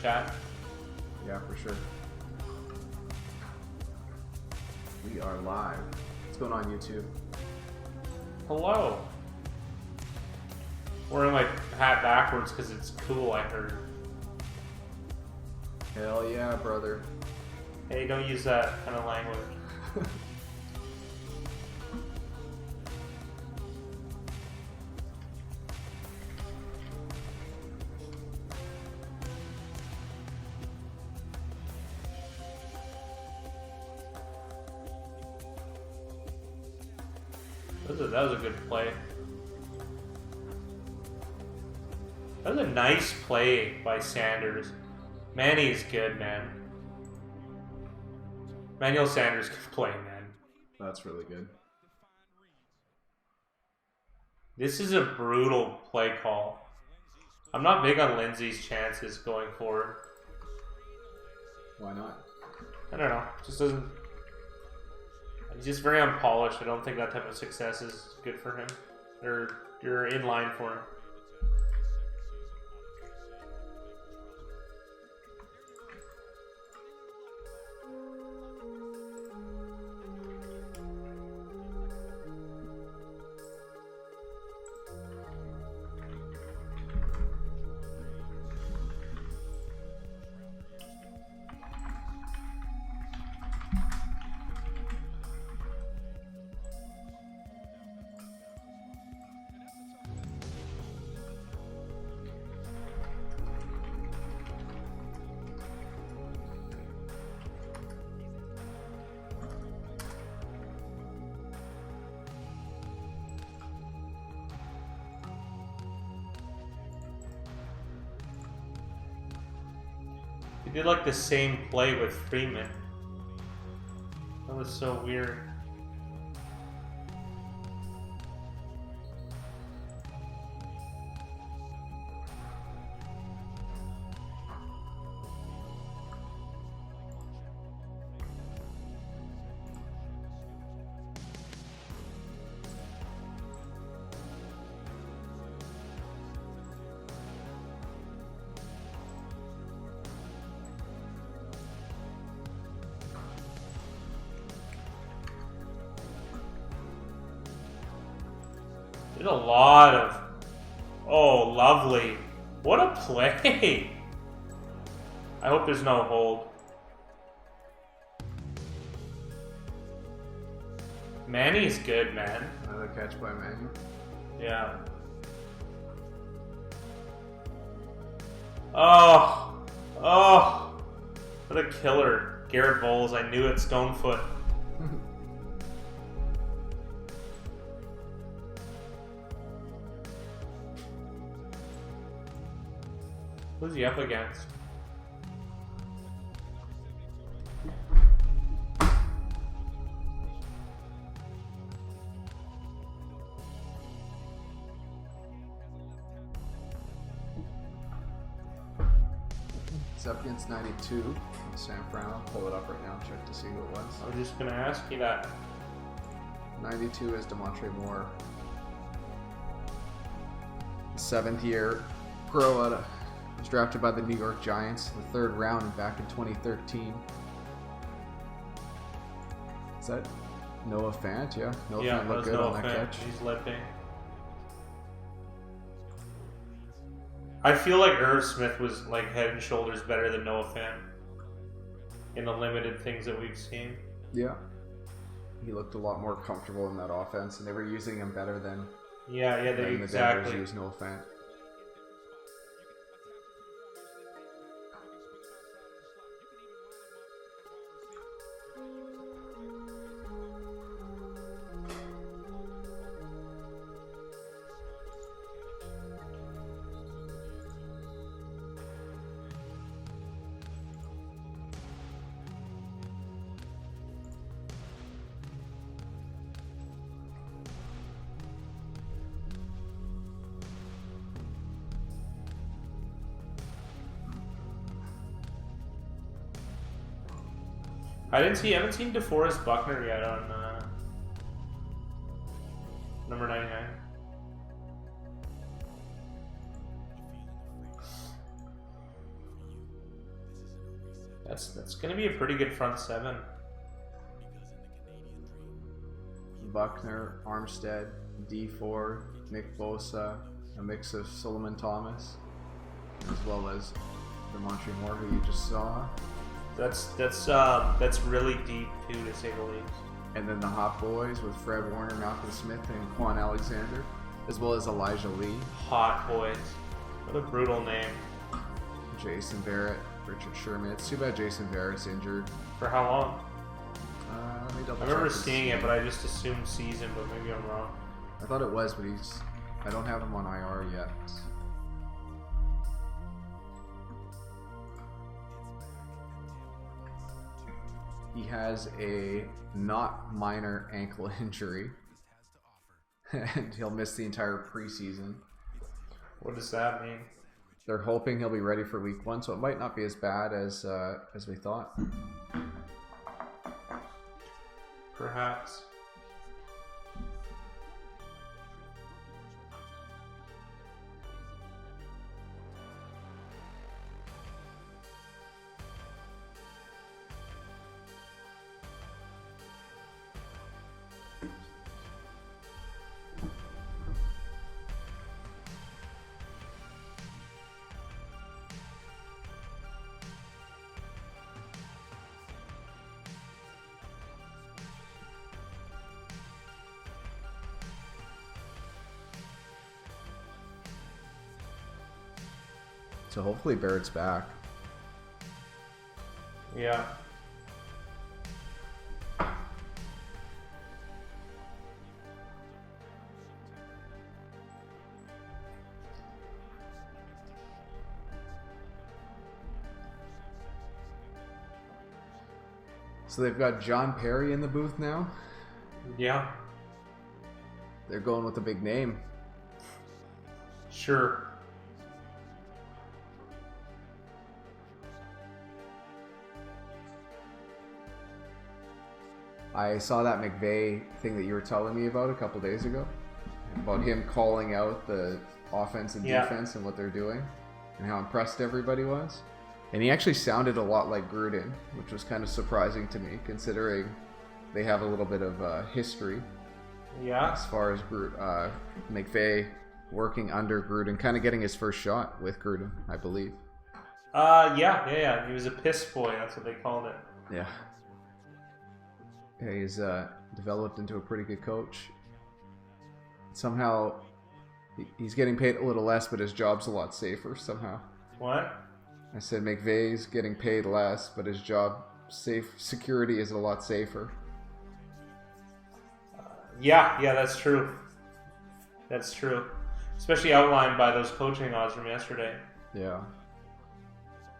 chat. Yeah, for sure. We are live. What's going on YouTube? Hello. Wearing my hat backwards because it's cool, I heard. Hell yeah, brother. Hey, don't use that kind of language. That was a good play. That was a nice play by Sanders. Manny is good, man. Manuel Sanders can play, man. That's really good. This is a brutal play call. I'm not big on Lindsey's chances going forward. Why not? I don't know. Just doesn't. He's just very unpolished. I don't think that type of success is good for him. Or you're in line for him. He did like the same play with Freeman. That was so weird. Did a lot of... Oh, lovely. What a play. I hope there's no hold. Manny's good, man. Another catch by Manny. Yeah. Oh. Oh. What a killer. Garrett Bowles. I knew it. Stonefoot. Who's he up against? It's up against 92. Sam Brown. I'll pull it up right now and check to see who it was. I was just going to ask you that. 92 is DeMontre Moore. 7th year pro out of... was drafted by the New York Giants in the 3rd round back in 2013. Is that Noah Fant? Yeah, Noah Fant looked good on that catch. He's lifting. I feel like Irv Smith was like head and shoulders better than Noah Fant in the limited things that we've seen. Yeah, he looked a lot more comfortable in that offense, and they were using him better than they exactly. The Denver's used Noah Fant. I haven't seen DeForest Buckner yet on number 99. That's going to be a pretty good front seven. Buckner, Armstead, D4, Nick Bosa, a mix of Solomon Thomas, as well as the Montreal who you just saw. That's really deep too, to say the least. And then the Hot Boys with Fred Warner, Malcolm Smith, and Quan Alexander, as well as Elijah Lee. Hot Boys. What a brutal name. Jason Barrett, Richard Sherman. It's too bad Jason Barrett's injured. For how long? Let me double I check. remember seeing it, but I just assumed season, but maybe I'm wrong. I thought it was, but I don't have him on IR yet. He has a not minor ankle injury, and he'll miss the entire preseason. What does that mean? They're hoping he'll be ready for week 1, so it might not be as bad as we thought. Perhaps. So hopefully Barrett's back. Yeah. So they've got John Perry in the booth now. Yeah. They're going with a big name. Sure. I saw that McVay thing that you were telling me about a couple days ago, about him calling out the offense and defense and what they're doing, and how impressed everybody was. And he actually sounded a lot like Gruden, which was kind of surprising to me, considering they have a little bit of history. Yeah. As far as McVay working under Gruden, kind of getting his first shot with Gruden, I believe. Yeah. He was a piss boy. That's what they called it. Yeah. Yeah, he's developed into a pretty good coach. Somehow, he's getting paid a little less, but his job's a lot safer somehow. What? I said McVay's getting paid less, but his job security is a lot safer. Yeah, that's true. That's true. Especially outlined by those coaching odds from yesterday. Yeah.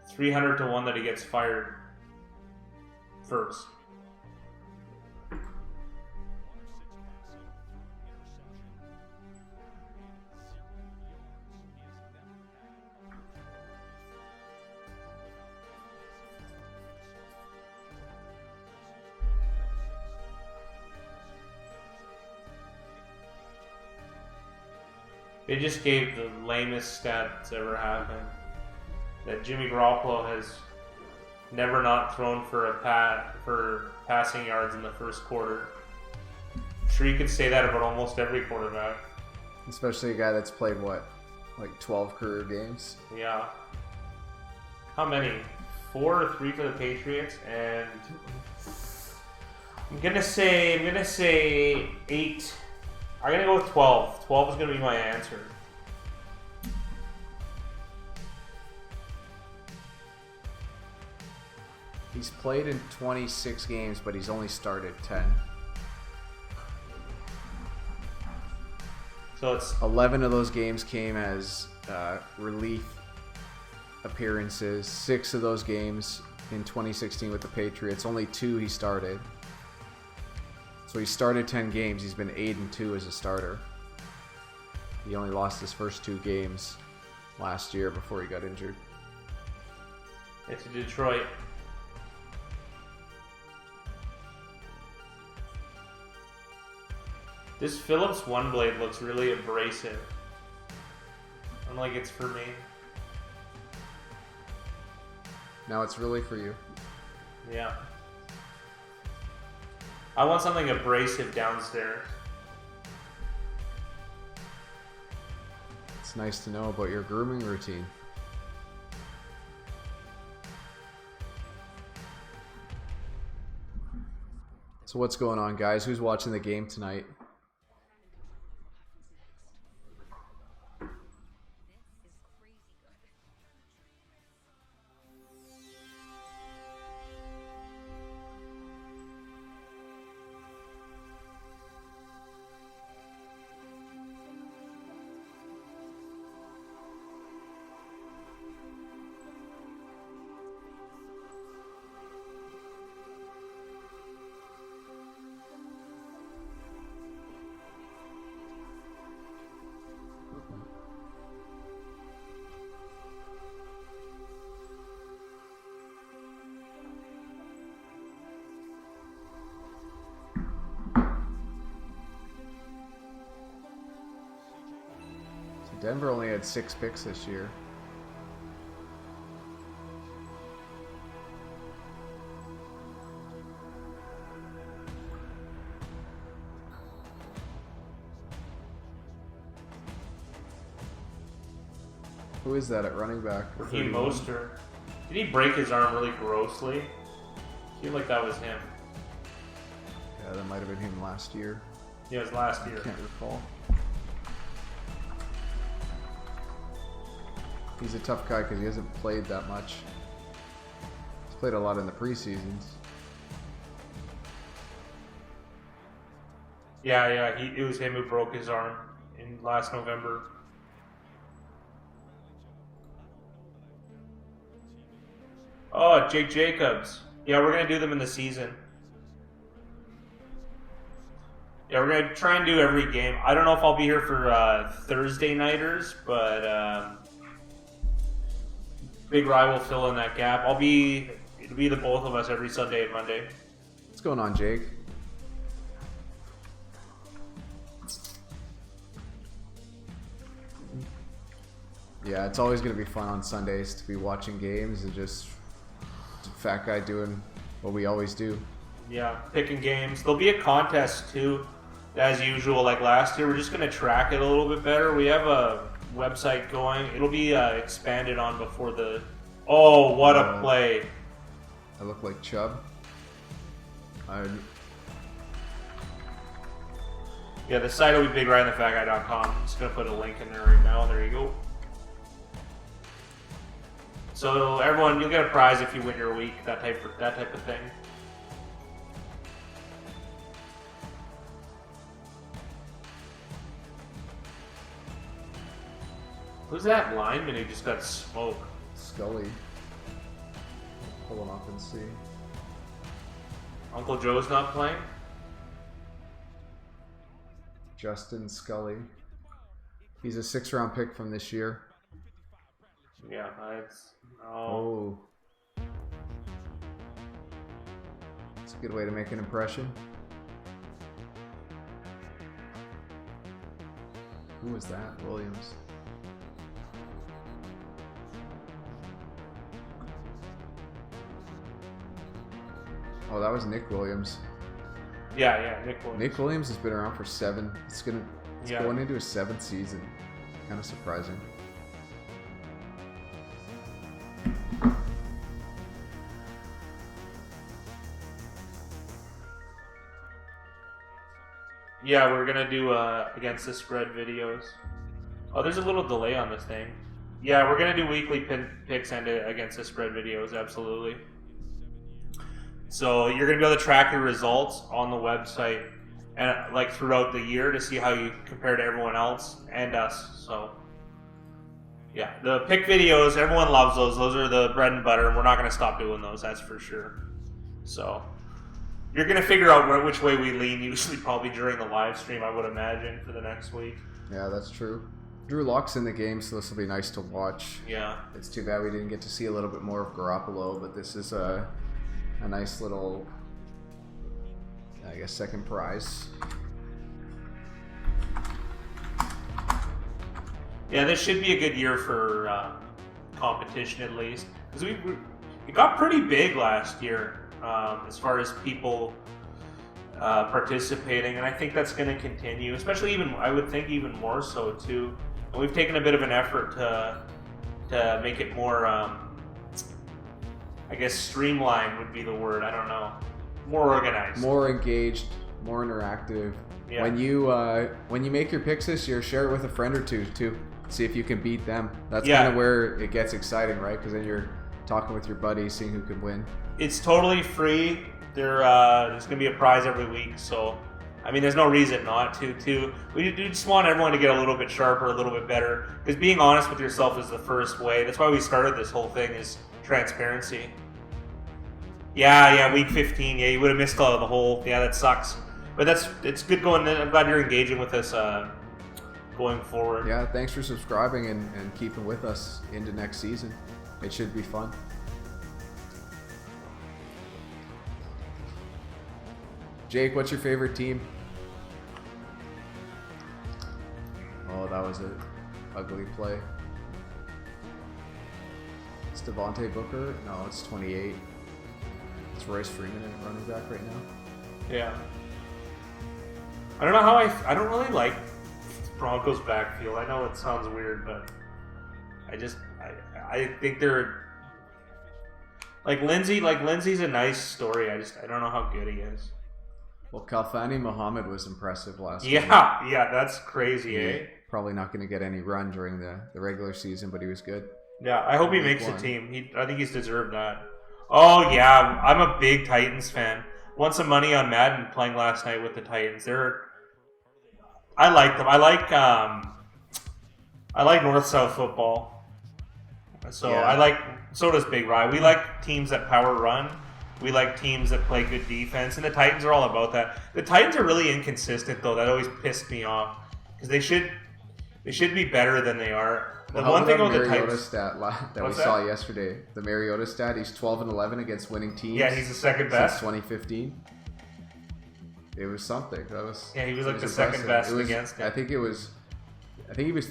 300 to 1 that he gets fired first. They just gave the lamest stat that's ever happened. That Jimmy Garoppolo has never not thrown for passing yards in the first quarter. I'm sure you could say that about almost every quarterback. Especially a guy that's played, like 12 career games? Yeah. How many? 4 or 3 for the Patriots, and I'm gonna say 8. I'm gonna go with 12. 12 is gonna be my answer. He's played in 26 games, but he's only started 10. So it's 11 of those games came as relief appearances. 6 of those games in 2016 with the Patriots. Only 2 he started. So he started 10 games. He's been 8-2 as a starter. He only lost his first 2 games last year before he got injured. it's Detroit. This Phillips One Blade looks really abrasive. I'm like, it's for me. Now it's really for you. Yeah. I want something abrasive downstairs. It's nice to know about your grooming routine. So what's going on, guys? Who's watching the game tonight? Denver only had 6 picks this year. Who is that at running back? Raheem Mostert. Did he break his arm really grossly? I feel like that was him. Yeah, that might have been him last year. Yeah, it was last year. I can't recall. He's a tough guy because he hasn't played that much. He's played a lot in the preseasons. Yeah, it was him who broke his arm in last November. Oh, Jake Jacobs. Yeah, we're going to do them in the season. Yeah, we're going to try and do every game. I don't know if I'll be here for Thursday nighters, but Big Rye will fill in that gap. It'll be the both of us every Sunday and Monday. What's going on, Jake? Yeah, it's always going to be fun on Sundays to be watching games and just fat guy doing what we always do. Yeah, picking games. There'll be a contest too, as usual, like last year. We're just going to track it a little bit better. We have a website going. It'll be expanded on before the... Oh, what a play. I look like Chubb. Yeah, the site will be bigryanthefatguy.com. I'm just going to put a link in there right now. There you go. So everyone, you'll get a prize if you win your week, that type of thing. Who's that lineman who just got smoked? Scully. Pull him up and see. Uncle Joe's not playing? Justin Scully. He's a 6th-round pick from this year. Yeah, it's... Oh. It's a good way to make an impression. Who was that? Williams. Oh, that was Nick Williams. Yeah, Nick Williams. Nick Williams has been around for 7. It's going into his 7th season. Kind of surprising. Yeah, we're gonna do against the spread videos. Oh, there's a little delay on this thing. Yeah, we're gonna do weekly picks and against the spread videos, absolutely. So you're gonna be able to track your results on the website and like throughout the year to see how you compare to everyone else and us. So yeah, the pick videos, everyone loves those. Those are the bread and butter, and we're not gonna stop doing those. That's for sure. So. You're going to figure out which way we lean, usually probably during the live stream, I would imagine, for the next week. Yeah, that's true. Drew Lock's in the game, so this will be nice to watch. Yeah. It's too bad we didn't get to see a little bit more of Garoppolo, but this is a nice little, I guess, second prize. Yeah, this should be a good year for competition, at least. Because it got pretty big last year. as far as people participating, and I think that's going to continue, especially I would think even more so too. And we've taken a bit of an effort to make it more, I guess streamlined would be the word. I don't know, more organized, more engaged, more interactive. Yeah. When you make your picks this year, share it with a friend or two too. See if you can beat them. That's kind of where it gets exciting, right? Because then you're talking with your buddies, seeing who can win. It's totally free. There's going to be a prize every week, so I mean, there's no reason not to. We just want everyone to get a little bit sharper, a little bit better. Because being honest with yourself is the first way. That's why we started this whole thing, is transparency. Yeah, week 15. Yeah, you would have missed the whole. Yeah, that sucks. But it's good going. I'm glad you're engaging with us going forward. Yeah, thanks for subscribing and keeping with us into next season. It should be fun. Jake, what's your favorite team? Oh, that was an ugly play. It's Devontae Booker? No, it's 28. It's Royce Freeman at running back right now. Yeah. I don't know how I don't really like Broncos backfield. I know it sounds weird, but I think they're like Lindsey. Like Lindsey's a nice story. I don't know how good he is. Well, Khalfani Muhammad was impressive last game. Yeah, that's crazy, eh? Probably not going to get any run during the regular season, but he was good. Yeah, I hope he makes the team. I think he's deserved that. Oh, yeah, I'm a big Titans fan. Won some money on Madden playing last night with the Titans. I like them. I like North-South football. So yeah. So does Big Rye. We like teams that power run. We like teams that play good defense, and the Titans are all about that. The Titans are really inconsistent, though. That always pissed me off because they should be better than they are. The one thing about the Titans stat that we saw yesterday, the Mariota stat, he's 12-11 against winning teams. Yeah, he's the second best since 2015. It was something. He was like the second best against him. I think he was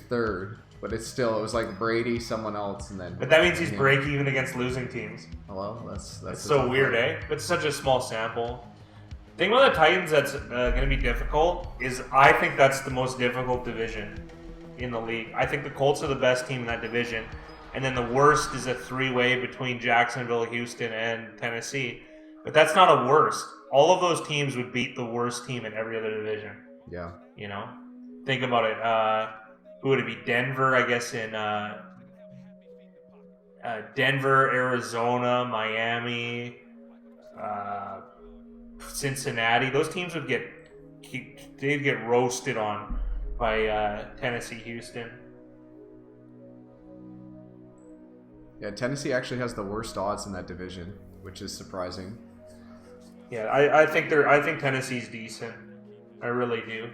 third. But it was like Brady, someone else, and then. But that means he's break even against losing teams. Oh, well, that's so weird, eh? But it's such a small sample. The thing about the Titans that's going to be difficult is I think that's the most difficult division in the league. I think the Colts are the best team in that division, and then the worst is a three-way between Jacksonville, Houston, and Tennessee. But that's not a worst. All of those teams would beat the worst team in every other division. Yeah. You know, think about it. Who would it be? Denver, I guess, in Denver, Arizona, Miami, Cincinnati. Those teams would they'd get roasted on by Tennessee, Houston. Yeah, Tennessee actually has the worst odds in that division, which is surprising. Yeah, I think Tennessee's decent. I really do.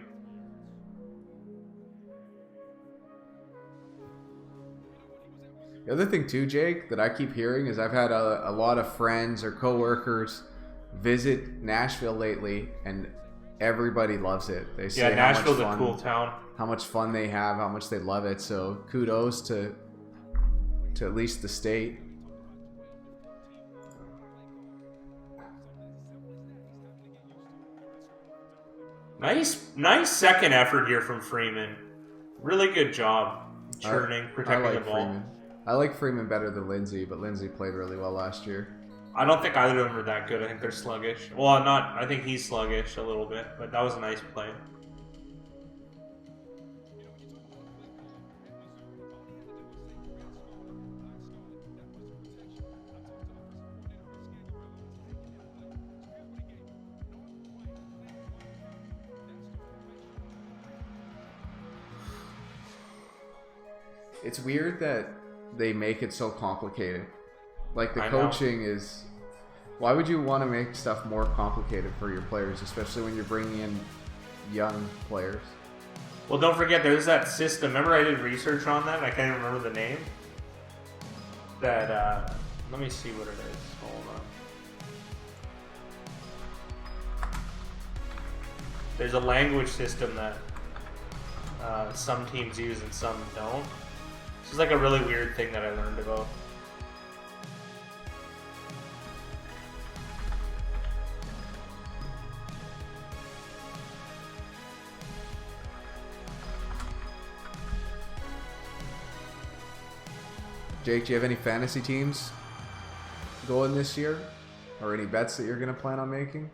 The other thing too, Jake, that I keep hearing is I've had a lot of friends or coworkers visit Nashville lately, and everybody loves it. They say Nashville's a cool town. How much fun they have, how much they love it. So kudos to at least the state. Nice second effort here from Freeman. Really good job protecting the ball. Freeman. I like Freeman better than Lindsey, but Lindsey played really well last year. I don't think either of them are that good. I think they're sluggish. Well, I think he's sluggish a little bit, but that was a nice play. It's weird that they make it so complicated. Like the coaching is... Why would you want to make stuff more complicated for your players, especially when you're bringing in young players? Well, don't forget, there's that system. Remember I did research on that? I can't even remember the name. That, let me see what it is. Hold on. There's a language system that some teams use and some don't. This is like a really weird thing that I learned about. Jake, do you have any fantasy teams going this year? Or any bets that you're going to plan on making?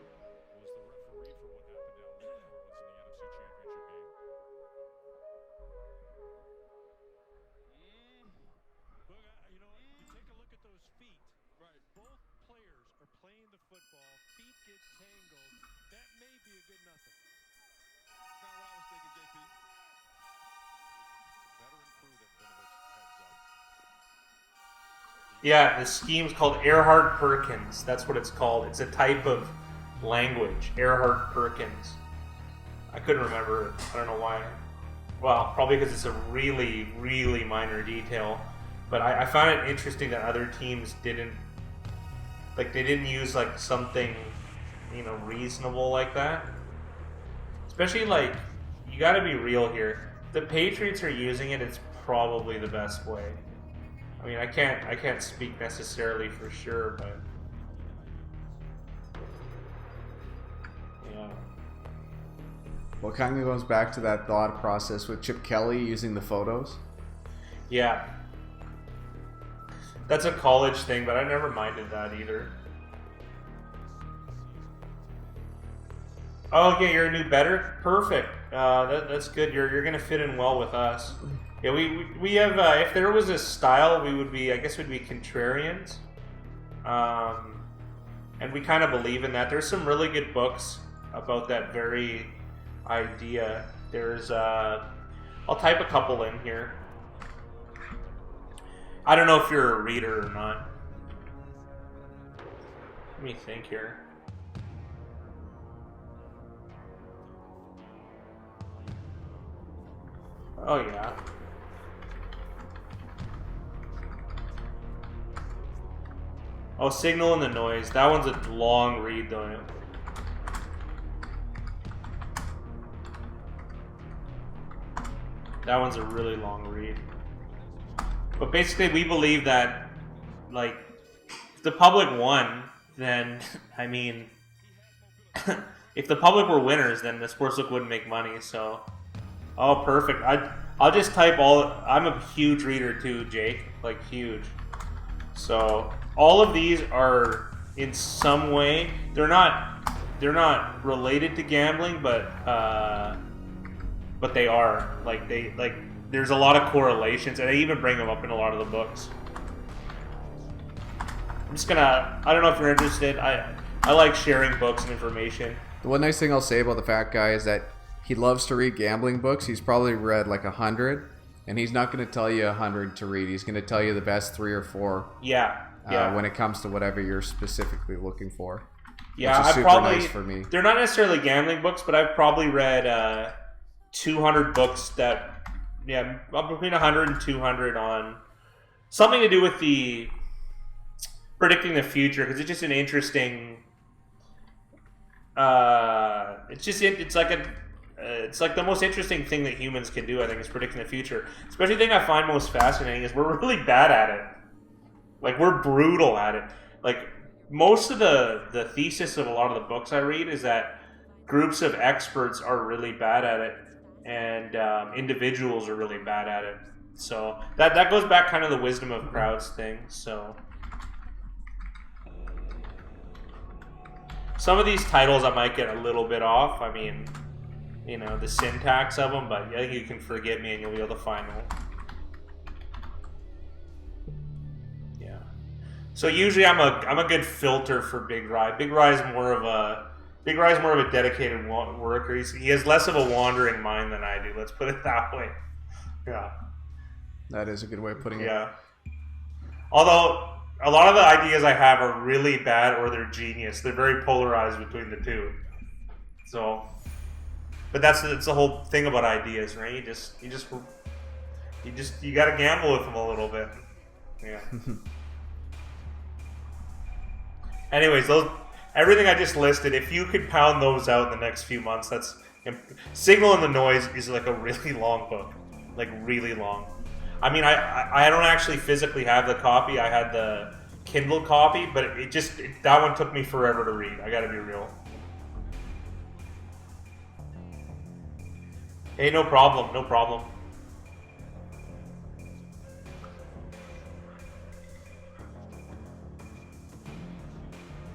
Yeah, the scheme's called Earhart-Perkins. That's what it's called. It's a type of language, Earhart-Perkins. I couldn't remember it. I don't know why. Well, probably because it's a really, really minor detail. But I found it interesting that other teams didn't, like, they didn't use, like, something, you know, reasonable like that. Especially, like, you gotta be real here. The Patriots are using it, it's probably the best way. I mean, I can't speak necessarily for sure, but yeah. Well, kind of goes back to that thought process with Chip Kelly using the photos. Yeah. That's a college thing, but I never minded that either. Oh, okay, you're a new bettor? Perfect. That's good. You're gonna fit in well with us. Yeah, we have. If there was a style, we would be. I guess we'd be contrarians. And we kind of believe in that. There's some really good books about that very idea. There's. I'll type a couple in here. I don't know if you're a reader or not. Let me think here. Oh yeah. Oh, Signal and the Noise. That one's a long read, though. That one's a really long read. But basically, we believe that, like, if the public won, then, I mean, if the public were winners, then the sportsbook wouldn't make money, so... Oh, perfect. I'll just type all... I'm a huge reader, too, Jake. Like, huge. So... all of these are in some way they're not related to gambling, but they are like there's a lot of correlations, and I even bring them up in a lot of the books. I'm just gonna I don't know if you're interested. I like sharing books and information. The one nice thing I'll say about the fat guy is that he loves to read gambling books. He's probably read like 100, and he's not going to tell you 100 to read. He's going to tell you the best 3 or 4. Yeah. When it comes to whatever you're specifically looking for. Yeah, which is super nice for me. They're not necessarily gambling books, but I've probably read 200 books that, between 100 and 200 on something to do with the predicting the future, because it's just an interesting. It's like the most interesting thing that humans can do. I think is predicting the future. Especially the thing I find most fascinating is we're really bad at it. Like, we're brutal at it. Like, most of the thesis of a lot of the books I read is that groups of experts are really bad at it, and individuals are really bad at it. So that goes back kind of the wisdom of crowds thing. So some of these titles I might get a little bit off. I mean, you know, the syntax of them, but I think you can forgive me and you'll be able to find them. So usually I'm a good filter for Big Rye. Big Rye is more of a dedicated worker. He has less of a wandering mind than I do. Let's put it that way. Yeah. That is a good way of putting it. Yeah. Although a lot of the ideas I have are really bad or they're genius. They're very polarized between the two. So, but that's the whole thing about ideas, right? You got to gamble with them a little bit. Yeah. Anyways, everything I just listed, if you could pound those out in the next few months, that's... Signal and the Noise is like a really long book. Like, really long. I mean, I don't actually physically have the copy. I had the Kindle copy, but that one took me forever to read. I gotta be real. Hey, no problem.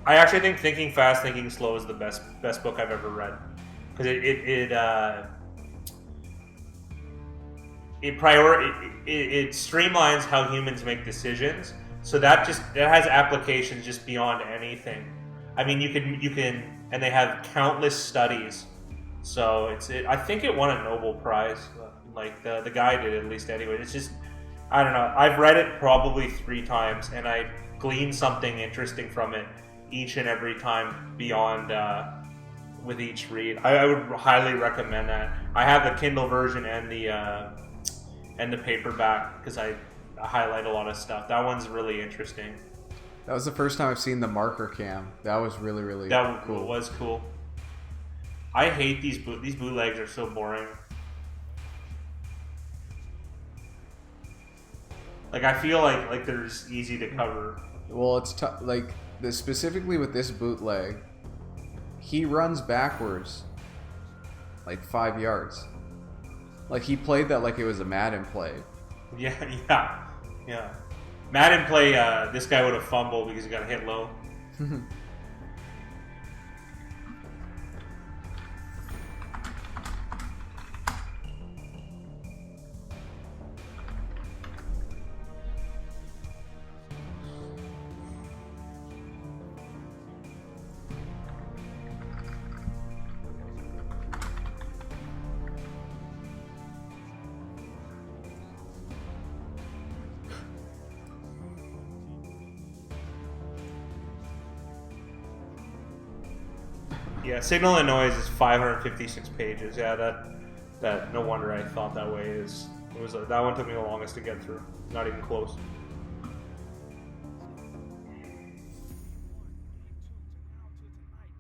I actually think Thinking Fast, Thinking Slow is the best book I've ever read, because it streamlines how humans make decisions. So that has applications just beyond anything. I mean, you can, and they have countless studies. So I think it won a Nobel Prize. Like the guy did, at least anyway. It's just, I don't know. I've read it probably 3 times, and I gleaned something interesting from it each and every time beyond with each read. I would highly recommend that. I have the Kindle version and the paperback because I highlight a lot of stuff. That one's really interesting. That was the first time I've seen the marker cam. That was really, really cool. That was cool. I hate these bootlegs are so boring. Like, I feel like they're just easy to cover. Well, it's like specifically with this bootleg, he runs backwards like 5 yards. Like, he played that like it was a Madden play. Yeah. Madden play, this guy would have fumbled because he got hit low. Yeah, Signal and Noise is 556 pages. Yeah, that no wonder I thought that way. That one took me the longest to get through. Not even close.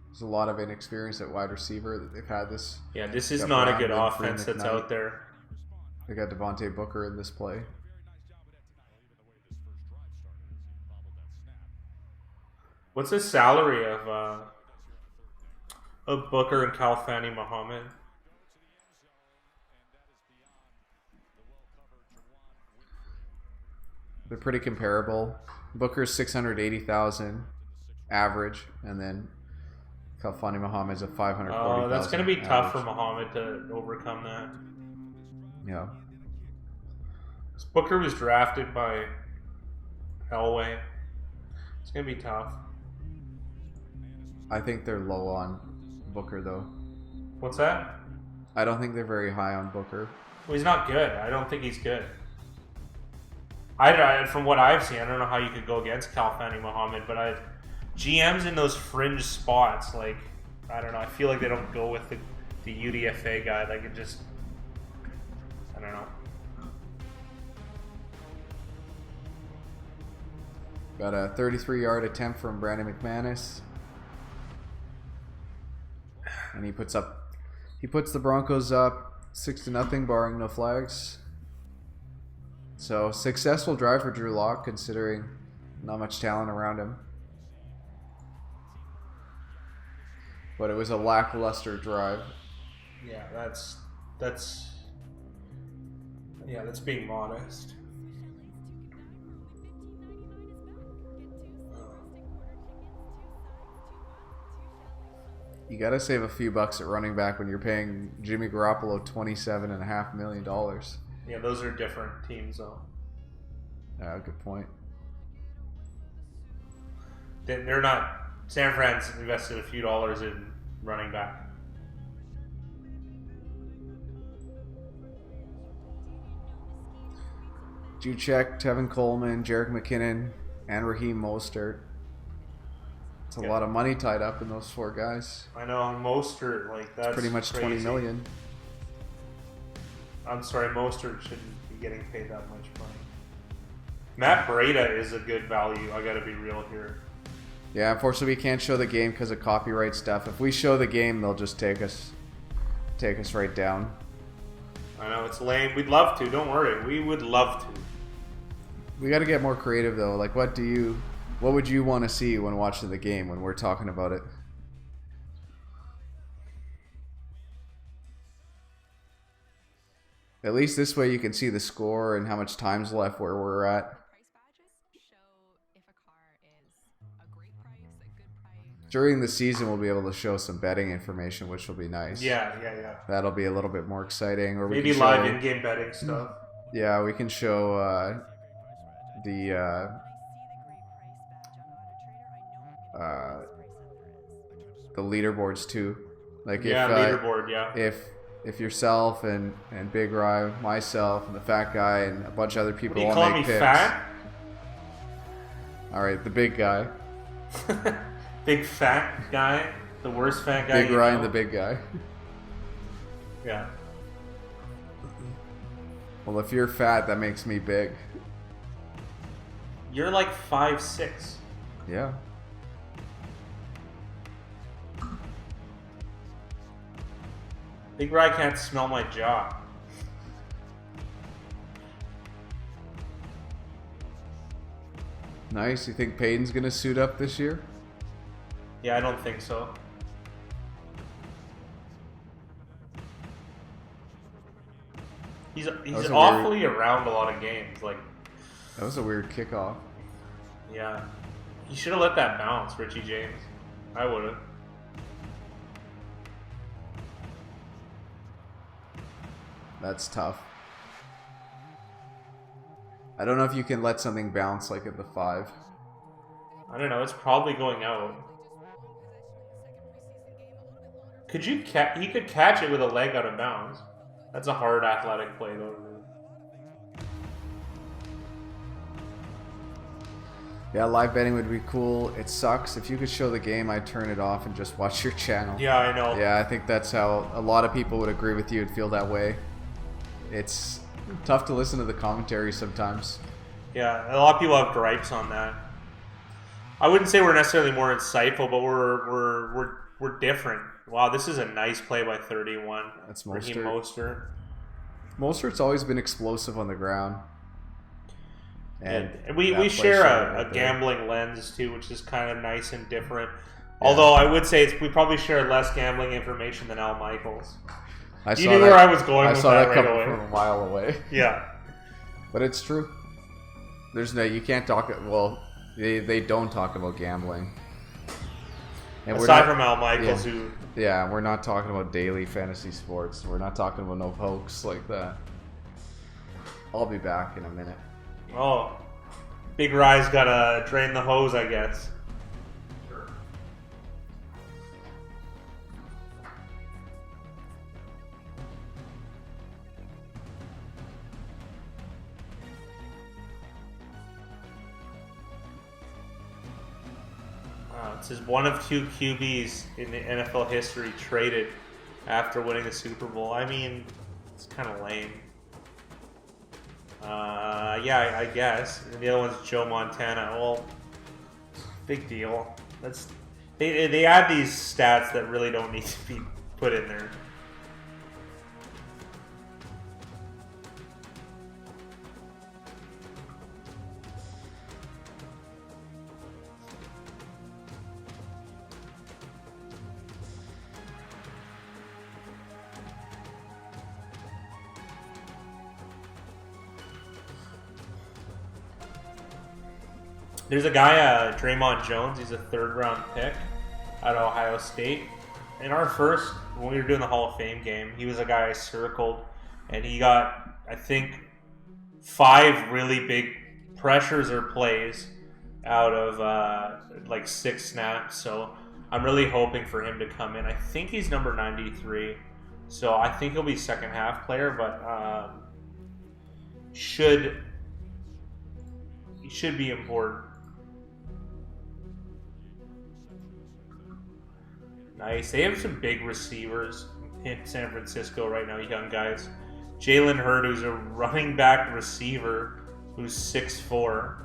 There's a lot of inexperience at wide receiver that they've had this. Yeah, this is not a good offense that's out there. They got Devontae Booker in this play. What's the salary of Booker and Kalfani Muhammad? They're pretty comparable. Booker's 680,000 average, and then Kalfani Muhammad's a 540,000. Oh, that's going to be tough for Muhammad to overcome that. Yeah. Booker was drafted by Elway. It's going to be tough. I think they're low on Booker, though. What's that? I don't think they're very high on Booker. Well, he's not good. I don't think he's good. From what I've seen, I don't know how you could go against Kalfani Muhammad, but GMs in those fringe spots, like, I don't know. I feel like they don't go with the UDFA guy. Like, it just, I don't know. Got a 33-yard attempt from Brandon McManus. And he puts the Broncos up 6-0, barring no flags. So, successful drive for Drew Lock, considering not much talent around him. But it was a lackluster drive. Yeah, that's being modest. You gotta save a few bucks at running back when you're paying Jimmy Garoppolo $27.5 million. Yeah, those are different teams, though. Yeah, good point. They're not. San Fran's invested a few dollars in running back. Juszczyk, Tevin Coleman, Jerick McKinnon, and Raheem Mostert. It's a lot of money tied up in those 4 guys. I know, Mostert, like, that's pretty much crazy. $20 million. I'm sorry, Mostert shouldn't be getting paid that much money. Matt Breida is a good value. I gotta be real here. Yeah, unfortunately we can't show the game because of copyright stuff. If we show the game, they'll just take us right down. I know, it's lame. We'd love to. Don't worry. We would love to. We got to get more creative though. Like, what would you want to see when watching the game when we're talking about it? At least this way you can see the score and how much time's left where we're at. Price badges show if a car is a great price, a good price, During the season, we'll be able to show some betting information, which will be nice. Yeah. That'll be a little bit more exciting. Or Maybe we can live show, in-game betting stuff. Yeah, we can show the leaderboards too. Like Leaderboard. Yeah. If yourself and Big Rye, myself, and the fat guy, and a bunch of other people What, all you make call me picks. fat? All right, the big guy. Big fat guy, the worst fat guy. Big Ryan, the big guy. Yeah. Well, if you're fat, that makes me big. You're like 5'6". Yeah. Big Rye can't smell my jaw. Nice. You think Payton's gonna suit up this year? Yeah, I don't think so. He's awfully around a lot of games. Like, that was a weird kickoff. Yeah, he should have let that bounce, Richie James. I would have. That's tough. I don't know if you can let something bounce like at the 5. I don't know. It's probably going out. Could you he could catch it with a leg out of bounds. That's a hard athletic play, though. Yeah, live betting would be cool. It sucks. If you could show the game, I'd turn it off and just watch your channel. Yeah, I know. Yeah, I think that's how a lot of people would agree with you and feel that way. It's tough to listen to the commentary sometimes. Yeah, a lot of people have gripes on that. I wouldn't say we're necessarily more insightful, but we're different. Wow, this is a nice play by 31. That's Raheem Mostert. Mostert. Mostert's always been explosive on the ground. And we share a gambling lens too, which is kind of nice and different. Yeah. Although I would say we probably share less gambling information than Al Michaels. You knew where I was going with that right away. From a mile away. Yeah. But it's true. You can't talk, well, they don't talk about gambling. And aside from Al Michaels, Yeah, we're not talking about daily fantasy sports. We're not talking about no hoax like that. I'll be back in a minute. Oh, Big Rye's gotta drain the hose, I guess. Sure. This is one of 2 QBs in the NFL history traded after winning the Super Bowl. I mean, it's kind of lame. Yeah, I guess. And the other one's Joe Montana. Well, big deal. They add these stats that really don't need to be put in there. There's a guy, Draymond Jones. He's a 3rd-round pick out of Ohio State. In our first, when we were doing the Hall of Fame game, he was a guy I circled, and he got, I think, 5 really big pressures or plays out of like 6 snaps. So I'm really hoping for him to come in. I think he's number 93, so I think he'll be second half player, but should be important. Nice. They have some big receivers in San Francisco right now, young guys. Jalen Hurd, who's a running back receiver, who's 6'4",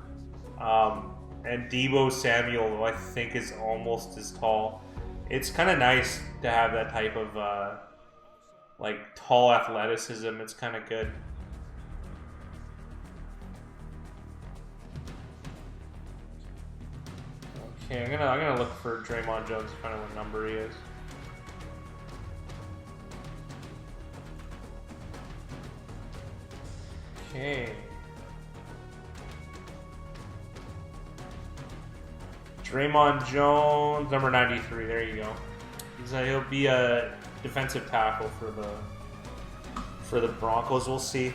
and Deebo Samuel, who I think is almost as tall. It's kind of nice to have that type of like tall athleticism. It's kind of good. Okay, I'm gonna look for Draymond Jones to find out what number he is. Okay. Draymond Jones, number 93. There you go. He'll be a defensive tackle for the Broncos. We'll see.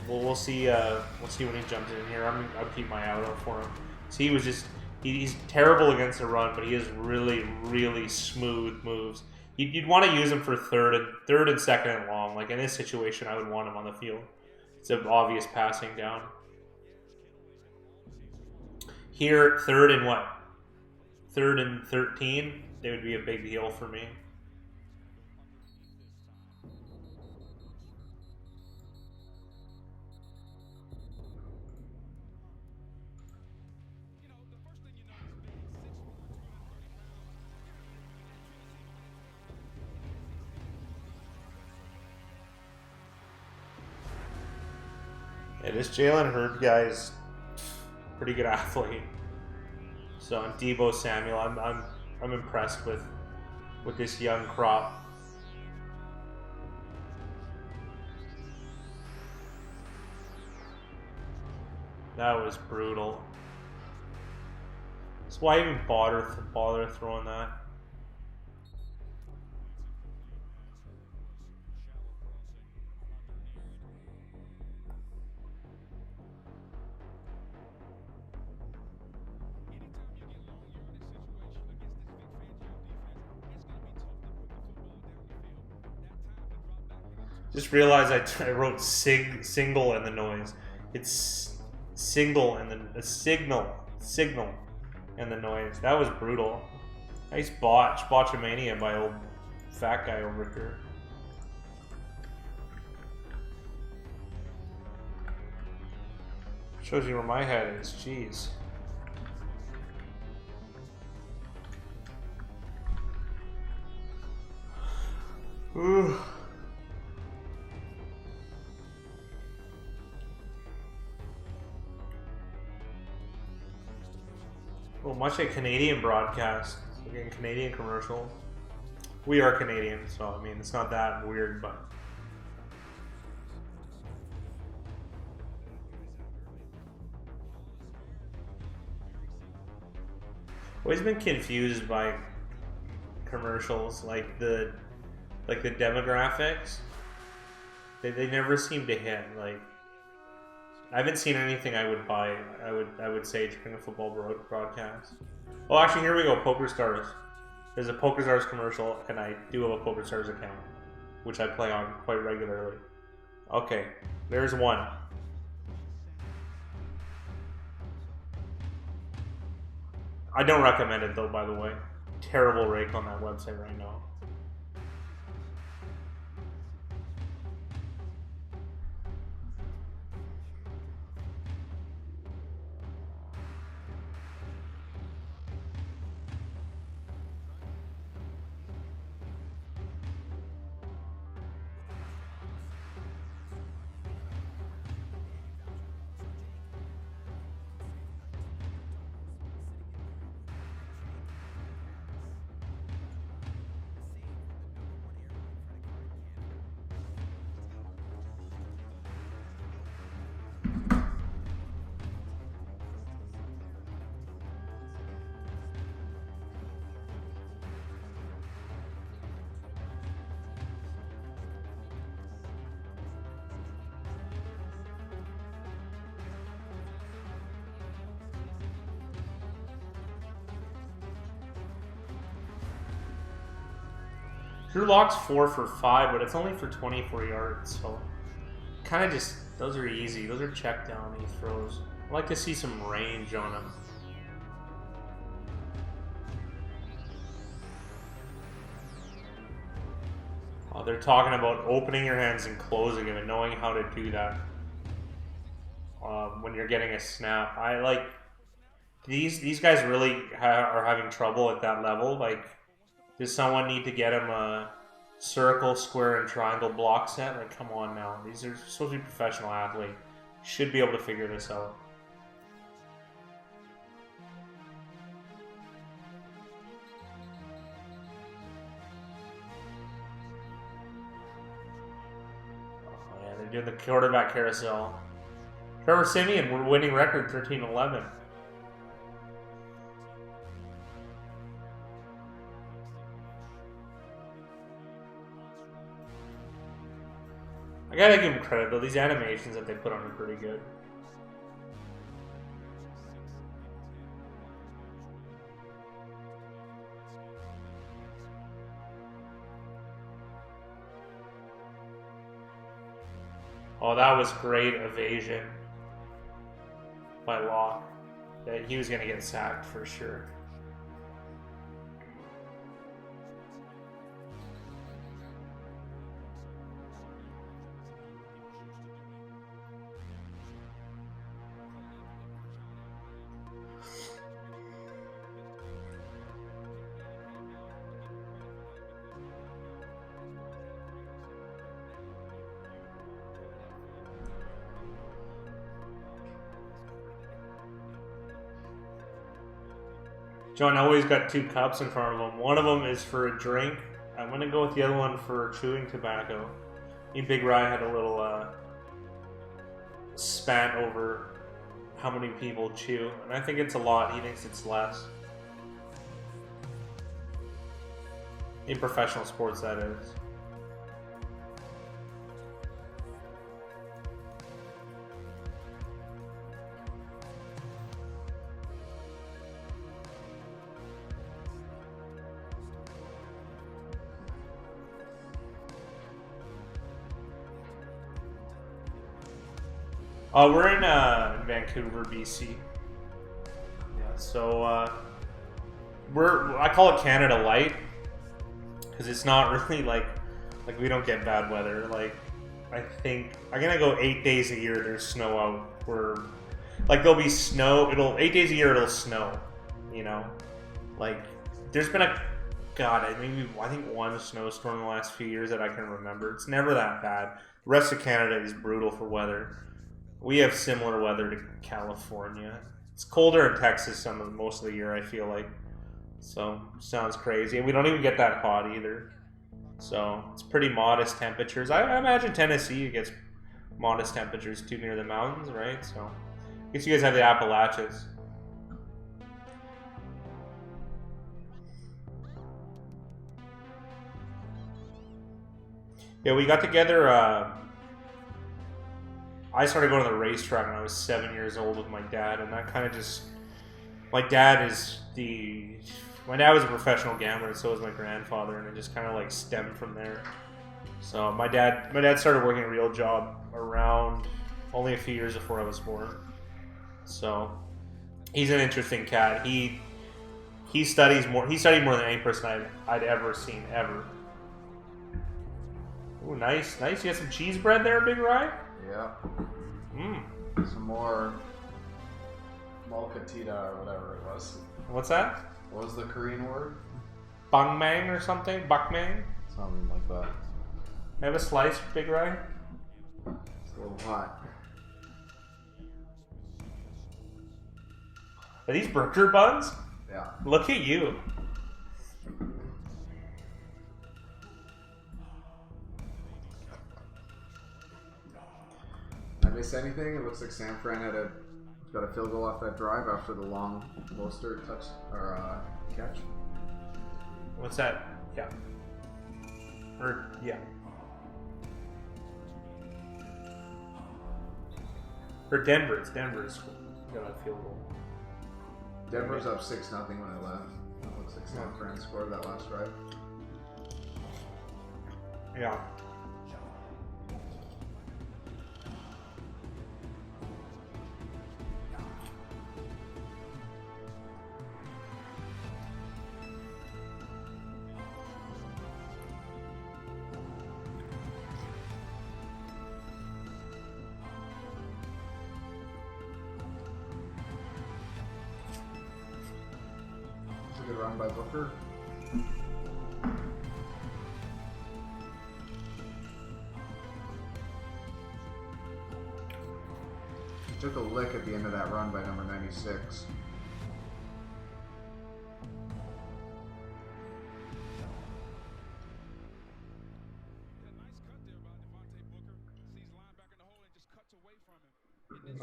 We'll see. We'll see when he jumps in here. I'll keep my eye out for him. See, he's terrible against the run, but he has really, really smooth moves. You'd want to use him for third and second and long. Like in this situation, I would want him on the field. It's an obvious passing down. Here, third and what? Third and 13. They would be a big deal for me. Yeah, this Jalen Hurd guy is a pretty good athlete. So, and Deebo Samuel, I'm impressed with this young crop. That was brutal. So why even bother throwing that? Just realized I wrote single in the noise. It's signal and the signal and the noise. That was brutal. Nice botchamania by old fat guy over here. Shows you where my head is. Jeez. Ooh. Well, much like Canadian broadcast, we're getting Canadian commercials. We are Canadian, so I mean, it's not that weird, but. Always been confused by commercials, like the demographics. They never seem to hit. Like, I haven't seen anything I would buy. I would say during a football broadcast. Oh, actually, here we go. Poker Stars. There's a Poker Stars commercial, and I do have a Poker Stars account, which I play on quite regularly. Okay, there's one. I don't recommend it though, by the way. Terrible rake on that website right now. Drew Lock's 4 for 5, but it's only for 24 yards, so kind of just, those are easy. Those are check down, these throws. I'd like to see some range on him. Oh, they're talking about opening your hands and closing them and knowing how to do that when you're getting a snap. I like these guys really are having trouble at that level. Like, does someone need to get him a circle, square, and triangle block set? Like, come on now. These are supposed to be professional athletes. Should be able to figure this out. Oh, yeah, they're doing the quarterback carousel. Trevor Siemian, we're winning record 13-11. I gotta give him credit though. These animations that they put on are pretty good. Oh, that was great evasion by Locke. That he was gonna get sacked for sure. John always got 2 cups in front of him. One of them is for a drink. I'm gonna go with the other one for chewing tobacco. Me and Big Rye had a little spat over how many people chew, and I think it's a lot. He thinks it's less. In professional sports, that is. We're in Vancouver, BC. Yeah, so I call it Canada Light because it's not really like we don't get bad weather. Like I think I'm gonna go 8 days a year. There's snow out. We're like there'll be snow. 8 days a year it'll snow. You know, like there's been I think one snowstorm in the last few years that I can remember. It's never that bad. The rest of Canada is brutal for weather. We have similar weather to California. It's colder in Texas most of the year, I feel like. So, sounds crazy. And we don't even get that hot either. So, it's pretty modest temperatures. I imagine Tennessee gets modest temperatures too near the mountains, right? So, I guess you guys have the Appalachians. Yeah, we got together... I started going to the racetrack when I was 7 years old with my dad, and that kind of just... My dad was a professional gambler, and so was my grandfather, and it just kind of like stemmed from there. So my dad started working a real job around only a few years before I was born. So he's an interesting cat. He studied more than any person I'd ever seen ever. Ooh, nice. You got some cheese bread there, Big Rye? Yeah. Some more molkatita or whatever it was. What's that? What was the Korean word? Bangmang or something? Bakmang? Something like that. Have a slice, Big Rye? It's a little hot. Are these burger buns? Yeah. Look at you. I miss anything? It looks like San Fran got a field goal off that drive after the long Mostert catch. What's that? Yeah. For Denver's got a field goal. Denver's up 6-0 when I left. It looks like San Fran scored that last drive. Yeah. Good run by Booker. He took a lick at the end of that run by number 96.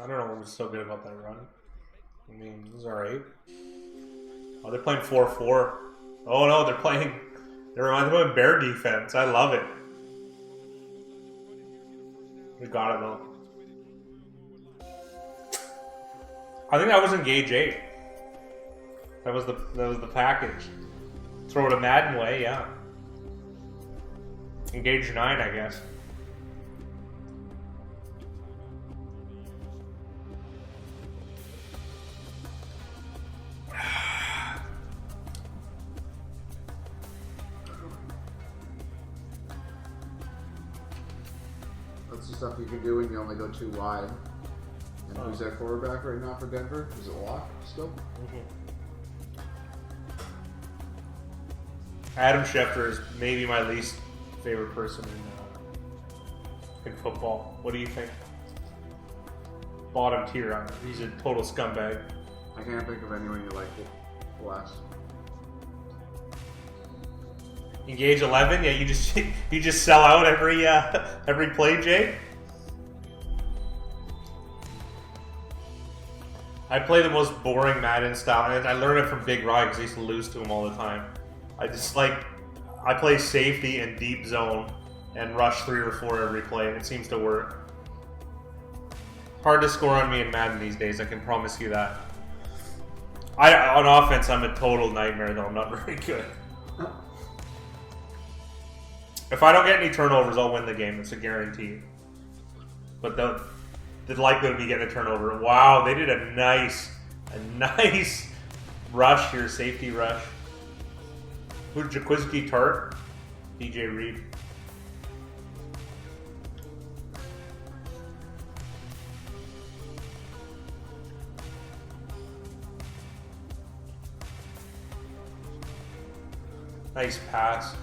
I don't know what was so good about that run. I mean, it was alright. Oh, they're playing 4-4. Oh no, they remind me of Bear defense. I love it. We got it though. I think that was Engage 8. That was the package. Throw it a Madden way, yeah. Engage 9, I guess. That's the stuff you can do when you only go too wide. And who's that quarterback right now for Denver? Is it Locke still? Adam Schefter is maybe my least favorite person in football. What do you think? Bottom tier. He's a total scumbag. I can't think of anyone you like less. Engage 11? Yeah, you just sell out every play, Jay. I play the most boring Madden style, and I learned it from Big Rod because I used to lose to him all the time. I play safety and deep zone and rush 3 or 4 every play, and it seems to work. Hard to score on me in Madden these days, I can promise you that. On offense, I'm a total nightmare, though. I'm not very good. If I don't get any turnovers, I'll win the game. It's a guarantee. But the likelihood of me getting a turnover. Wow, they did a nice rush here, safety rush. Who's Jaquiski Tart? DJ Reed. Nice pass.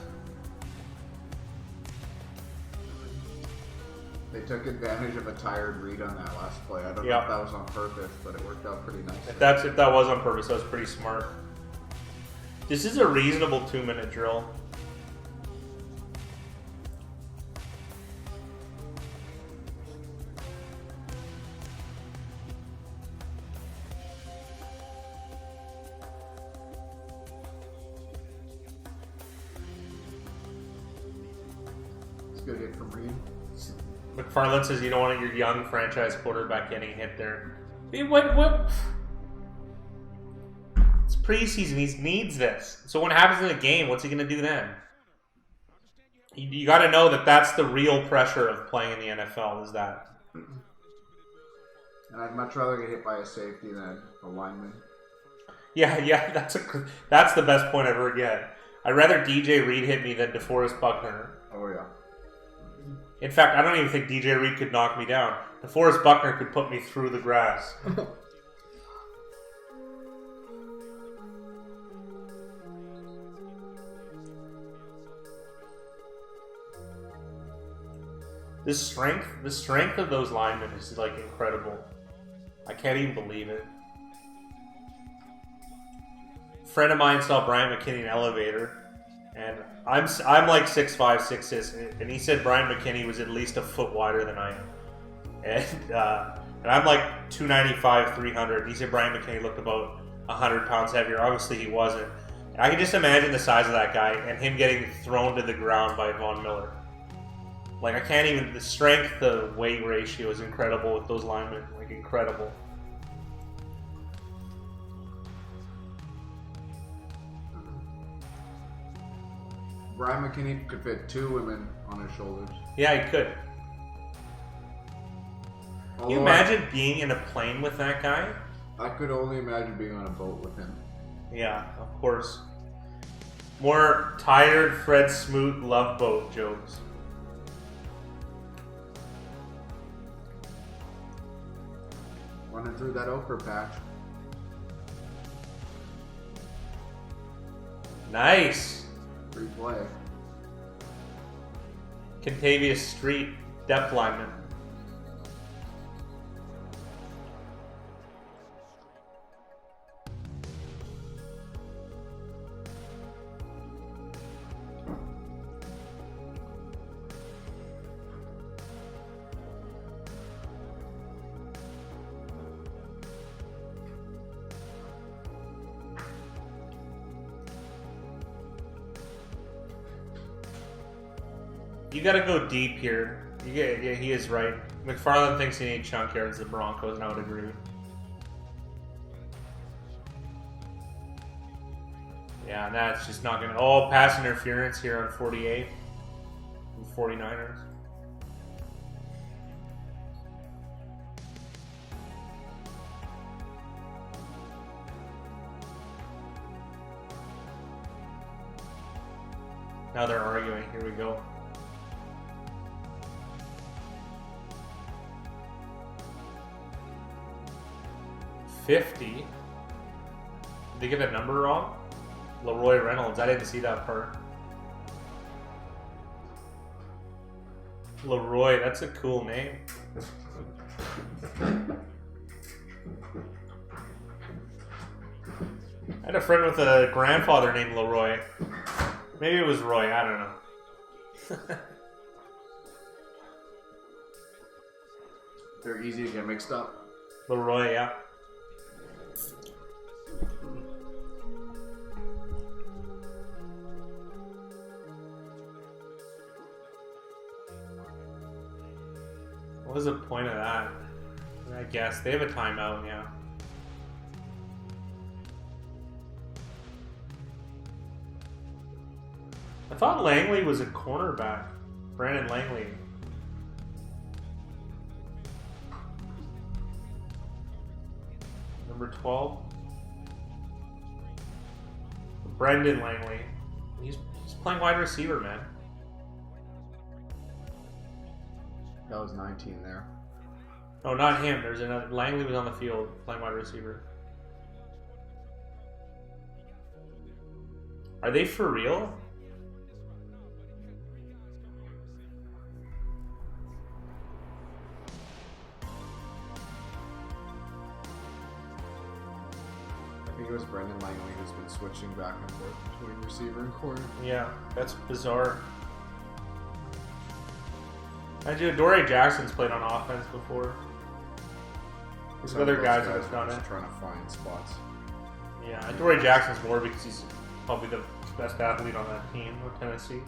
They took advantage of a tired Reed on that last play. I don't know if that was on purpose, but it worked out pretty nicely. If that was on purpose, that was pretty smart. This is a reasonable 2-minute drill. It's a good hit from Reed. McFarland says you don't want your young franchise quarterback getting hit there. I mean, what? It's preseason. He needs this. So when it happens in a game, what's he going to do then? You got to know that that's the real pressure of playing in the NFL. Is that? And I'd much rather get hit by a safety than a lineman. Yeah. That's the best point I've ever get. I'd rather DJ Reed hit me than DeForest Buckner. Oh yeah. In fact, I don't even think DJ Reed could knock me down. DeForest Buckner could put me through the grass. The strength of those linemen is like incredible. I can't even believe it. A friend of mine saw Brian McKinney in an elevator, and I'm like 6'5", 6'6", and he said Brian McKinney was at least a foot wider than I am, and I'm like 295, 300. He said Brian McKinney looked about 100 pounds heavier. Obviously, he wasn't. And I can just imagine the size of that guy and him getting thrown to the ground by Von Miller. Like, I can't even... The strength to weight ratio is incredible with those linemen. Like, incredible. Brian McKinney could fit 2 women on his shoulders. Yeah, he could. Can you imagine being in a plane with that guy? I could only imagine being on a boat with him. Yeah, of course. More tired Fred Smoot love boat jokes. Running through that ochre patch. Nice. Free play. Contavious Street, depth lineman. You gotta go deep here. Yeah, he is right. McFarland thinks he needs chunkier as the Broncos, and I would agree. Yeah, that's just not going to... Oh, pass interference here on 48. 49ers. Now they're arguing. Here we go. $50. Did they get a number wrong? Leroy Reynolds. I didn't see that part. Leroy, that's a cool name. I had a friend with a grandfather named Leroy. Maybe it was Roy, I don't know. They're easy to get mixed up. Leroy, yeah. What was the point of that? I guess they have a timeout, yeah. I thought Langley was a cornerback. Brandon Langley. Number 12. Brendan Langley. He's playing wide receiver, man. That was 19 there. Oh, not him. There's another. Langley was on the field playing wide receiver. Are they for real? I think it was Brendan Langley who's been switching back and forth between receiver and corner. Yeah, that's bizarre. Dory Jackson's played on offense before. There's other guys that have done it. Trying to find spots. Yeah, Dory Jackson's more because he's probably the best athlete on that team with Tennessee.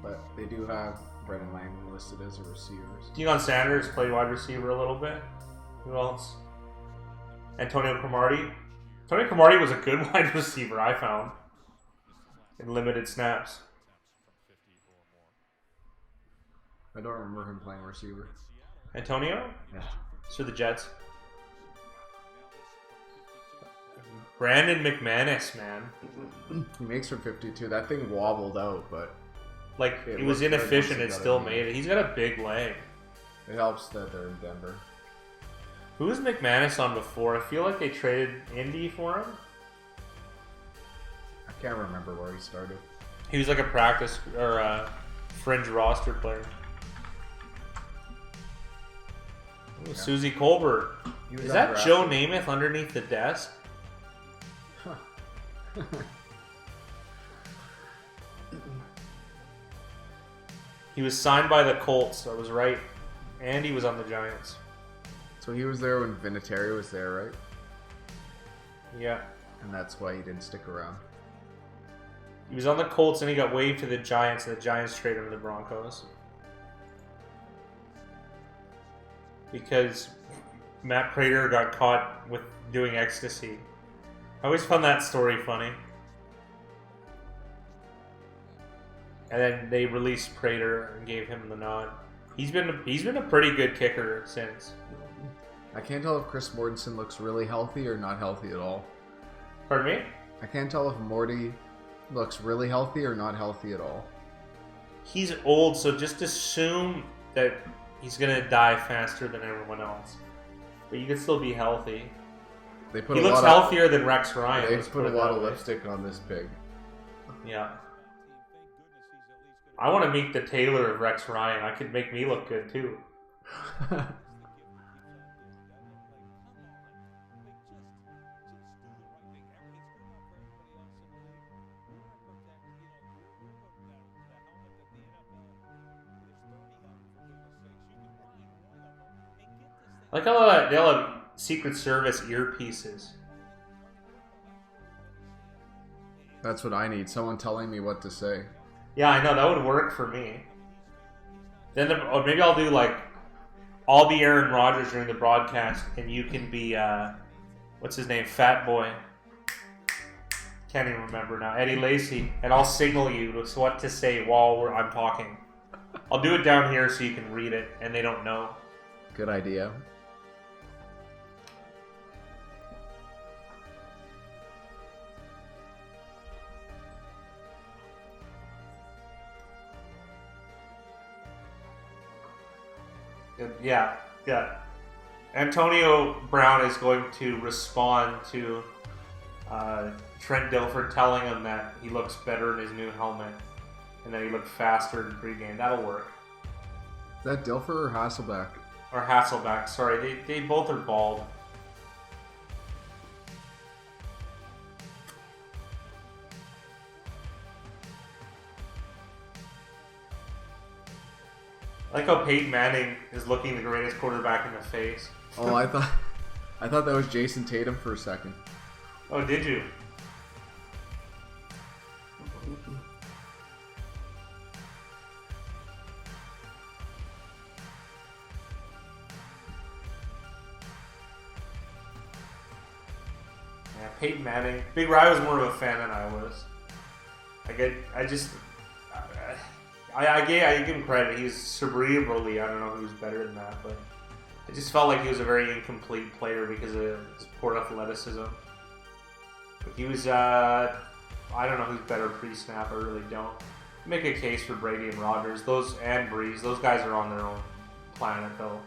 But they do have Brendan Langley listed as a receiver. Deion Sanders played wide receiver a little bit. Who else? Antonio Cromartie. Antonio Cromartie was a good wide receiver, I found, in limited snaps. I don't remember him playing receiver. Antonio? Yeah. It's for the Jets. Brandon McManus, man. He makes for 52. That thing wobbled out, but... Like, it was inefficient, it still made it. He's got a big leg. It helps that they're in Denver. Who was McManus on before? I feel like they traded Indy for him. I can't remember where he started. He was like a practice or a fringe roster player. Ooh, yeah. Susie Colbert. Is that Joe Namath underneath the desk? Huh. He was signed by the Colts, so I was right. And he was on the Giants. So he was there when Vinatieri was there, right? Yeah. And that's why he didn't stick around. He was on the Colts and he got waived to the Giants, and the Giants traded him to the Broncos. Because Matt Prater got caught with doing ecstasy. I always found that story funny. And then they released Prater and gave him the nod. He's been a pretty good kicker since. I can't tell if Chris Mortensen looks really healthy or not healthy at all. Pardon me? I can't tell if Morty looks really healthy or not healthy at all. He's old, so just assume that he's going to die faster than everyone else. But you can still be healthy. He looks healthier than Rex Ryan. They've put a lot of lipstick on this pig. Yeah. I want to meet the tailor of Rex Ryan. I could make me look good too. I like how they'll have Secret Service earpieces. That's what I need. Someone telling me what to say. Yeah, I know. That would work for me. Then, or maybe I'll do like, I'll be Aaron Rodgers during the broadcast, and you can be, what's his name, Fat Boy. Can't even remember now. Eddie Lacy, and I'll signal you what to say while I'm talking. I'll do it down here so you can read it, and they don't know. Good idea. Yeah. Antonio Brown is going to respond to Trent Dilfer telling him that he looks better in his new helmet and that he looked faster in pregame. That'll work. Is that Dilfer or Hasselbeck? Or Hasselbeck, sorry. They both are bald. I like how Peyton Manning is looking the greatest quarterback in the face. Oh, I thought that was Jason Tatum for a second. Oh, did you? Yeah, Peyton Manning. Big Rye was more of a fan than I was. I give him credit. He's cerebrally, I don't know who's better than that, but I just felt like he was a very incomplete player because of his poor athleticism. But he was, I don't know who's better pre-snap, I really don't. Make a case for Brady and Rodgers, and Breeze. Those guys are on their own planet, though.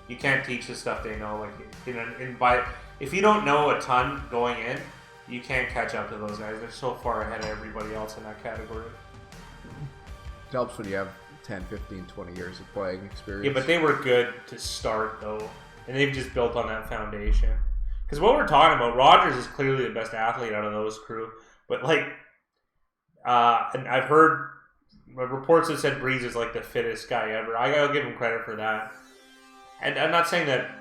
You can't teach the stuff they know. Like, if you don't know a ton going in, you can't catch up to those guys. They're so far ahead of everybody else in that category. It helps when you have 10, 15, 20 years of playing experience. Yeah, but they were good to start, though. And they've just built on that foundation. Because what we're talking about, Rodgers is clearly the best athlete out of those crew. But, like, and I've heard reports that said Breeze is, like, the fittest guy ever. I gotta give him credit for that. And I'm not saying that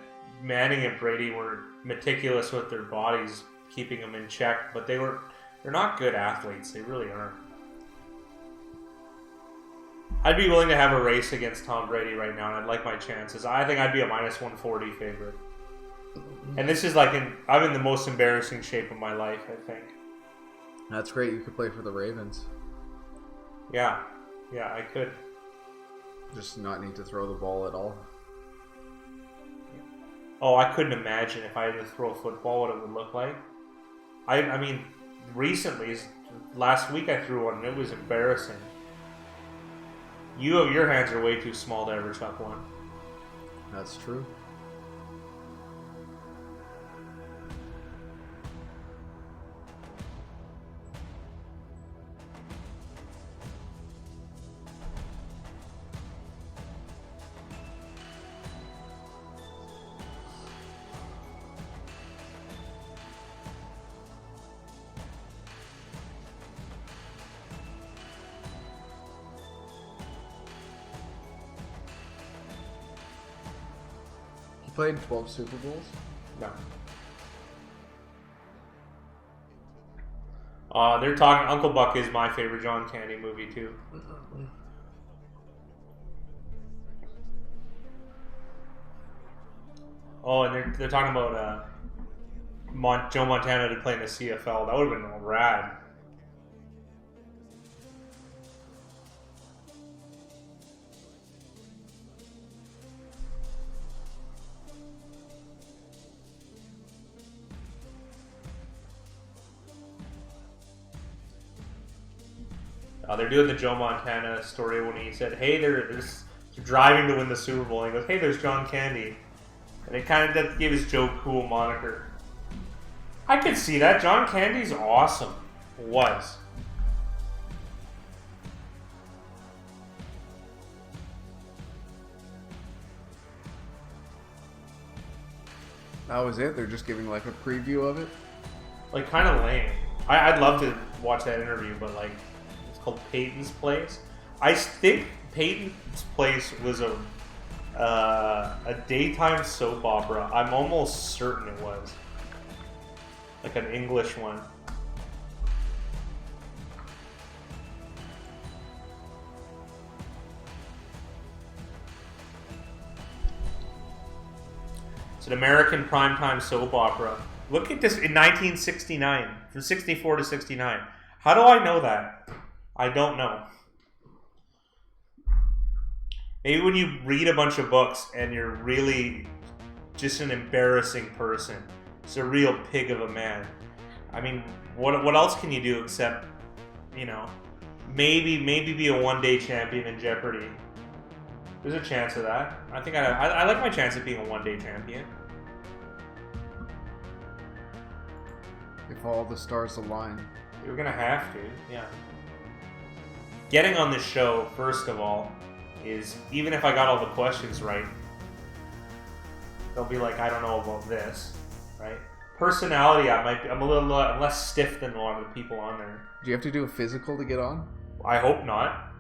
Manning and Brady were meticulous with their bodies, keeping them in check. But they're not good athletes. They really aren't. I'd be willing to have a race against Tom Brady right now, and I'd like my chances. I think I'd be a minus 140 favorite. And this is like I'm in the most embarrassing shape of my life, I think. That's great. You could play for the Ravens. Yeah, I could. Just not need to throw the ball at all. Oh, I couldn't imagine if I had to throw a football what it would look like. I mean, recently, last week I threw one, and it was embarrassing. Your hands are way too small to ever chuck one. That's true. Played in 12 Super Bowls? No. They're talking. Uncle Buck is my favorite John Candy movie too. Oh, and they're talking about Joe Montana to play in the CFL. That would have been rad. They're doing the Joe Montana story when he said, "Hey, they're driving to win the Super Bowl." And he goes, "Hey, there's John Candy," and it kind of gave his Joe Cool moniker. I could see that. John Candy's awesome. Was. That was it? They're just giving like a preview of it? Like, kind of lame. I'd love to watch that interview, but like, it's called Peyton's Place. I think Peyton's Place was a daytime soap opera. I'm almost certain it was. Like an English one. an American primetime soap opera. Look at this in 1969, from 64 to 69. How do I know that? I don't know. Maybe when you read a bunch of books and you're really just an embarrassing person. It's a real pig of a man. I mean, what else can you do except, maybe be a one-day champion in Jeopardy? There's a chance of that. I think I like my chance of being a one-day champion. If all the stars align. You're gonna have to, yeah. Getting on this show, first of all, is even if I got all the questions right, they'll be like, I don't know about this, right? Personality, I'm a little less stiff than a lot of the people on there. Do you have to do a physical to get on? I hope not.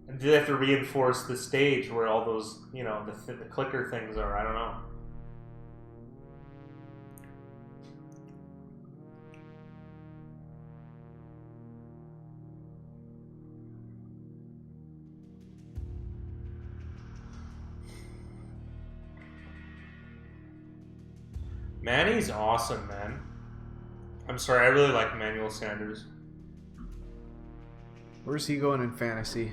And do they have to reinforce the stage where all those, the clicker things are? I don't know. Manny's awesome, man. I'm sorry, I really like Emmanuel Sanders. Where's he going in fantasy?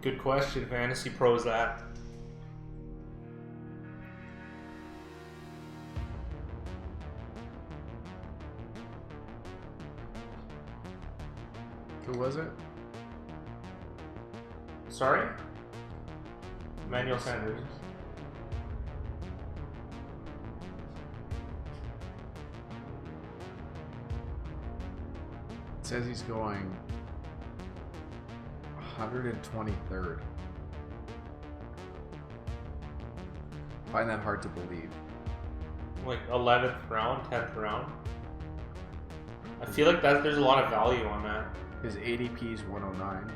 Good question. Fantasy Pros that. Who was it? Sorry? Emmanuel Sanders. It says he's going 123rd. Find that hard to believe. Like 11th round, 10th round. I feel like there's a lot of value on that. His ADP is 109.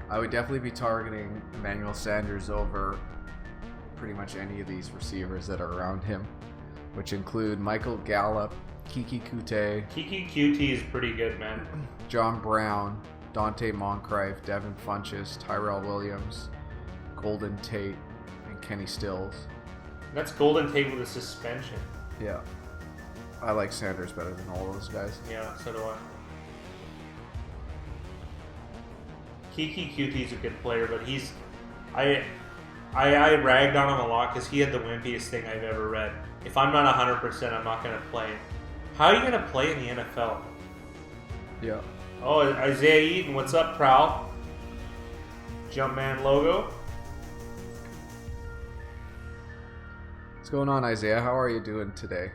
I would definitely be targeting Emmanuel Sanders over pretty much any of these receivers that are around him, which include Michael Gallup, Kiki Kute. Kiki QT is pretty good, man. John Brown, Dante Moncrief, Devin Funchess, Tyrell Williams, Golden Tate, and Kenny Stills. That's Golden Tate with a suspension. Yeah. I like Sanders better than all those guys. Yeah, so do I. Kiki QT is a good player, but I ragged on him a lot because he had the wimpiest thing I've ever read. If I'm not 100%, I'm not going to play. How are you going to play in the NFL? Yeah. Oh, Isaiah Eaton, what's up, Prowl? Jumpman logo. What's going on, Isaiah? How are you doing today?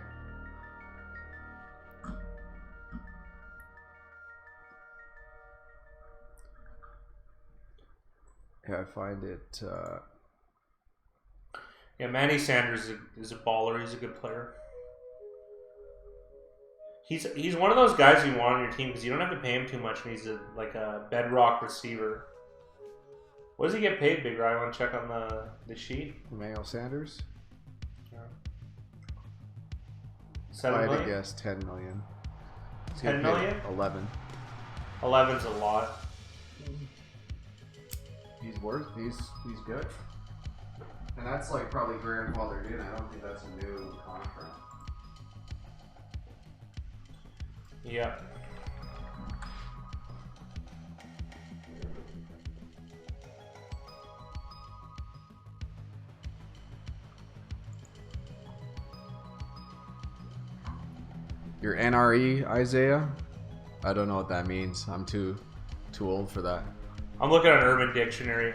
Yeah, I find it... Yeah, Manny Sanders is a baller. He's a good player. He's one of those guys you want on your team because you don't have to pay him too much, and he's a bedrock receiver. What does he get paid, Big Ry? I want to check on the sheet. Emmanuel Sanders? Yeah. If 7 I had million? to guess 10 million. 10 million? 11. 11's a lot. He's good. And that's like probably grandfathered in. I don't think that's a new contract. Yeah. Your NRE, Isaiah? I don't know what that means. I'm too old for that. I'm looking at Urban Dictionary.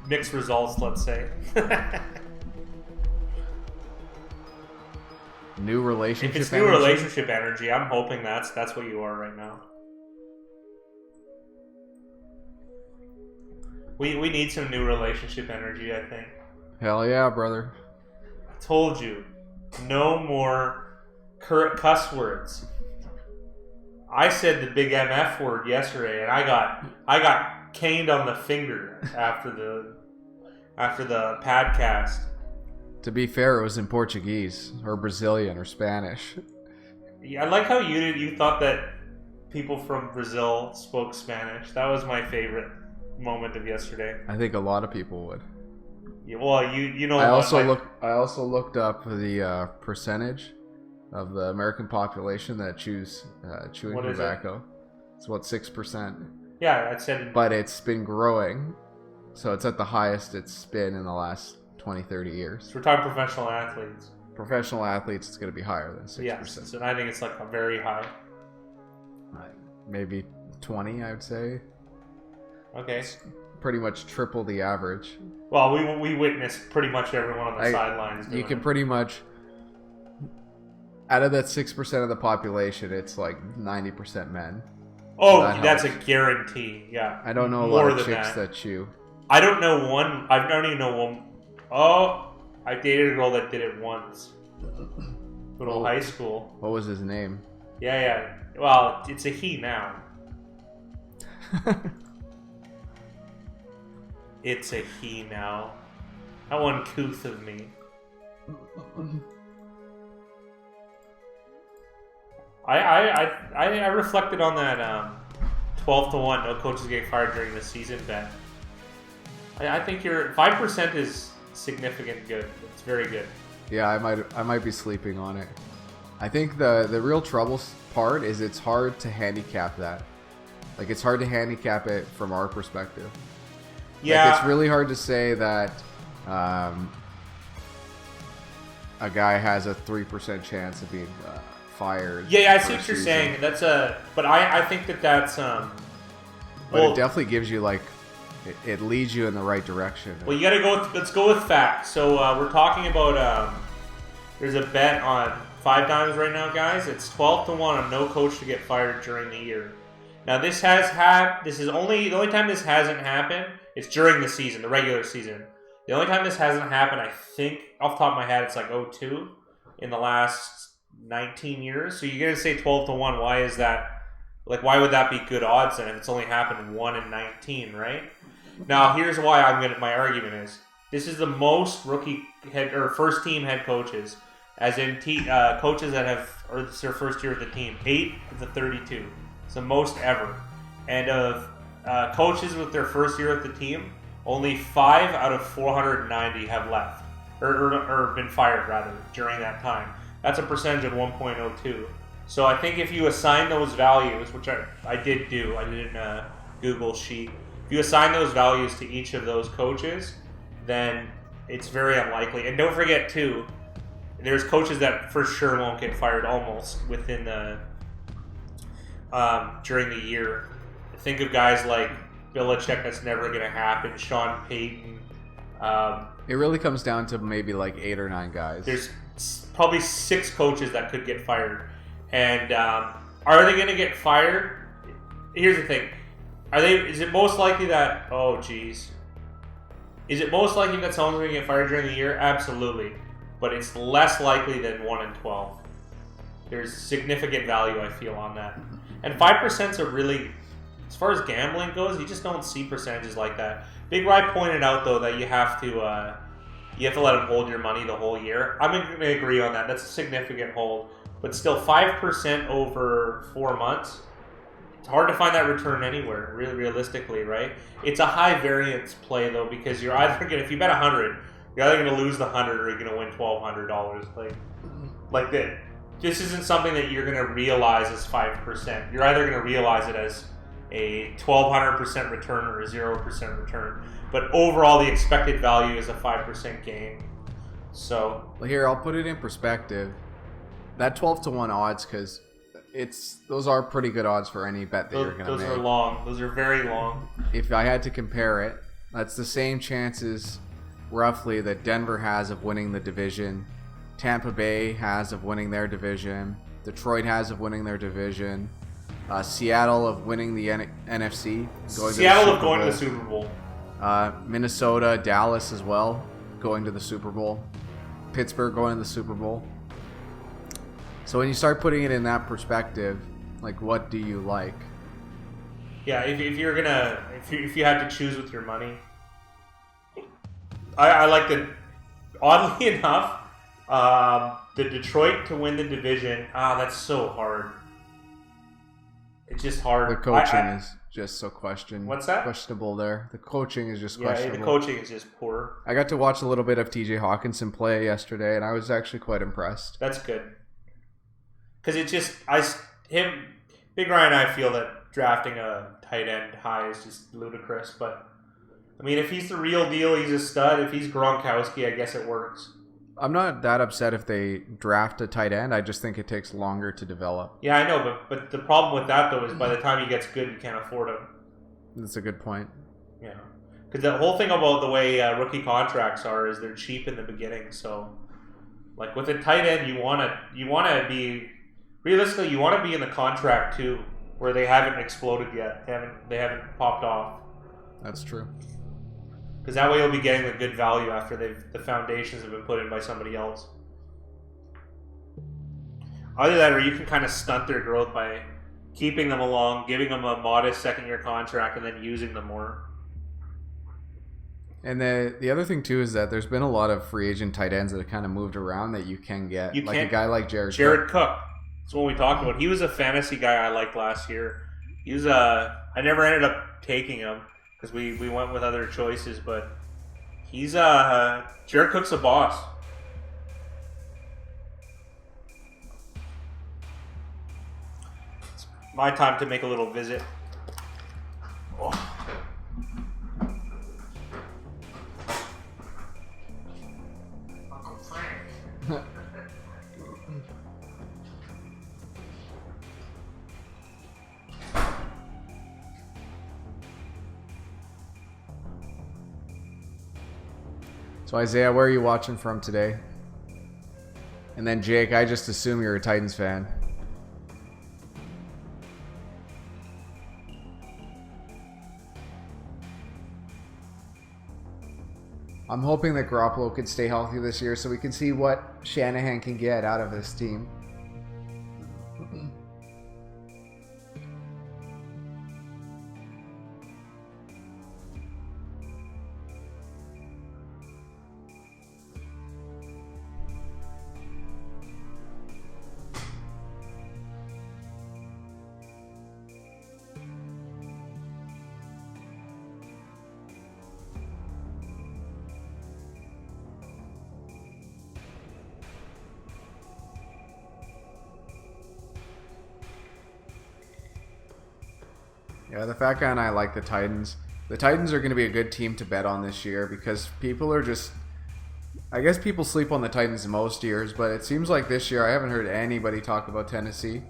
Mixed results, let's say. New relationship If it's energy? new relationship energy, I'm hoping that's what you are right now. We need some new relationship energy, I think. Hell yeah, brother. I told you, no more cuss words. I said the big MF word yesterday, and I got caned on the finger after the podcast. To be fair, it was in Portuguese or Brazilian or Spanish. Yeah, I like how you thought that people from Brazil spoke Spanish. That was my favorite moment of yesterday. I think a lot of people would. Yeah, well, you know. I also looked up the percentage of the American population that choose chewing tobacco. It's about 6%. Yeah, I said. But it's been growing, so it's at the highest it's been in the last 20, 30 years. So we're talking professional athletes. Professional athletes, it's going to be higher than 6%. Yeah, so I think it's like a very high. Maybe 20, I would say. Okay. It's pretty much triple the average. Well, we witnessed pretty much everyone on the sidelines. You can pretty much, out of that 6% of the population, it's like 90% men. Oh, so that's a guarantee. Yeah. I don't know a lot of chicks that chew. I don't know one. I don't even know one. Oh, I dated a girl that did it once. Good old high school. What was his name? Yeah. Well, it's a he now. It's a he now. How uncouth of me. I reflected on that 12-1 no coaches getting fired during the season bet. I think your 5% is significant good. It's very good. Yeah, I might be sleeping on it. I think the real trouble part is it's hard to handicap that. Like, it's hard to handicap it from our perspective. Yeah. Like, it's really hard to say that a guy has a 3% chance of being fired. Yeah, I see what you're saying. But I think that's But it definitely gives you, like, it leads you in the right direction. Well, you gotta go. Let's go with facts. So we're talking about. There's a bet on 5 dimes right now, guys. It's 12-1 on no coach to get fired during the year. Now this is the only time this hasn't happened. It's during the season, the regular season. The only time this hasn't happened, I think, off the top of my head, it's like 02 in the last 19 years. So you're gonna say 12-1. Why is that? Like, why would that be good odds then if it's only happened 1 in 19, right? Now, here's why my argument is. This is the most rookie first team head coaches, as in coaches that have, or it's their first year with the team. 8 of the 32. It's the most ever. And of coaches with their first year with the team, only 5 out of 490 have left, or been fired rather, during that time. That's a percentage of 1.02. So I think if you assign those values, which I did do, I did in a Google sheet. If you assign those values to each of those coaches, then it's very unlikely. And don't forget, too, there's coaches that for sure won't get fired almost within the during the year. Think of guys like Belichick. That's never going to happen. Sean Payton. It really comes down to maybe like 8 or 9 guys. There's probably 6 coaches that could get fired. And are they going to get fired? Here's the thing. Is it most likely that, is it most likely that someone's going to get fired during the year? Absolutely. But it's less likely than 1 in 12. There's significant value, I feel, on that. And 5% is a really, as far as gambling goes, you just don't see percentages like that. Big Rye pointed out, though, that you have to let them hold your money the whole year. I'm going to agree on that. That's a significant hold. But still, 5% over 4 months, it's hard to find that return anywhere, really realistically, right? It's a high variance play, though, because you're either going to, if you bet 100, you're either going to lose the 100 or you're going to win $1,200. Like that. This isn't something that you're going to realize as 5%. You're either going to realize it as a 1,200% return or a 0% return. But overall, the expected value is a 5% gain. So, well, here, I'll put it in perspective. That 12-1 odds, because those are pretty good odds for any bet that you're going to make. Those are long. Those are very long. If I had to compare it, that's the same chances roughly that Denver has of winning the division, Tampa Bay has of winning their division, Detroit has of winning their division, Seattle of winning the NFC, going to the Super Bowl. Minnesota, Dallas as well, going to the Super Bowl, Pittsburgh going to the Super Bowl. So when you start putting it in that perspective, like, what do you like? Yeah, if you had to choose with your money, I like the, oddly enough, the Detroit to win the division. That's so hard. It's just hard. The coaching is just so questionable there. The coaching is just questionable. The coaching is just poor. I got to watch a little bit of TJ Hawkinson play yesterday, and I was actually quite impressed. That's good. Because it's just, Big Ryan and I feel that drafting a tight end high is just ludicrous. But, I mean, if he's the real deal, he's a stud. If he's Gronkowski, I guess it works. I'm not that upset if they draft a tight end. I just think it takes longer to develop. Yeah, I know, but the problem with that, though, is by the time he gets good, you can't afford him. That's a good point. Yeah. Because the whole thing about the way rookie contracts are is they're cheap in the beginning. So, like, with a tight end, you want to be... Realistically, you want to be in the contract, too, where they haven't exploded yet. They haven't popped off. That's true. Because that way you'll be getting the good value after the foundations have been put in by somebody else. Either that, or you can kind of stunt their growth by keeping them along, giving them a modest second-year contract, and then using them more. And the other thing, too, is that there's been a lot of free agent tight ends that have kind of moved around that you can get. A guy like Jared Cook. That's what we talked about. He was a fantasy guy I liked last year. He was I never ended up taking him because we went with other choices, but he's Jared Cook's a boss. It's my time to make a little visit. Oh. Uncle Frank. So Isaiah, where are you watching from today? And then Jake, I just assume you're a Titans fan. I'm hoping that Garoppolo could stay healthy this year so we can see what Shanahan can get out of this team. Yeah, the fat guy and I like the Titans. The Titans are going to be a good team to bet on this year because people are just... I guess people sleep on the Titans most years, but it seems like this year I haven't heard anybody talk about Tennessee.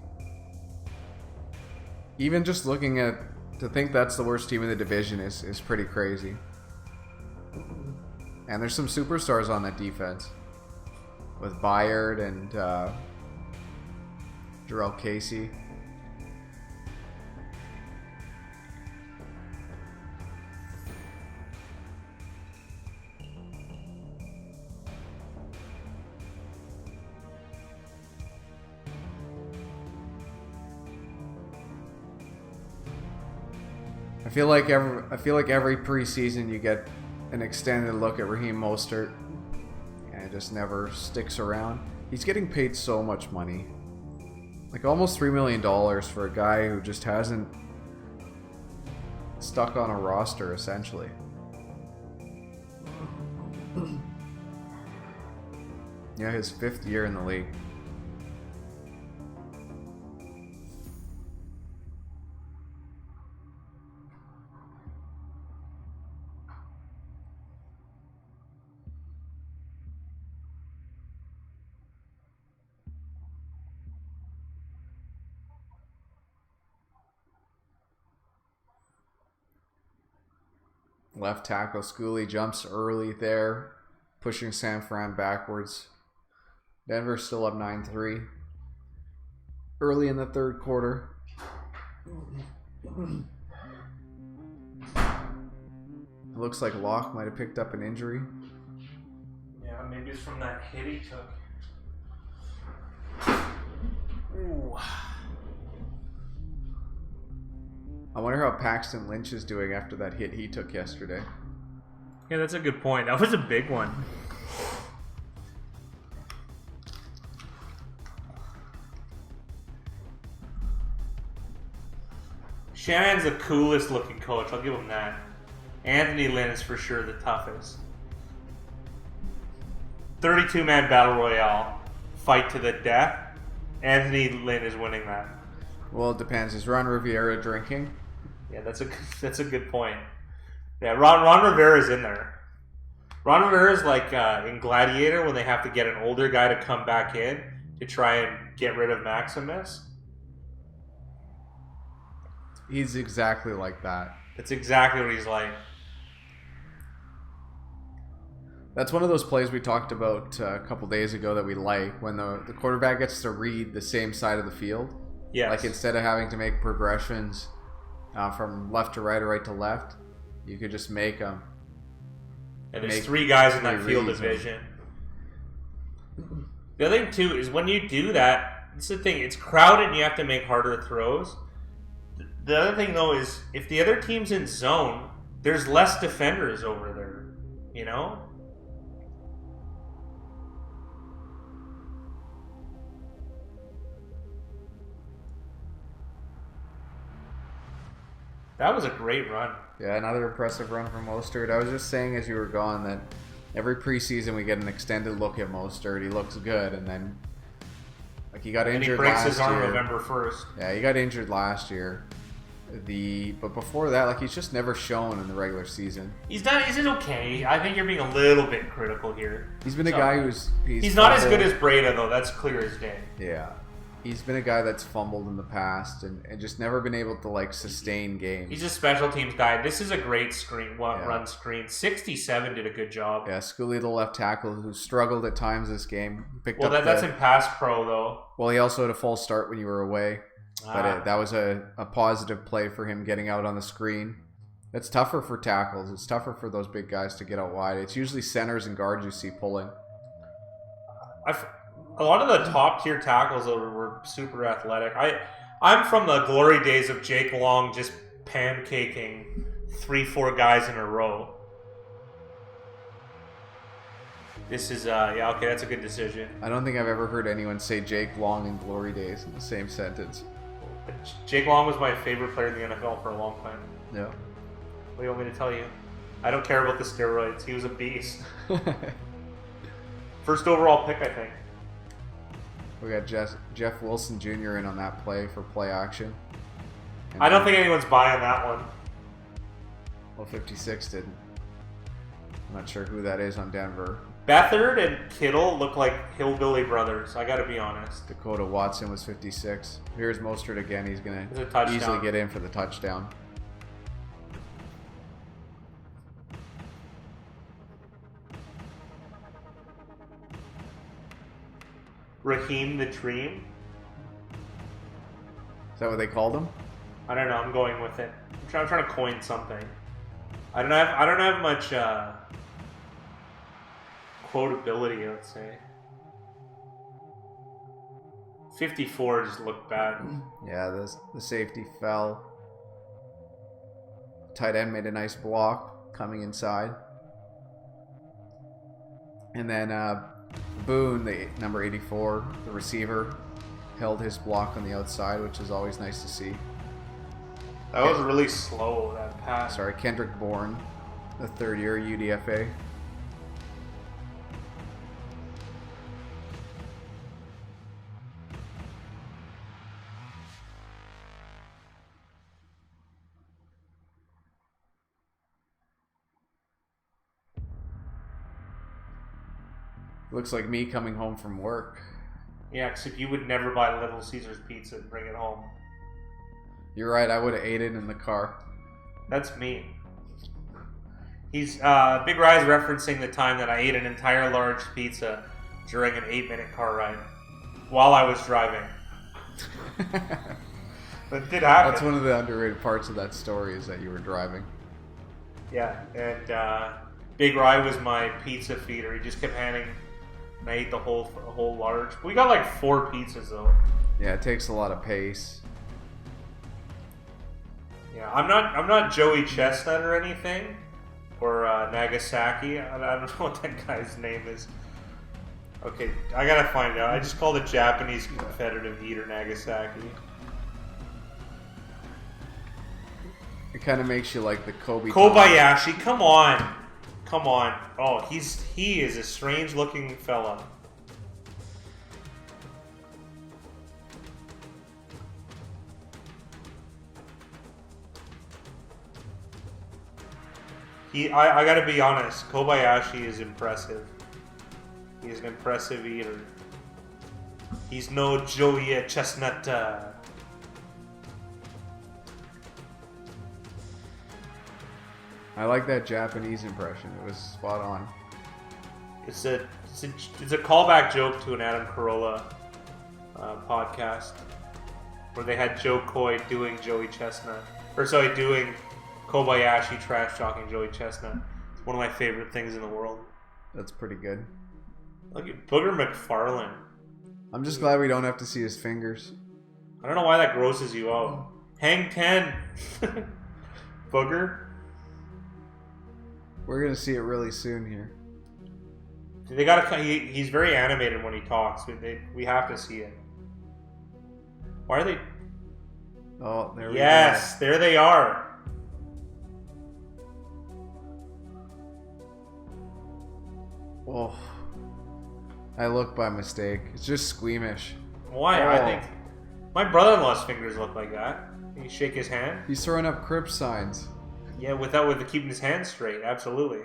Even just looking at... To think that's the worst team in the division is pretty crazy. And there's some superstars on that defense. With Byard and Jarrell Casey. I feel like every preseason you get an extended look at Raheem Mostert, and it just never sticks around. He's getting paid so much money, like almost $3 million for a guy who just hasn't stuck on a roster essentially. Yeah, his 5th year in the league. Left tackle Schooley jumps early there, pushing San Fran backwards. Denver's still up 9-3. Early in the third quarter. It looks like Locke might have picked up an injury. Yeah, maybe it's from that hit he took. Ooh. I wonder how Paxton Lynch is doing after that hit he took yesterday. Yeah, that's a good point. That was a big one. Shanahan's the coolest looking coach. I'll give him that. Anthony Lynn is for sure the toughest. 32-man battle royale, fight to the death. Anthony Lynn is winning that. Well, it depends. Is Ron Rivera drinking? Yeah, that's a good point. Yeah, Ron Rivera's in there. Ron Rivera's like in Gladiator when they have to get an older guy to come back in to try and get rid of Maximus. He's exactly like that. That's exactly what he's like. That's one of those plays we talked about a couple days ago that we like, when the quarterback gets to read the same side of the field. Yes. Like instead of having to make progressions from left to right or right to left, you could just make them. And there's 3 guys in that field of vision. The other thing, too, is when you do that, this is the thing, it's crowded and you have to make harder throws. The other thing, though, is if the other team's in zone, there's less defenders over there, you know? That was a great run. Yeah, another impressive run from Mostert. I was just saying as you were gone that every preseason we get an extended look at Mostert. He looks good, and then like he got injured last year. He breaks his arm November 1st. Yeah, he got injured last year. But before that, like he's just never shown in the regular season. He's okay. I think you're being a little bit critical here. He's been a guy who's he's not as good as Breda though. That's clear as day. Yeah. He's been a guy that's fumbled in the past and just never been able to like sustain games. He's a special teams guy. This is a great run screen. 67 did a good job. Yeah, Schooley, the left tackle, who struggled at times this game. That's in pass pro though. Well, he also had a false start when you were away. But that was a positive play for him getting out on the screen. It's tougher for tackles. It's tougher for those big guys to get out wide. It's usually centers and guards you see pulling. A lot of the top tier tackles were super athletic. I'm from the glory days of Jake Long just pancaking 3-4 guys in a row. This is yeah, okay, that's a good decision. I don't think I've ever heard anyone say Jake Long and glory days in the same sentence. Jake Long was my favorite player in the NFL for a long time. Yeah. What do you want me to tell you? I don't care about the steroids. He was a beast. First overall pick, I think. We got Jeff Wilson Jr. in on that play for play action. And I don't think anyone's buying that one. Well, 56 didn't. I'm not sure who that is on Denver. Beathard and Kittle look like hillbilly brothers. I got to be honest. Dakota Watson was 56. Here's Mostert again. He's going to easily get in for the touchdown. Raheem the Dream. Is that what they called him? I don't know. I'm going with it. I'm trying to coin something. I don't have much quotability, let's say. 54 just looked bad. Yeah, the safety fell. Tight end made a nice block coming inside. And then Boone, the number 84, the receiver, held his block on the outside, which is always nice to see. That was really slow, that pass. Sorry, Kendrick Bourne, the third year UDFA. Looks like me coming home from work. Yeah, except you would never buy Little Caesars pizza and bring it home. You're right, I would have ate it in the car. That's me. He's Big Rye's referencing the time that I ate an entire large pizza during an 8-minute car ride while I was driving. That did happen. That's one of the underrated parts of that story, is that you were driving. Yeah, and Big Rye was my pizza feeder. He just kept handing, and I ate the whole large. We got like 4 pizzas though. Yeah, it takes a lot of pace. Yeah, I'm not Joey Chestnut or anything, or Nagasaki. I don't know what that guy's name is. Okay, I gotta find out. I just called a Japanese competitive eater Nagasaki. It kind of makes you like the Kobe. Kobayashi, come on. Come on. Oh, he is a strange looking fella. I gotta be honest, Kobayashi is impressive. He's an impressive eater. He's no Joey Chestnut. I like that Japanese impression. It was spot on. It's a callback joke to an Adam Carolla podcast where they had Joe Coy doing Joey Chestnut, doing Kobayashi trash talking Joey Chestnut. It's one of my favorite things in the world. That's pretty good. Look at Booger McFarlane. I'm just glad we don't have to see his fingers. I don't know why that grosses you out. Hang 10. Booger. We're gonna see it really soon here. They gotta. He's very animated when he talks. We have to see it. Why are they? Oh, there we go. Yes, there they are. Oh, I look by mistake. It's just squeamish. Why? Oh. I think my brother-in-law's fingers look like that. Can you shake his hand? He's throwing up Crip signs. Yeah, with keeping his hand straight. Absolutely.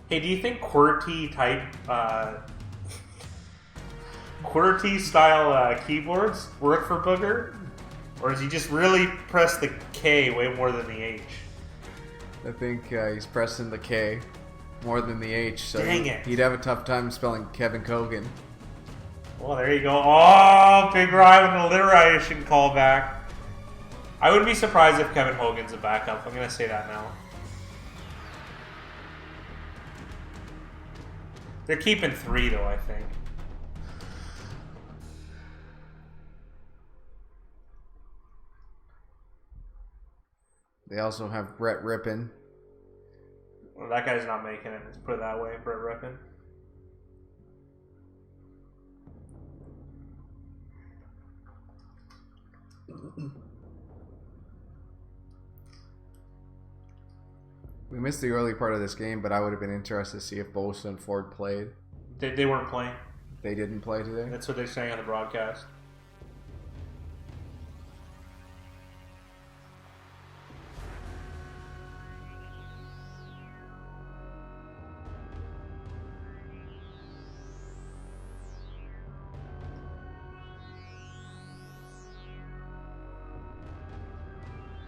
Hey, do you think QWERTY style keyboards work for Booger? Or does he just really press the K way more than the H? I think he's pressing the K more than the H, so Dang it. he'd have a tough time spelling Kevin Kogan. Well, there you go. Oh, Big Ryan with an alliteration callback. I wouldn't be surprised if Kevin Hogan's a backup. I'm going to say that now. They're keeping 3, though, I think. They also have Brett Rippon. Well, that guy's not making it. Let's put it that way, Brett Rippon. We missed the early part of this game, but I would have been interested to see if Bosa and Ford played. They weren't playing. They didn't play today? That's what they're saying on the broadcast.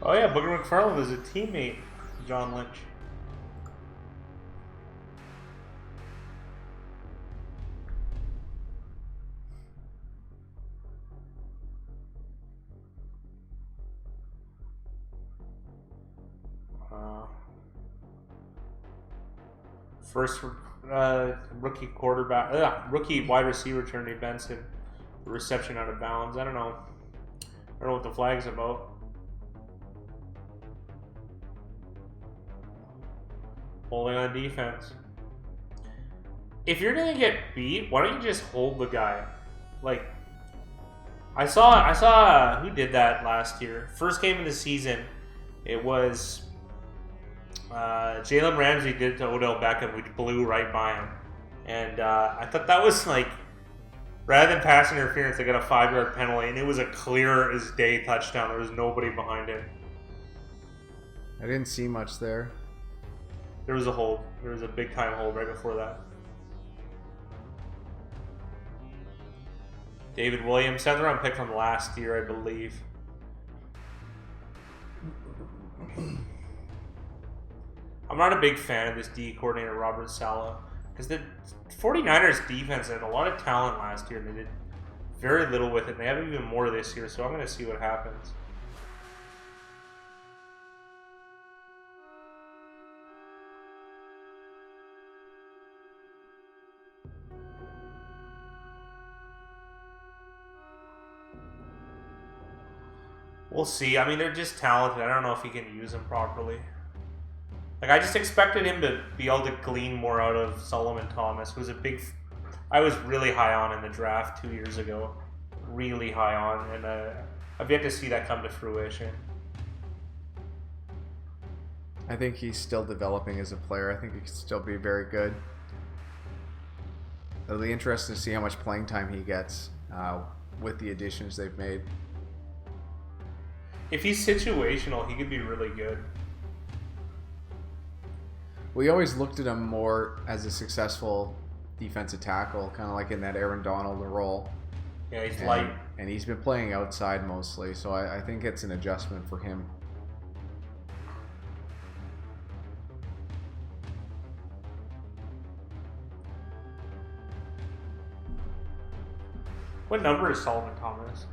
Oh yeah, Booger McFarlane is a teammate of John Lynch. First rookie wide receiver turned to Benson. Reception out of bounds. I don't know what the flag's about. Holding on defense. If you're gonna get beat, why don't you just hold the guy? Like, I saw who did that last year. First game of the season, it was Jalen Ramsey did it to Odell Beckham. We blew right by him, and I thought that was like, rather than pass interference, they got a 5-yard penalty, and it was a clear as day touchdown. There was nobody behind it. I didn't see much there. There was a hold. There was a big time hold right before that. David Williams, 7th round pick from last year, I believe. I'm not a big fan of this D coordinator, Robert Saleh, because the 49ers defense had a lot of talent last year, and they did very little with it. They have even more this year, so I'm going to see what happens. We'll see. I mean, they're just talented. I don't know if he can use them properly. Like, I just expected him to be able to glean more out of Solomon Thomas, who's I was really high on in the draft 2 years ago. really high on, and I've yet to see that come to fruition. I think he's still developing as a player. I think he can still be very good. It'll be interesting to see how much playing time he gets with the additions they've made. If he's situational, he could be really good. We always looked at him more as a successful defensive tackle, kind of like in that Aaron Donald role. Yeah, he's light. And he's been playing outside mostly, so I think it's an adjustment for him. What number is Solomon Thomas?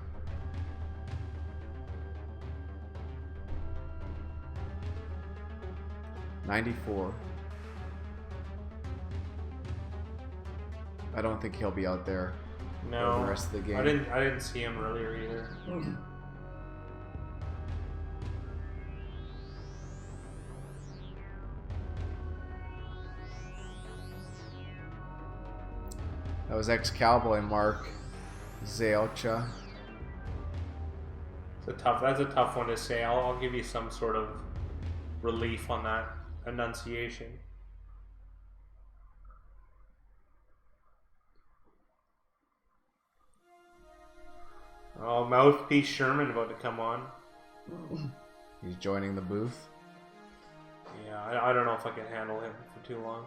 '94. I don't think he'll be out there for the rest of the game. I didn't see him earlier either. That was ex-Cowboy Mark Zaocha. That's a tough one to say. I'll give you some sort of relief on that enunciation. Oh, Mouthpiece Sherman about to come on. He's joining the booth. Yeah, I don't know if I can handle him for too long.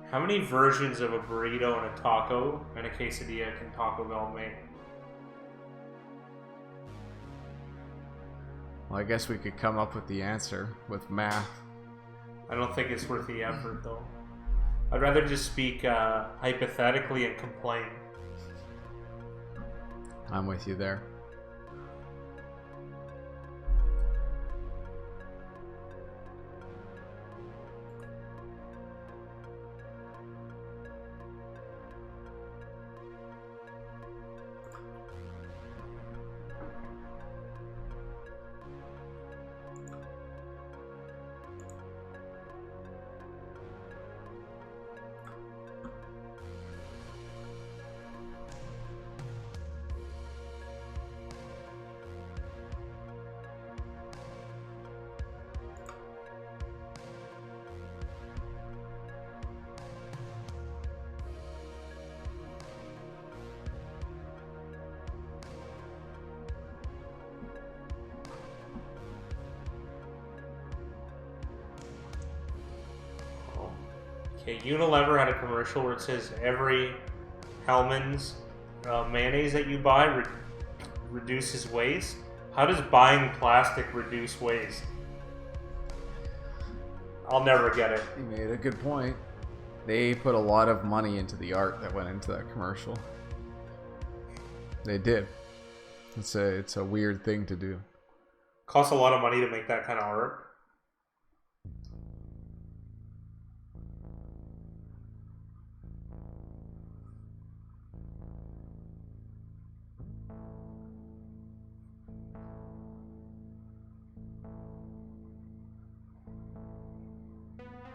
How many versions of a burrito and a taco and a quesadilla can Taco Bell make? Well, I guess we could come up with the answer with math. I don't think it's worth the effort, though. I'd rather just speak hypothetically and complain. I'm with you there. Okay, Unilever had a commercial where it says every Hellman's mayonnaise that you buy reduces waste. How does buying plastic reduce waste? I'll never get it. You made a good point. They put a lot of money into the art that went into that commercial. They did. It's a weird thing to do. Costs a lot of money to make that kind of art.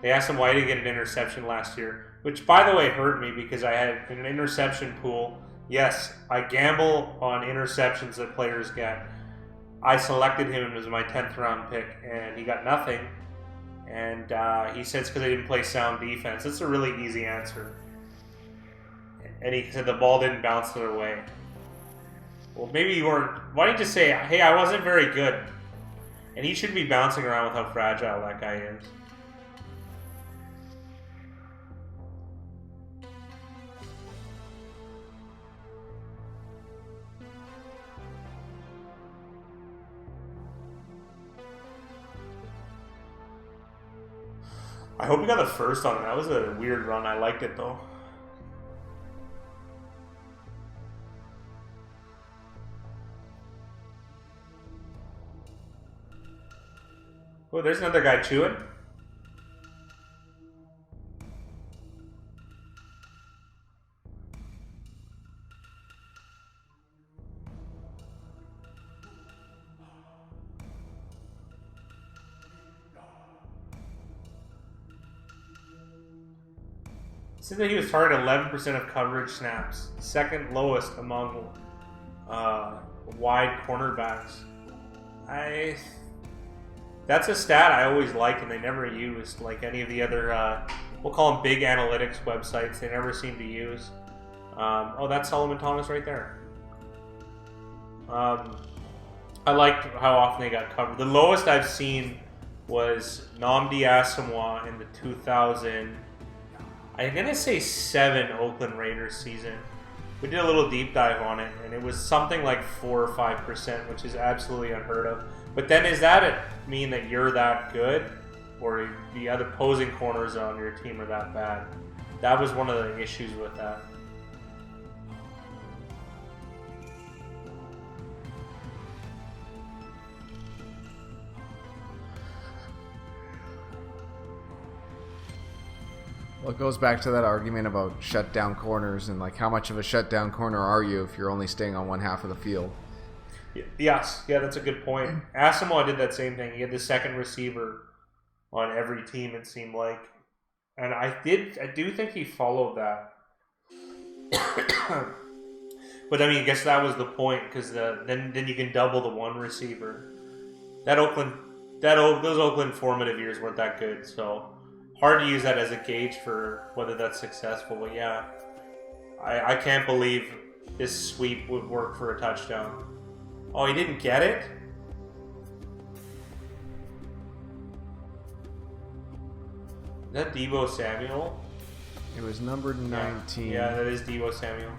They asked him why he didn't get an interception last year, which, by the way, hurt me because I had an interception pool. Yes, I gamble on interceptions that players get. I selected him as my 10th round pick, and he got nothing. And he said it's because they didn't play sound defense. That's a really easy answer. And he said the ball didn't bounce their way. Well, maybe you weren't. Why don't you just say, hey, I wasn't very good? And he shouldn't be bouncing around with how fragile that guy is. I hope he got the first on it. That was a weird run. I liked it though. Oh, there's another guy chewing. Since he was targeted 11% of coverage snaps, second lowest among wide cornerbacks. That's a stat I always like, and they never used like any of the other. We'll call them big analytics websites. They never seem to use. Oh, that's Solomon Thomas right there. I liked how often they got covered. The lowest I've seen was Nnamdi Asomugha in the 2000. I'm gonna say 7 Oakland Raiders season. We did a little deep dive on it, and it was something like 4 or 5%, which is absolutely unheard of. But then, does that mean that you're that good, or the other opposing corners on your team are that bad? That was one of the issues with that. Well, it goes back to that argument about shutdown corners and like how much of a shutdown corner are you if you're only staying on one half of the field? Yes, yeah, that's a good point. Asomugha did that same thing. He had the second receiver on every team, it seemed like, and I do think he followed that. But I mean, I guess that was the point, because then you can double the one receiver. Those Oakland formative years weren't that good, so hard to use that as a gauge for whether that's successful. But yeah, I can't believe this sweep would work for a touchdown. Oh, he didn't get it? Is that Deebo Samuel? It was numbered 19. Yeah, that is Deebo Samuel.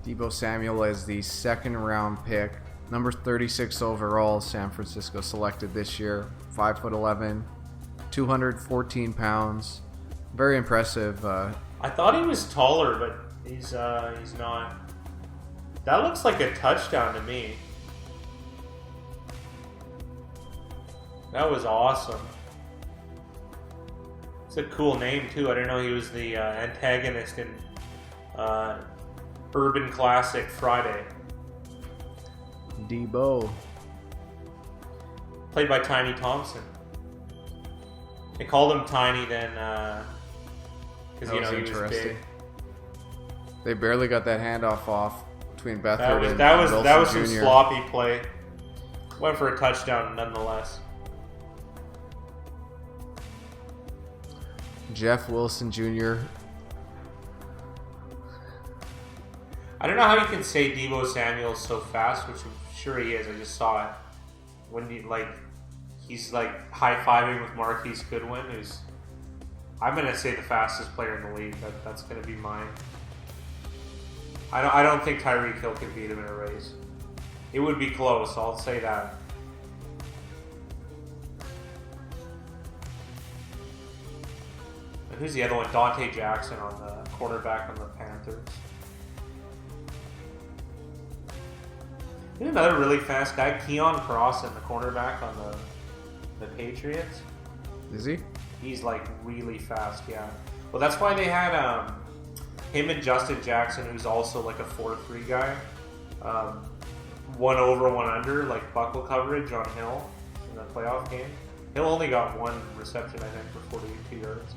Deebo Samuel is the second round pick. Number 36 overall, San Francisco selected this year. 5'11", 214 pounds. Very impressive. I thought he was taller, but he's not. That looks like a touchdown to me. That was awesome. It's a cool name too. I didn't know he was the antagonist in Urban Classic Friday. Deebo. Played by Tiny Thompson. They called him Tiny then because he was big. They barely got that handoff off between Beathard and that Wilson was Jr. some sloppy play. Went for a touchdown nonetheless. Jeff Wilson Jr. I don't know how you can say Deebo Samuel so fast, which I'm sure he is. I just saw it. When he's high-fiving with Marquise Goodwin, who's, I'm gonna say, the fastest player in the league. That's gonna be mine. I don't think Tyreek Hill can beat him in a race. It would be close, I'll say that. And who's the other one? Dante Jackson on the quarterback on the Panthers. There's another really fast guy, Keon Crossan, the cornerback on the Patriots. Is he? He's really fast, yeah. Well, that's why they had him and Justin Jackson, who's also a 4-3 guy. 1 over, 1 under, buckle coverage on Hill in the playoff game. Hill only got 1 reception, I think, for 42 yards.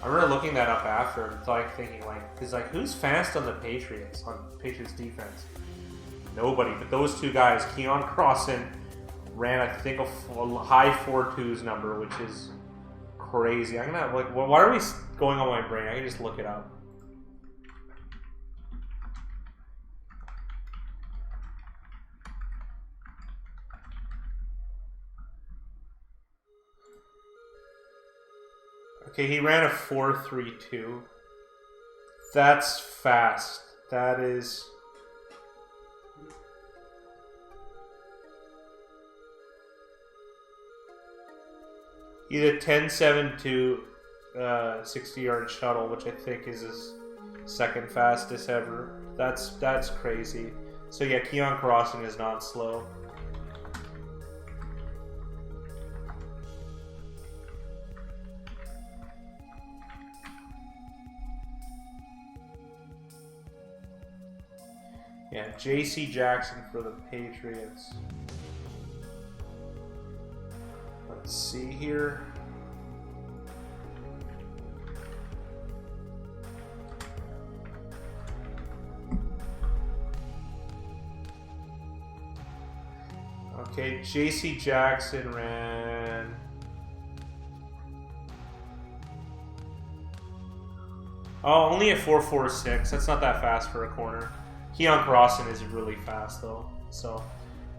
I remember looking that up after and thinking, because who's fast on the Patriots, on Patriots defense? Nobody, but those two guys, Keon Crossan ran, I think, a high 4.2s number, which is crazy. I'm gonna, why are we going on my brain? I can just look it up. Okay, he ran a 4.32. That's fast. That is... He did 10-7 to 60-yard shuttle, which I think is his second fastest ever. That's crazy. So yeah, Keon Crossing is not slow. Yeah, J.C. Jackson for the Patriots. Let's see here. Okay, J.C. Jackson ran... Oh, only a 4.46. That's not that fast for a corner. Keon Crossing is really fast, though. So,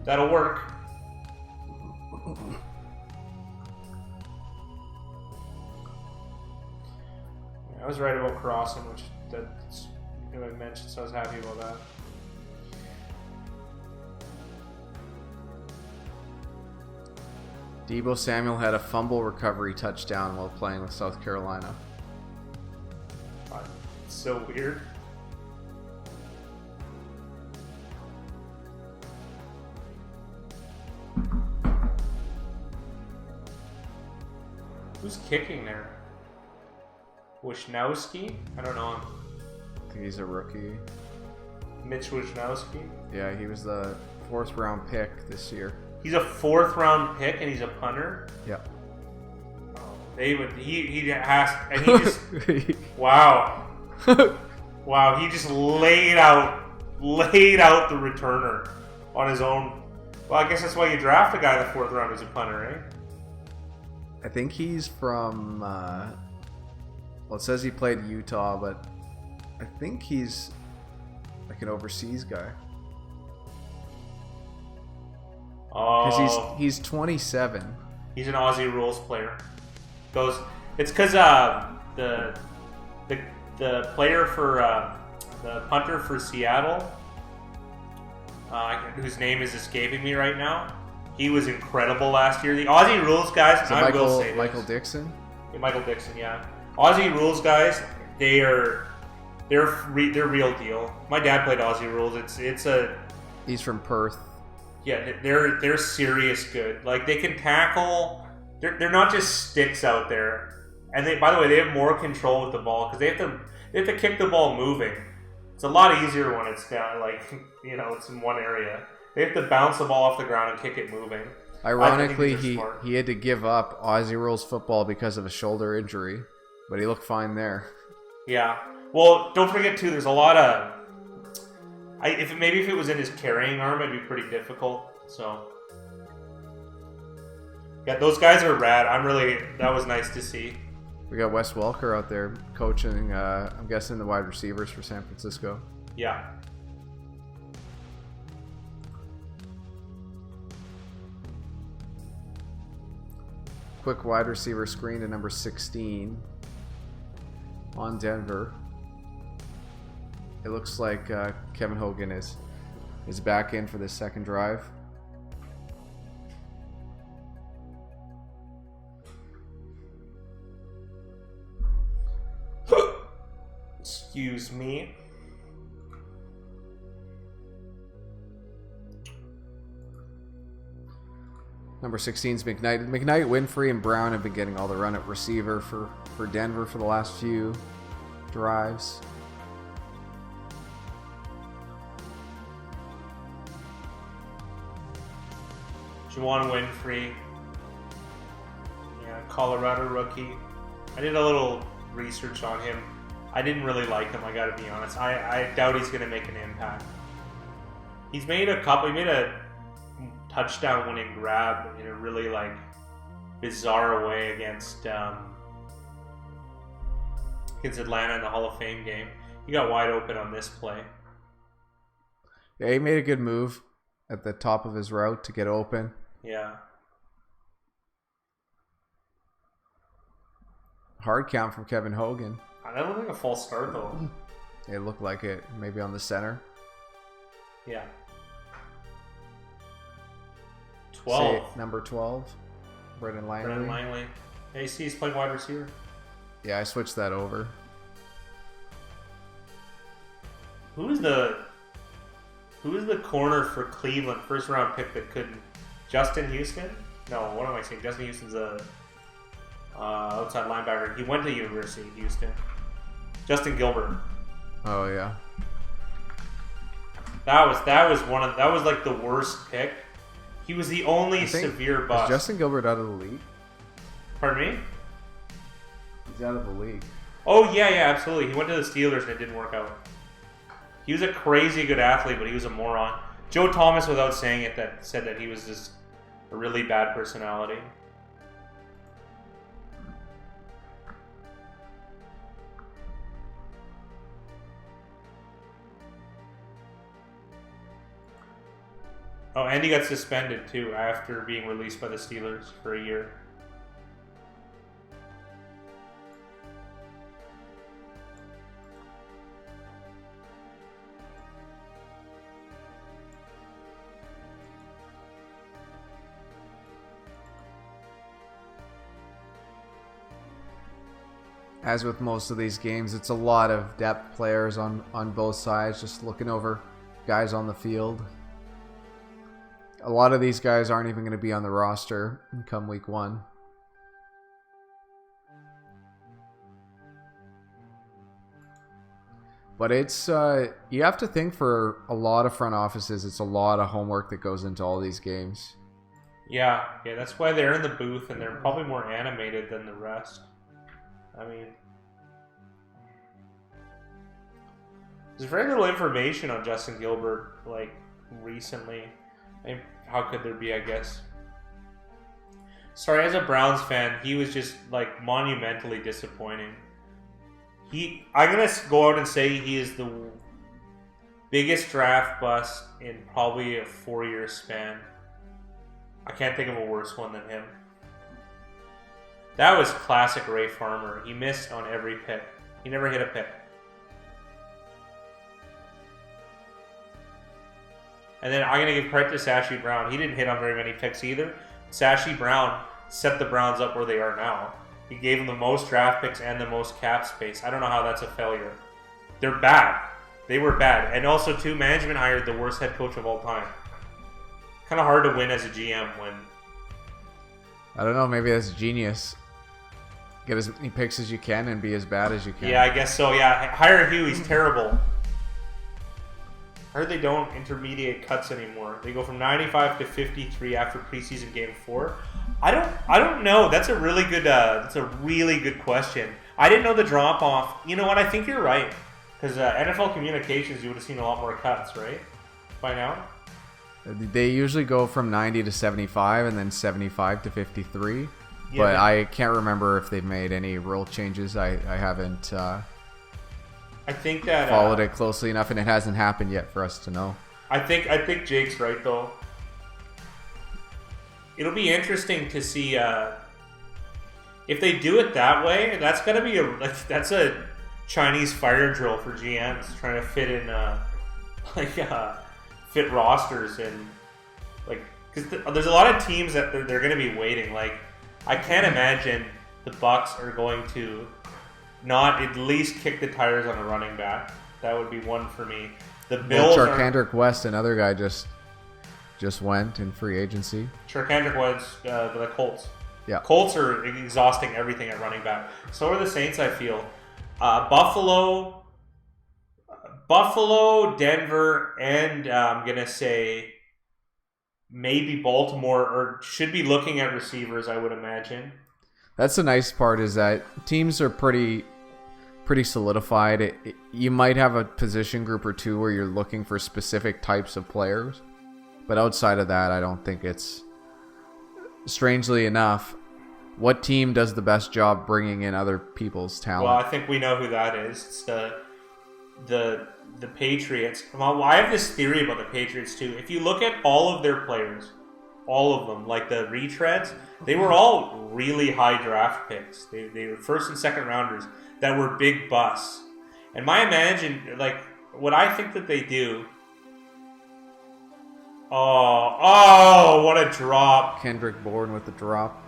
that'll work. I was right about Crossing, which that's who I mentioned, so I was happy about that. Deebo Samuel had a fumble recovery touchdown while playing with South Carolina. It's so weird. Who's kicking there? Wisnowski? I don't know him. I think he's a rookie. Mitch Wisnowski? Yeah, he was the 4th round pick this year. He's a 4th round pick and he's a punter? Yeah. Oh, they would he has and he just wow. Wow, he just laid out the returner on his own. Well, I guess that's why you draft a guy in the 4th round who's a punter, eh? I think he's from well, it says he played Utah, but I think he's like an overseas guy. Oh, Because he's 27. He's an Aussie rules player. It's because the player for the punter for Seattle, whose name is escaping me right now. He was incredible last year. The Aussie rules guys, Is it I will say this. Michael Dixon? Yeah, Michael Dixon, yeah. Aussie rules guys, they're real deal. My dad played Aussie rules. He's from Perth. Yeah, they're serious good. Like they can tackle. They're not just sticks out there. And by the way, they have more control with the ball because they have to kick the ball moving. It's a lot easier when it's down, like it's in one area. They have to bounce the ball off the ground and kick it moving. Ironically, he had to give up Aussie rules football because of a shoulder injury, but he looked fine there. Yeah. Well, don't forget too. There's a lot of. If it was in his carrying arm, it'd be pretty difficult. So, yeah, those guys are rad. That was nice to see. We got Wes Welker out there coaching. I'm guessing the wide receivers for San Francisco. Yeah. Quick wide receiver screen to number 16 on Denver. It looks like Kevin Hogan is back in for this second drive. Excuse me. Number 16 is McKnight. McKnight, Winfrey, and Brown have been getting all the run at receiver for Denver for the last few drives. Juwan Winfrey. Yeah, Colorado rookie. I did a little research on him. I didn't really like him, I gotta be honest. I doubt he's gonna make an impact. He made a touchdown winning grab in a really bizarre way against Atlanta in the Hall of Fame game. He got wide open on this play. Yeah, he made a good move at the top of his route to get open. Yeah. Hard count from Kevin Hogan. That looked like a false start though. It looked like it. Maybe on the center. Yeah. 12. Number 12. Brendan Langley. AC is playing wide receiver. Yeah, I switched that over. Who's the corner for Cleveland? First round pick that couldn't. Justin Houston? No, what am I saying? Justin Houston's a outside linebacker. He went to University of Houston. Justin Gilbert. Oh yeah. That was like the worst pick. He was the only severe bust. Is Justin Gilbert out of the league? Pardon me? He's out of the league. Oh yeah, absolutely. He went to the Steelers and it didn't work out. He was a crazy good athlete, but he was a moron. Joe Thomas, without saying it, said that he was just a really bad personality. Oh, and he got suspended too after being released by the Steelers for a year. As with most of these games, it's a lot of depth players on both sides, just looking over guys on the field. A lot of these guys aren't even going to be on the roster come week 1. But it's you have to think for a lot of front offices, it's a lot of homework that goes into all these games. Yeah, that's why they're in the booth and they're probably more animated than the rest. I mean, there's very little information on Justin Gilbert, like, recently. I mean, how could there be, I guess? Sorry, as a Browns fan, he was just, like, monumentally disappointing. I'm going to go out and say he is the biggest draft bust in probably a 4-year span. I can't think of a worse one than him. That was classic Ray Farmer. He missed on every pick. He never hit a pick. And then I'm going to give credit to Sashi Brown. He didn't hit on very many picks either. Sashi Brown set the Browns up where they are now. He gave them the most draft picks and the most cap space. I don't know how that's a failure. They're bad. They were bad. And also, too, management hired the worst head coach of all time. Kind of hard to win as a GM when... I don't know, maybe that's genius. Get as many picks as you can and be as bad as you can. Yeah, I guess so, yeah. Hire Hugh, he's terrible. I heard they don't intermediate cuts anymore. They go from 95 to 53 after preseason game 4. I don't know. That's a really good question. I didn't know the drop off. You know what? I think you're right. Because NFL communications, you would have seen a lot more cuts, right? By now. They usually go from 90 to 75 and then 75 to 53. Yeah, but I can't remember if they've made any rule changes. I haven't I think that followed it closely enough, and it hasn't happened yet for us to know. I think Jake's right, though. It'll be interesting to see if they do it that way. That's gotta be that's a Chinese fire drill for GMs trying to fit in fit rosters and because there's a lot of teams that they're going to be waiting. Like, I can't imagine the Bucks are going to not at least kick the tires on a running back. That would be one for me. The Bills. Charkandrick West, another guy just went in free agency. Charkandrick West, the Colts. Yeah. Colts are exhausting everything at running back. So are the Saints, I feel. Buffalo, Denver, and I'm going to say maybe Baltimore or should be looking at receivers, I would imagine. That's the nice part is that teams are pretty solidified. You might have a position group or two where you're looking for specific types of players. But outside of that, I don't think it's... Strangely enough, what team does the best job bringing in other people's talent? Well, I think we know who that is. It's the Patriots. Well, I have this theory about the Patriots too. If you look at all of their players, all of them, like the retreads, they were all really high draft picks. They were first and second rounders that were big busts. And what I think that they do. Oh, what a drop. Kendrick Bourne with the drop.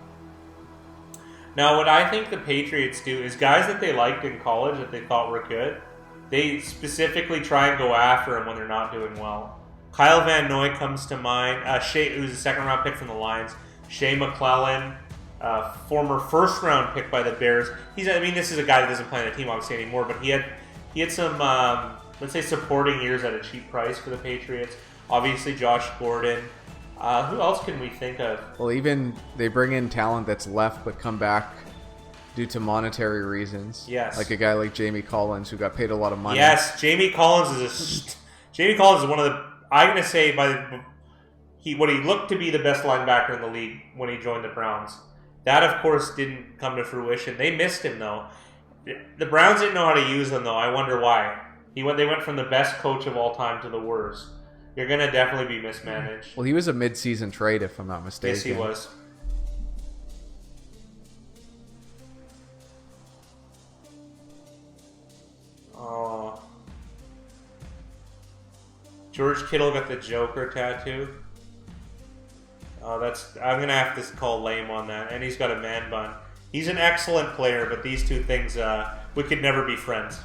Now, what I think the Patriots do is guys that they liked in college that they thought were good, they specifically try and go after them when they're not doing well. Kyle Van Noy comes to mind. Shea, who's a second-round pick from the Lions. Shea McClellan, former first-round pick by the Bears. This is a guy that doesn't play on the team obviously anymore, but he had some, let's say, supporting years at a cheap price for the Patriots. Obviously, Josh Gordon. Who else can we think of? Well, even they bring in talent that's left but come back due to monetary reasons. Yes. Like a guy like Jamie Collins who got paid a lot of money. Yes, Jamie Collins is one of the, I'm going to say, what he looked to be the best linebacker in the league when he joined the Browns. That, of course, didn't come to fruition. They missed him, though. The Browns didn't know how to use him, though. I wonder why. They went from the best coach of all time to the worst. You're going to definitely be mismanaged. Well, he was a mid-season trade, if I'm not mistaken. Yes, he was. Oh. George Kittle got the Joker tattoo. Oh, I'm going to have to call lame on that. And he's got a man bun. He's an excellent player, but these two things, we could never be friends.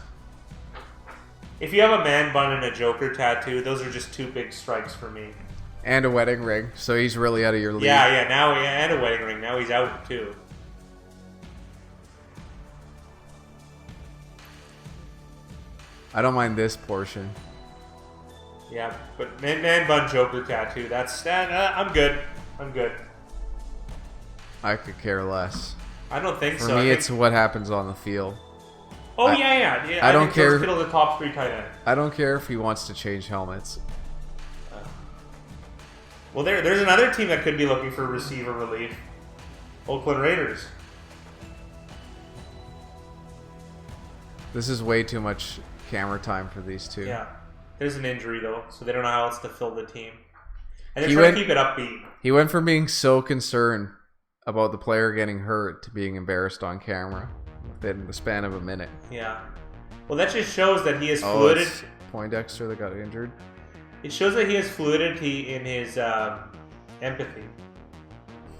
If you have a man bun and a Joker tattoo, those are just two big strikes for me. And a wedding ring, so he's really out of your league. And a wedding ring. Now he's out, too. I don't mind this portion. Yeah, but man bun Joker tattoo, I'm good. I'm good. I could care less. I don't think For so. me, it's what happens on the field. Oh, yeah. I don't care. George Kittle, the top 3 tight end. I don't care if he wants to change helmets. Well, there's another team that could be looking for receiver relief. Oakland Raiders. This is way too much camera time for these two. Yeah. There's an injury, though, so they don't know how else to fill the team. And they're trying to keep it upbeat. He went from being so concerned about the player getting hurt to being embarrassed on camera within the span of a minute. Yeah. Well, that just shows that he has fluidity. It's Poindexter that got injured. It shows that he has fluidity in his empathy.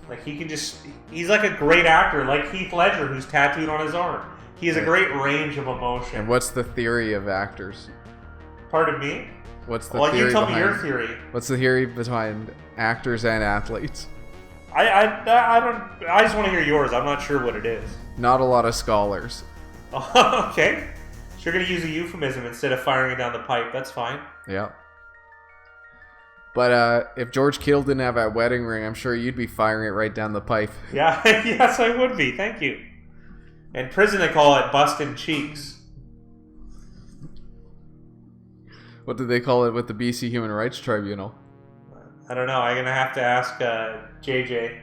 Like, he's like a great actor, like Heath Ledger, who's tattooed on his arm. He has a great range of emotion. And what's the theory of actors? Pardon me? What's the theory you tell behind, me your theory. What's the theory behind actors and athletes? I don't. I just want to hear yours. I'm not sure what it is. Not a lot of scholars. Okay. So you're going to use a euphemism instead of firing it down the pipe. That's fine. Yeah. But if George Kittle didn't have that wedding ring, I'm sure you'd be firing it right down the pipe. Yeah, yes, I would be. Thank you. In prison, they call it busting cheeks. What did they call it with the BC Human Rights Tribunal? I don't know. I'm going to have to ask JJ.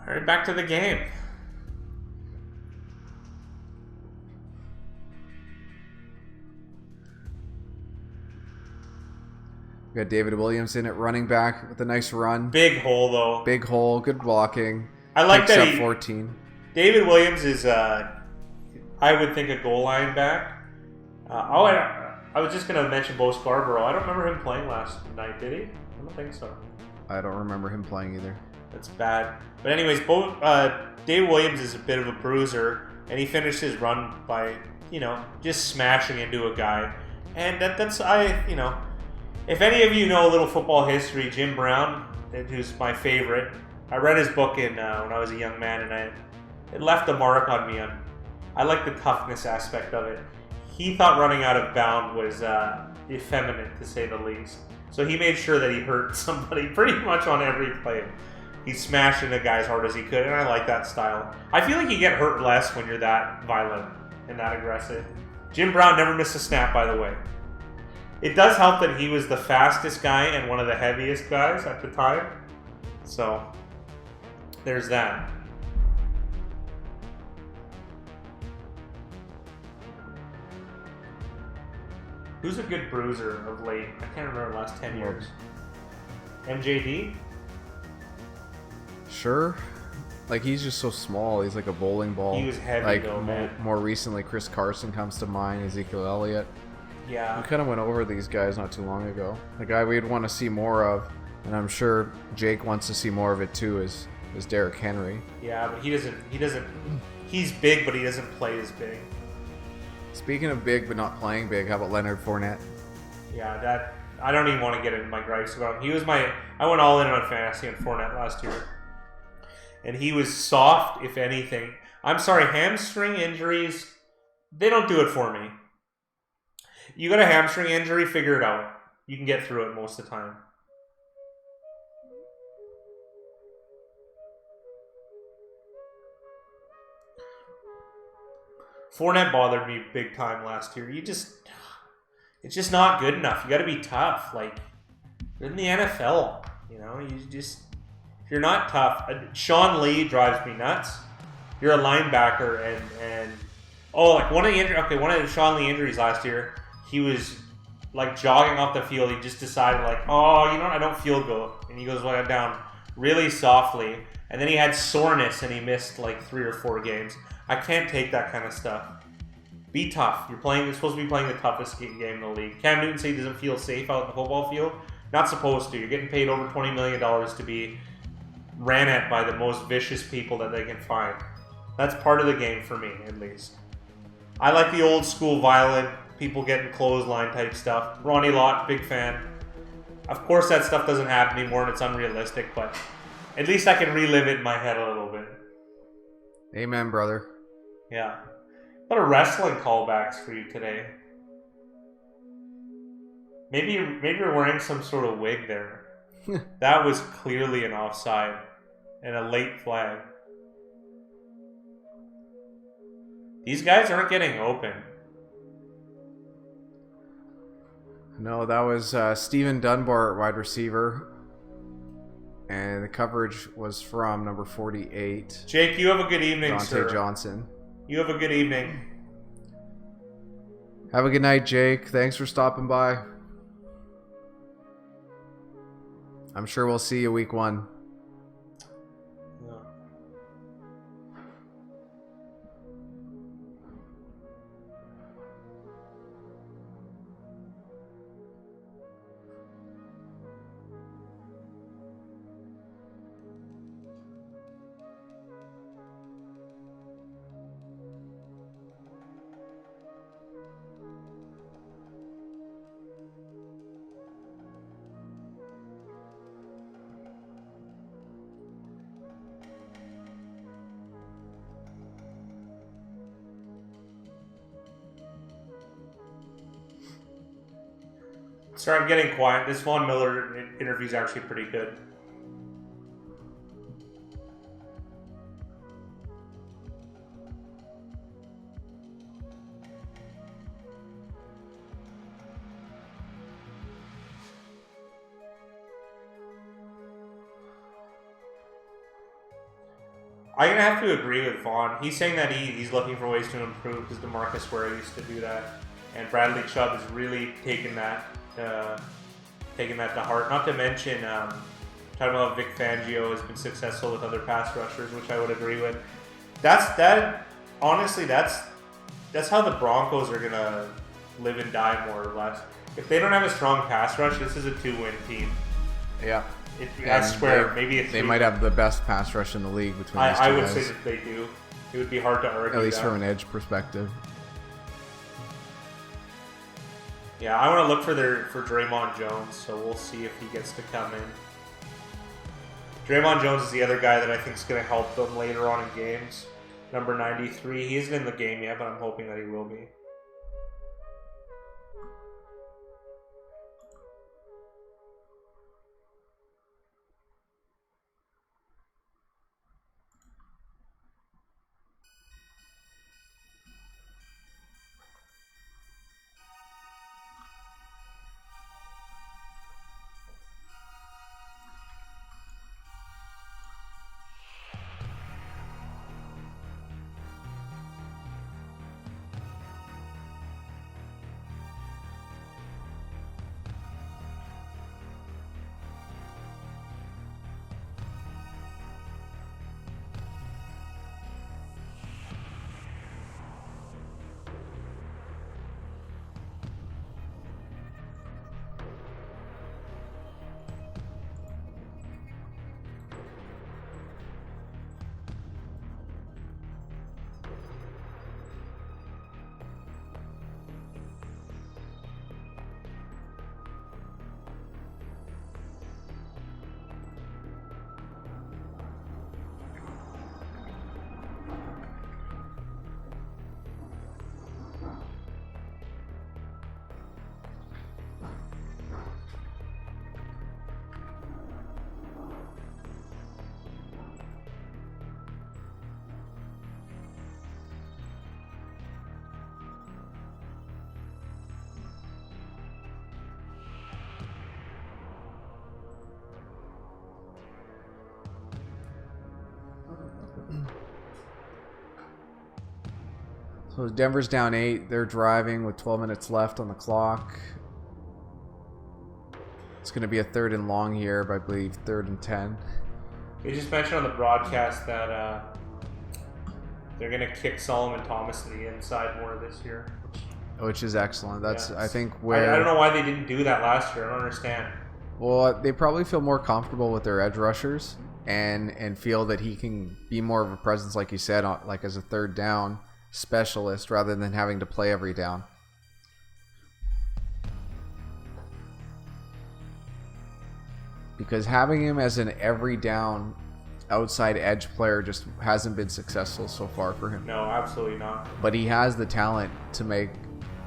All right, back to the game. We got David Williamson at running back with a nice run. Big hole, though. Big hole, good blocking. I like Picks that up 14. David Williams is, I would think, a goal line back. I was just going to mention Bo Scarborough. I don't remember him playing last night, did he? I don't think so. I don't remember him playing either. That's bad. But anyways, David Williams is a bit of a bruiser, and he finished his run by, just smashing into a guy. And if any of you know a little football history, Jim Brown, who's my favorite, I read his book when I was a young man, and it left a mark on me. I like the toughness aspect of it. He thought running out of bound was effeminate, to say the least. So he made sure that he hurt somebody pretty much on every play. He smashed into a guy as hard as he could, and I like that style. I feel like you get hurt less when you're that violent and that aggressive. Jim Brown never missed a snap, by the way. It does help that he was the fastest guy and one of the heaviest guys at the time. So, there's that. Who's a good bruiser of late? I can't remember the last 10 years. MJD? Sure. Like, he's just so small. He's like a bowling ball. He was heavy, though, man. More recently, Chris Carson comes to mind, Ezekiel Elliott. Yeah. We kind of went over these guys not too long ago. The guy we'd want to see more of, and I'm sure Jake wants to see more of it too, is was Derrick Henry. Yeah, but he doesn't. He's big, but he doesn't play as big. Speaking of big but not playing big, how about Leonard Fournette? Yeah, that I don't even want to get into my gripes about him. I went all in on fantasy on Fournette last year, and he was soft, if anything. I'm sorry, hamstring injuries, they don't do it for me. You got a hamstring injury, figure it out. You can get through it most of the time. Fournette bothered me big time last year. It's just not good enough. You got to be tough. Like, you're in the NFL. You know, if you're not tough. Sean Lee drives me nuts. You're a linebacker, and one of the Sean Lee injuries last year, he was like jogging off the field. He just decided like, oh, you know what? I don't feel good, and he goes down really softly, and then he had soreness and he missed like 3 or 4 games. I can't take that kind of stuff. Be tough. You're supposed to be playing the toughest game in the league. Cam Newton said he doesn't feel safe out in the football field. Not supposed to. You're getting paid over $20 million to be ran at by the most vicious people that they can find. That's part of the game for me, at least. I like the old school violent, people getting clothesline type stuff. Ronnie Lott, big fan. Of course that stuff doesn't happen anymore and it's unrealistic, but at least I can relive it in my head a little bit. Amen, brother. Yeah. What a wrestling callbacks for you today. Maybe you're wearing some sort of wig there. That was clearly an offside and a late flag. These guys aren't getting open. No, that was Steven Dunbar, wide receiver. And the coverage was from number 48. Jake, you have a good evening, sir. Dante Johnson. You have a good evening. Have a good night, Jake. Thanks for stopping by. I'm sure we'll see you week 1. Yeah. Sorry, I'm getting quiet. This Von Miller interview is actually pretty good. I'm going to have to agree with Vaughn. He's saying that he's looking for ways to improve because DeMarcus Ware used to do that. And Bradley Chubb has really taken that to heart. Not to mention, talking about Vic Fangio has been successful with other pass rushers, which I would agree with. Honestly, that's how the Broncos are going to live and die, more or less. If they don't have a strong pass rush, this is a 2-win team. Yeah. I swear, maybe it's they might have the best pass rush in the league between these two I would guys. say that they do. It would be hard to argue. At least that. from an edge perspective. Yeah, I want to look for Draymond Jones, so we'll see if he gets to come in. Draymond Jones is the other guy that I think is going to help them later on in games. Number 93. He isn't in the game yet, but I'm hoping that he will be. So Denver's down 8. They're driving with 12 minutes left on the clock. It's going to be a 3rd and long here, but I believe 3rd and 10. They just mentioned on the broadcast that they're going to kick Solomon Thomas to the inside more this year. Which is excellent. That's, yeah, I think, where... I don't know why they didn't do that last year. I don't understand. Well, they probably feel more comfortable with their edge rushers and feel that he can be more of a presence, like you said, like as a 3rd down specialist rather than having to play every down. Because having him as an every down outside edge player just hasn't been successful so far for him. No, absolutely not. But he has the talent to make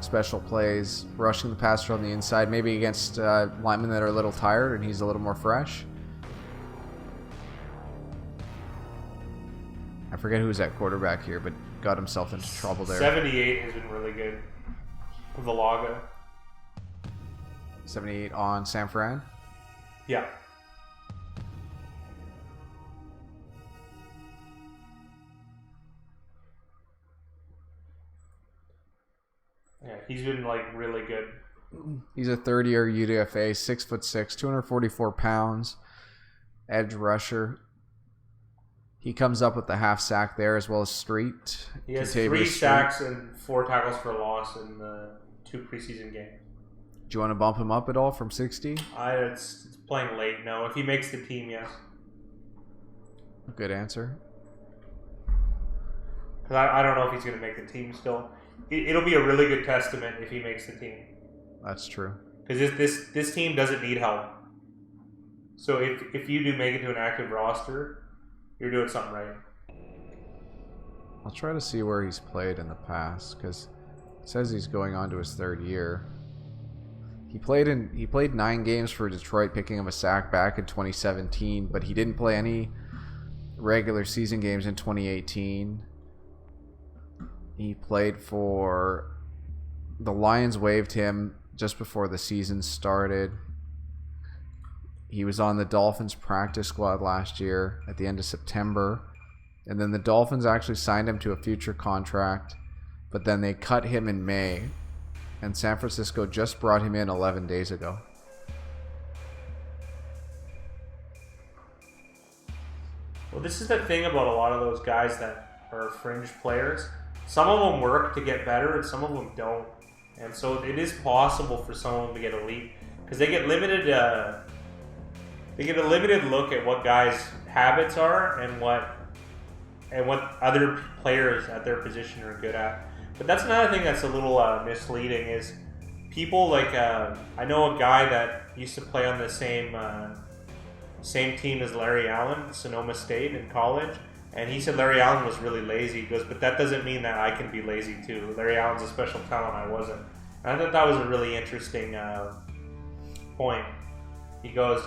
special plays, rushing the passer on the inside, maybe against linemen that are a little tired and he's a little more fresh. I forget who's at quarterback here, but got himself into trouble there. 78 has been really good. Valaga. 78 on San Fran? Yeah. Yeah, he's been like really good. He's a 30-year UDFA, 6'6", 244 pounds, edge rusher. He comes up with the half sack there as well as Street. He has Contavious 3 Street. sacks and 4 tackles for loss in the 2 preseason games. Do you want to bump him up at all from 60? It's playing late. No, if he makes the team, yes. Good answer. Because I don't know if he's going to make the team still. It'll be a really good testament if he makes the team. That's true. Because this team doesn't need help. So if you do make it to an active roster, you're doing something right. I'll try to see where he's played in the past, because it says he's going on to his 3rd year. He played 9 games for Detroit, picking up a sack back in 2017, but he didn't play any regular season games in 2018. He played for the Lions, waived him just before the season started. He was on the Dolphins practice squad last year at the end of September. And then the Dolphins actually signed him to a future contract, but then they cut him in May. And San Francisco just brought him in 11 days ago. Well, this is the thing about a lot of those guys that are fringe players. Some of them work to get better and some of them don't. And so it is possible for some of them to get elite because they get limited. They get a limited look at what guys' habits are and what other players at their position are good at. But that's another thing that's a little misleading is people like I know a guy that used to play on the same team as Larry Allen, Sonoma State in college, and he said Larry Allen was really lazy. He goes, but that doesn't mean that I can be lazy too. Larry Allen's a special talent, I wasn't. And I thought that was a really interesting point. He goes,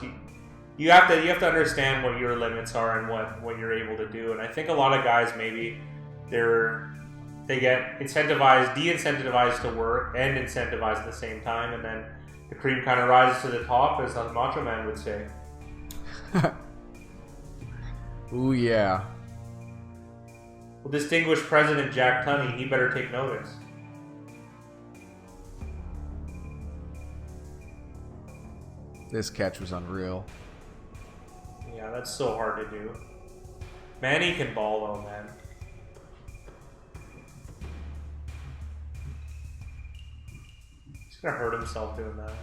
you have to understand what your limits are and what you're able to do. And I think a lot of guys maybe they get incentivized, de-incentivized to work and incentivized at the same time, and then the cream kind of rises to the top, as the Macho Man would say. Ooh, yeah. Well, distinguished President Jack Tunney, he better take notice. This catch was unreal. Yeah, that's so hard to do. Manny can ball though, man. He's gonna hurt himself doing that.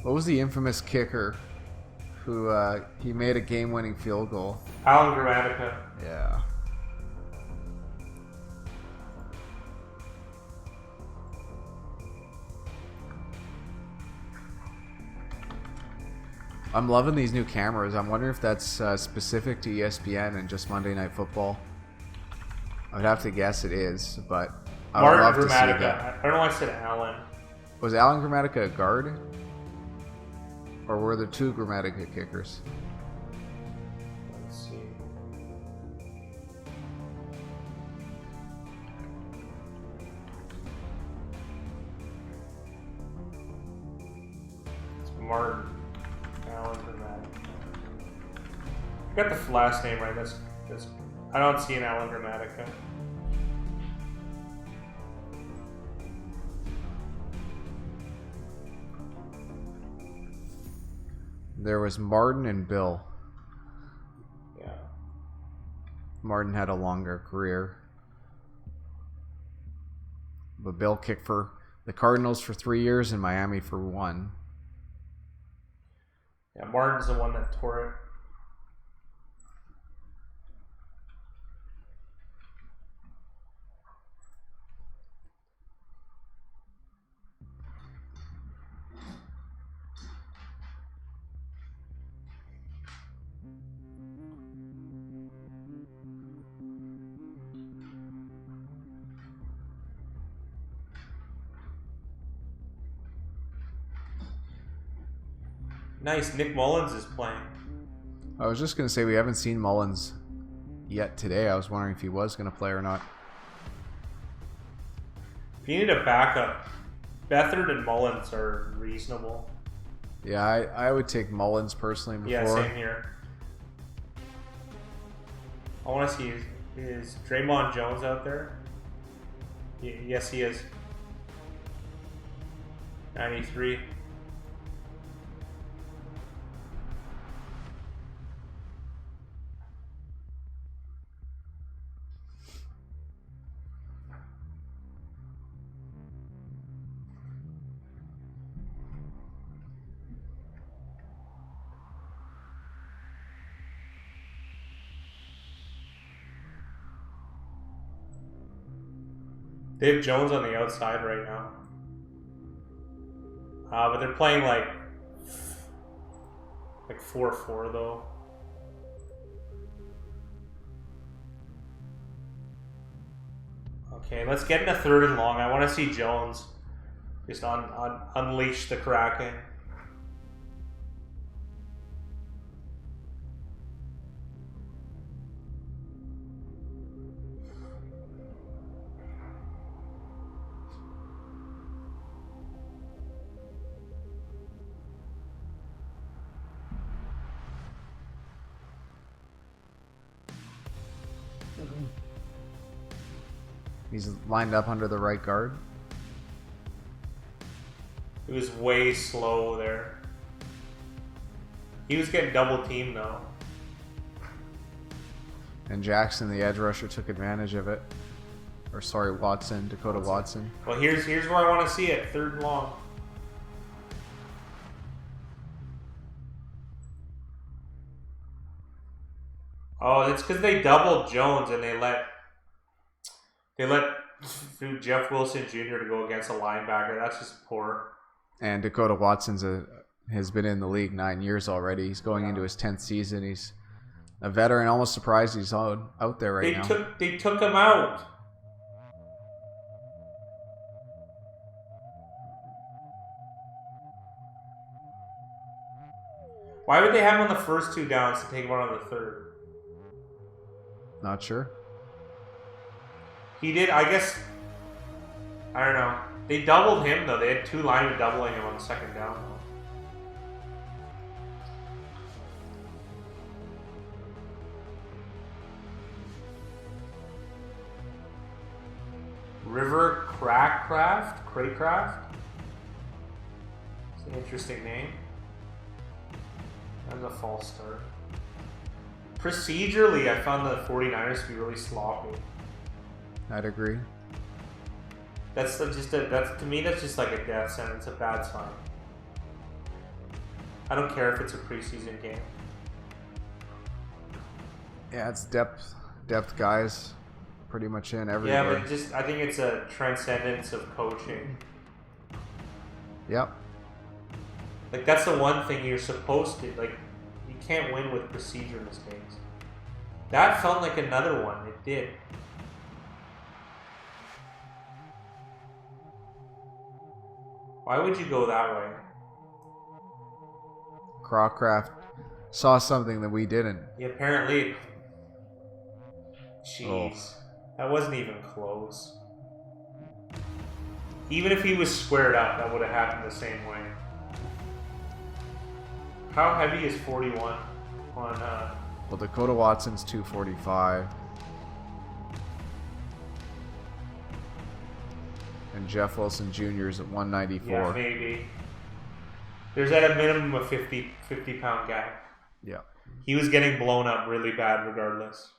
What was the infamous kicker who he made a game-winning field goal? Alan Gramatica. Yeah. I'm loving these new cameras. I'm wondering if that's specific to ESPN and just Monday Night Football. I would have to guess it is, but I would love to see that. I don't know why I said Alan. Was Alan Gramatica a guard? Or were there two Gramatica kickers? Let's see. It's Martin. Alan Gramatica. I got the last name right. That's. I don't see an Alan Grammatica. There was Martin and Bill. Yeah. Martin had a longer career. But Bill kicked for the Cardinals for 3 years and Miami for 1. Yeah, Martin's the one that tore it. Nice, Nick Mullins is playing. I was just going to say we haven't seen Mullins yet today. I was wondering if he was going to play or not. If you need a backup, Beathard and Mullins are reasonable. Yeah, I would take Mullins personally before. Yeah, same here. I want to see, is Draymond Jones out there? Yes, he is. 93. They have Jones on the outside right now. But they're playing like 4-4 though. Okay, let's get in a 3rd and long. I want to see Jones just unleash the Kraken. He's lined up under the right guard. It was way slow there. He was getting double teamed though. And Jackson, the edge rusher, took advantage of it. Or sorry, Watson, Dakota Watson. Well, here's where I want to see it. 3rd and long. Oh, it's because they doubled Jones and they let Jeff Wilson Jr. to go against a linebacker. That's just poor. And Dakota Watson's has been in the league 9 years already. He's going into his 10th season. He's a veteran. Almost surprised he's out there right now. They took him out. Why would they have him on the first 2 downs to take him out on the 3rd? Not sure. He did, I guess. I don't know. They doubled him though. They had 2 linemen doubling him on the 2nd down though. River Craycraft. It's an interesting name. That's a false start. Procedurally, I found the 49ers to be really sloppy. I'd agree. That's to me that's just like a death sentence, a bad sign. I don't care if it's a preseason game. Yeah, it's depth guys pretty much in everywhere. Yeah, but I think it's a transcendence of coaching. Yep. Like that's the one thing you're supposed to like. You can't win with procedure mistakes. That felt like another one. It did. Why would you go that way? Crawcraft saw something that we didn't. Yeah, apparently. Jeez. That wasn't even close. Even if he was squared up, that would have happened the same way. How heavy is 41 on Well, Dakota Watson's 245. And Jeff Wilson Jr. is at 194. Yeah, maybe. There's at a minimum of 50 pound gap. Yeah. He was getting blown up really bad regardless.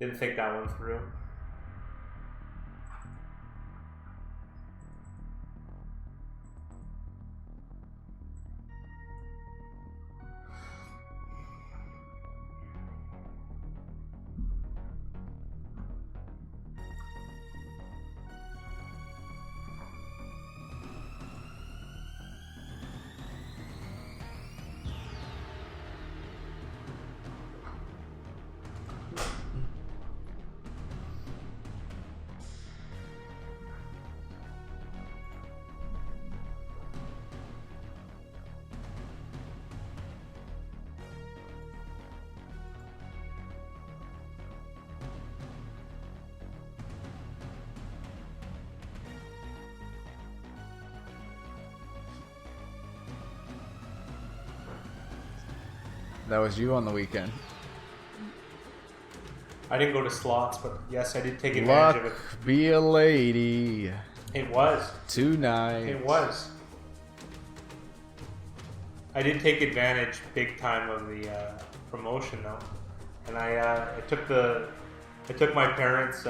Didn't think that one through. That was you on the weekend. I didn't go to slots, but yes, I did take advantage of it. Luck be a lady. It was. Tonight. It was. I did take advantage big time of the promotion though, and I took my parents'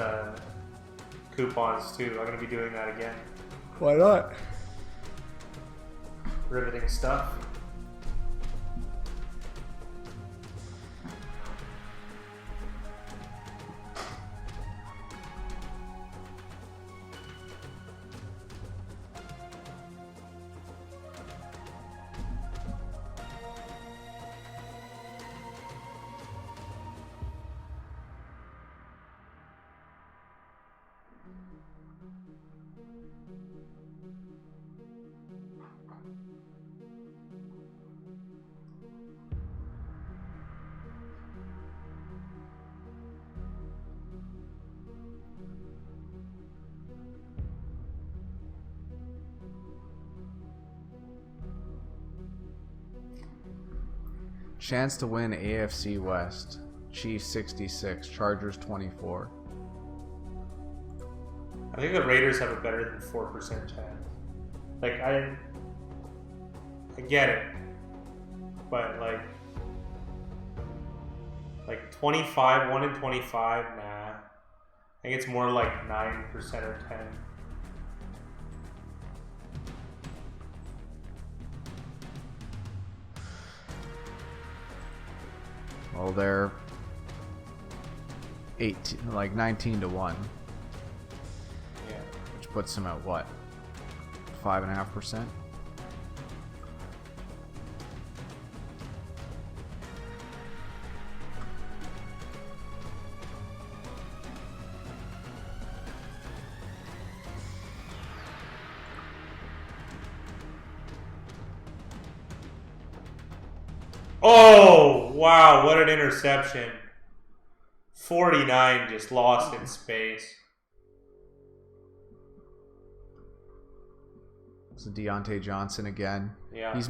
coupons too. I'm gonna be doing that again. Why not? Riveting stuff. Chance to win AFC West. Chiefs 66, Chargers 24. I think the Raiders have a better than 4% chance. Like I get it, but like 25, 1 in 25, nah. I think it's more like 9% or 10. Well, they're 19 to 1. Yeah. Which puts them at what? 5.5%? Oh, wow, what an interception. 49 just lost in space. So Deontay Johnson again. Yeah. He's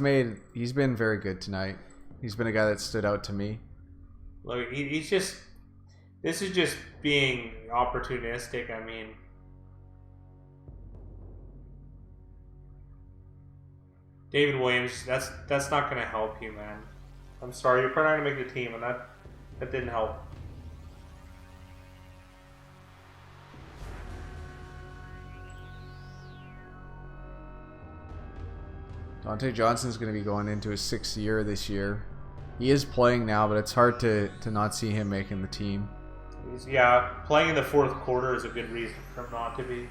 been very good tonight. He's been a guy that stood out to me. Look, he's just, this is just being opportunistic. I mean, David Williams, that's not going to help you, man. I'm sorry, you're probably not going to make the team, and that didn't help. Deontay Johnson's going to be going into his 6th year this year. He is playing now, but it's hard to not see him making the team. Yeah, playing in the 4th quarter is a good reason for him not to be.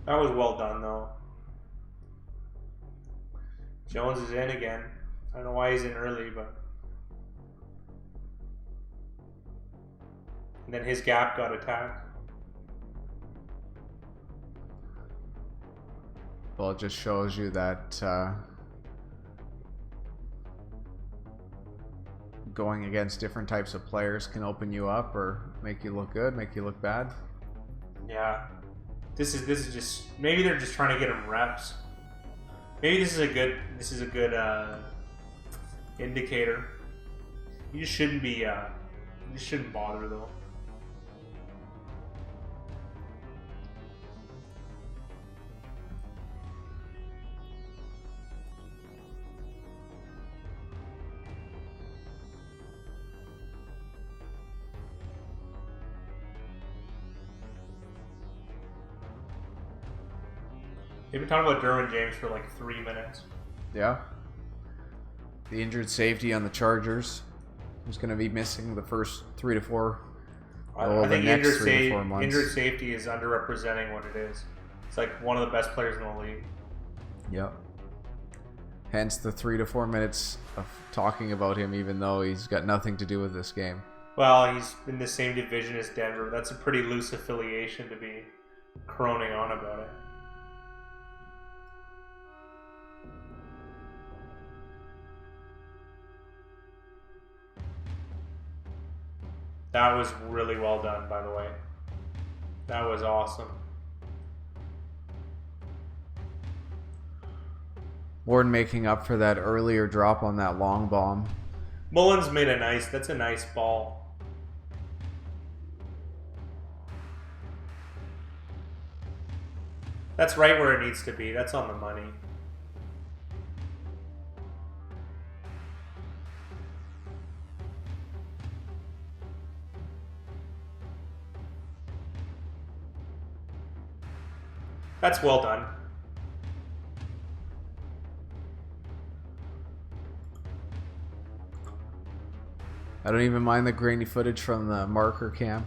That was well done, though. Jones is in again. I don't know why he's in early, but... And then his gap got attacked. Well, it just shows you that going against different types of players can open you up or make you look good, make you look bad. Yeah. This is just, maybe they're just trying to get him reps. Maybe this is a good indicator. You just shouldn't be you just shouldn't bother though. They've been talking about Derwin James for like 3 minutes. Yeah. The injured safety on the Chargers, who's going to be missing the first 3 to 4. I think injured safety is underrepresenting what it is. It's like one of the best players in the league. Yep. Hence the 3 to 4 minutes of talking about him, even though he's got nothing to do with this game. Well, he's in the same division as Denver. That's a pretty loose affiliation to be croning on about it. That was really well done, by the way. That was awesome. Warren making up for that earlier drop on that long bomb. Mullins made that's a nice ball. That's right where it needs to be. That's on the money. That's well done. I don't even mind the grainy footage from the marker cam.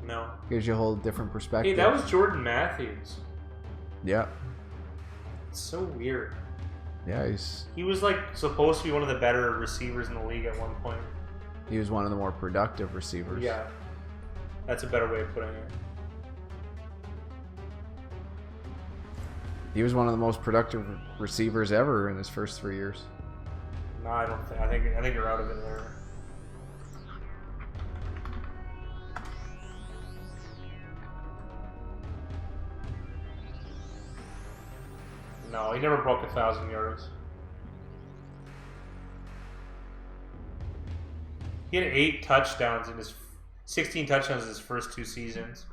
No. Gives you a whole different perspective. Hey, that was Jordan Matthews. Yeah. It's so weird. Yeah, he was like supposed to be one of the better receivers in the league at one point. He was one of the more productive receivers. Yeah. That's a better way of putting it. He was one of the most productive receivers ever in his first 3 years. No, I don't think. I think you're out of it there. No, he never broke 1,000 yards. He had 16 touchdowns in his first 2 seasons.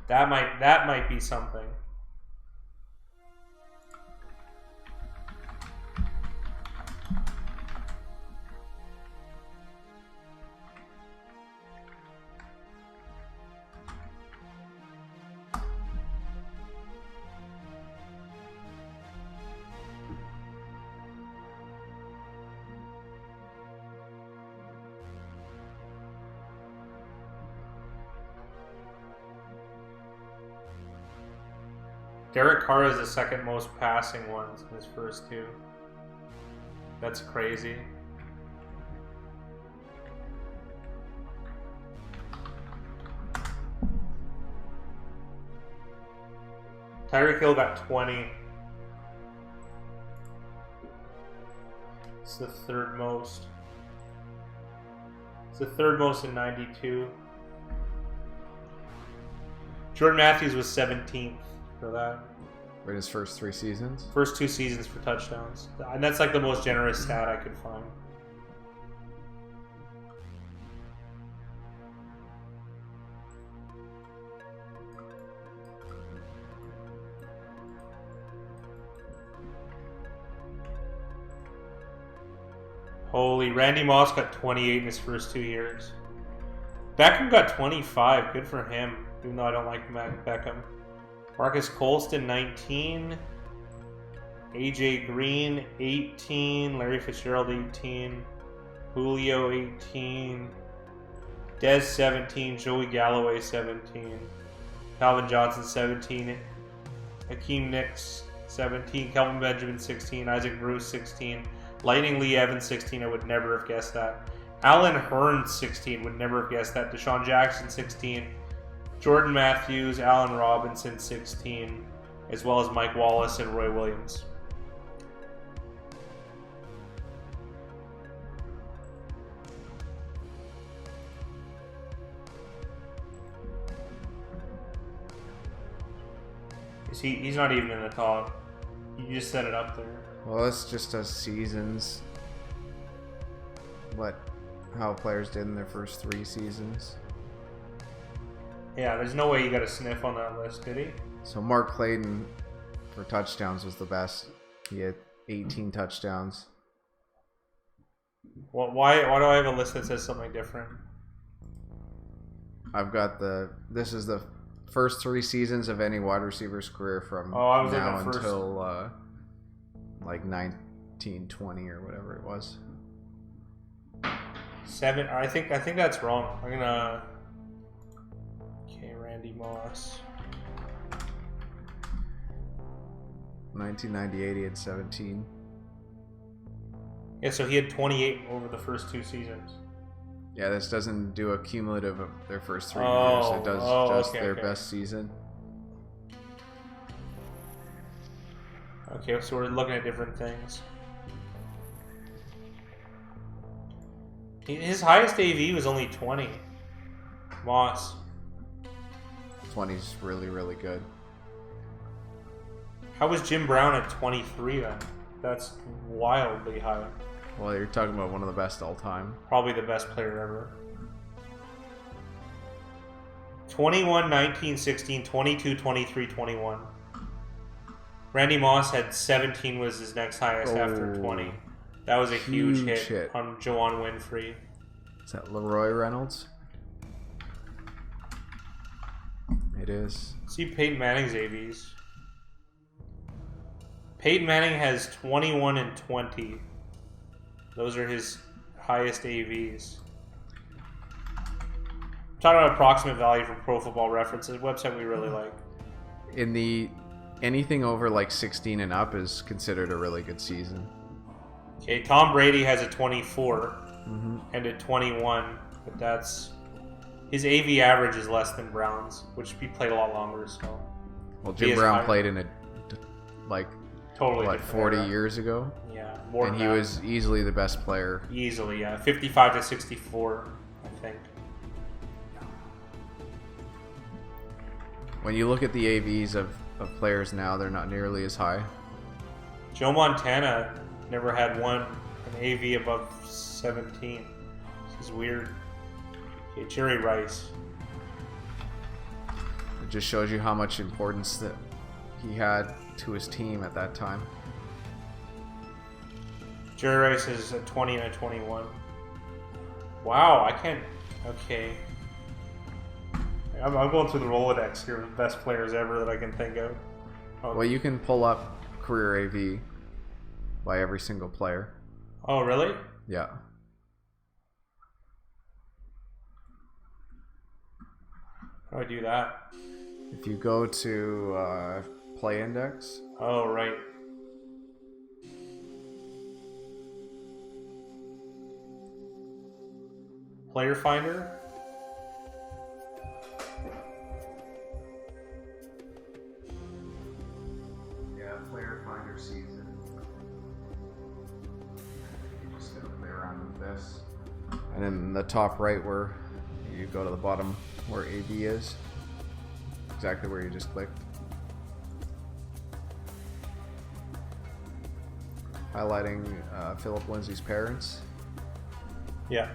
That might be something. Derek Carr is the second most passing ones in his first 2. That's crazy. Tyreek Hill got 20. It's the third most. It's the third most in 92. Jordan Matthews was 17th for that. In his first 3 seasons? First 2 seasons for touchdowns. And that's like the most generous stat I could find. Holy, Randy Moss got 28 in his first 2 years. Beckham got 25. Good for him, even though I don't like Beckham. Marcus Colston, 19. AJ Green, 18. Larry Fitzgerald, 18. Julio, 18. Dez, 17. Joey Galloway, 17. Calvin Johnson, 17. Hakeem Nicks, 17. Kelvin Benjamin, 16. Isaac Bruce, 16. Lightning Lee Evans, 16. I would never have guessed that. Alan Hearn, 16. Would never have guessed that. Deshaun Jackson, 16. Jordan Matthews, Allen Robinson, 16, as well as Mike Wallace and Roy Williams. He's not even in the top. You just set it up there. Well, it's just us seasons. How players did in their first 3 seasons. Yeah, there's no way you got a sniff on that list, did he? So Mark Clayton for touchdowns was the best. He had 18 touchdowns. Well, why do I have a list that says something different? I've got this is the first 3 seasons of any wide receiver's career from I was now looking at until like 1920 or whatever it was. 7. I think that's wrong. I'm gonna. Okay, Randy Moss. 1998, he had 17. Yeah, so he had 28 over the first 2 seasons. Yeah, this doesn't do a cumulative of their first 3 Oh, years. It does just okay, their okay. best season. Okay, so we're looking at different things. His highest AV was only 20. Moss. 20's really, really good. How was Jim Brown at 23 then? That's wildly high. Well, you're talking about one of the best all time. Probably the best player ever. 21, 19, 16, 22, 23, 21. Randy Moss had 17 was his next highest after 20. That was a huge hit on Juwan Winfrey. Is that Leroy Reynolds? It is. See Peyton Manning's AVs. Peyton Manning has 21 and 20. Those are his highest AVs. I'm talking about approximate value from Pro Football Reference, a website we really like. In the anything over like 16 and up is considered a really good season. Okay, Tom Brady has a 24 and a 21, but that's his AV average is less than Brown's, which he played a lot longer. So, well, Jim Brown played in totally what 40 era. Years ago. Yeah, more. And than he that. was easily the best player. Easily, yeah, 55 to 64, I think. When you look at the AVs of players now, they're not nearly as high. Joe Montana never had an AV above 17. This is weird. Okay, Jerry Rice. It just shows you how much importance that he had to his team at that time. Jerry Rice is a 20 and a 21. Wow, I can't. Okay. I'm going through the Rolodex here of best players ever that I can think of. Oh. Well, you can pull up career AV by every single player. Oh, really? Yeah. How do I do that? If you go to Play Index. Oh, right. Player Finder? Yeah, Player Finder season. You just gotta play around with this. And in the top right where you go to the bottom where AV is. Exactly where you just clicked. Highlighting Philip Lindsay's parents. Yeah.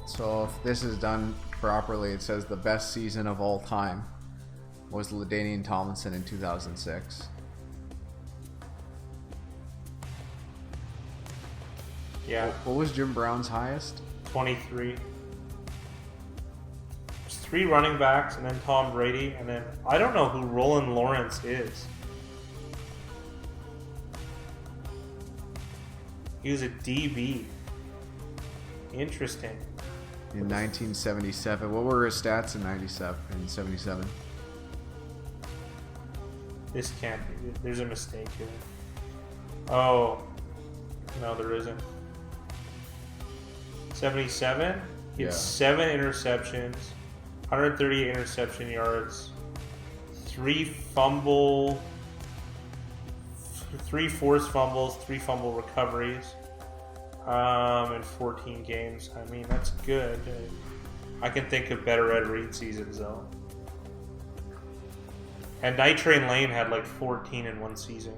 So if this is done properly, it says the best season of all time was LaDainian Tomlinson in 2006. Yeah. What was Jim Brown's highest? 23. 3 running backs, and then Tom Brady, and then I don't know who Roland Lawrence is. He was a DB. Interesting. In 1977. What were his stats in 77? This can't be. There's a mistake here. Oh. No, there isn't. 77? He had 7 interceptions, 138 interception yards, 3 forced fumbles, 3 fumble recoveries, in 14 games. I mean, that's good. I can think of better Ed Reed seasons, though. And Night Train Lane had like 14 in one season.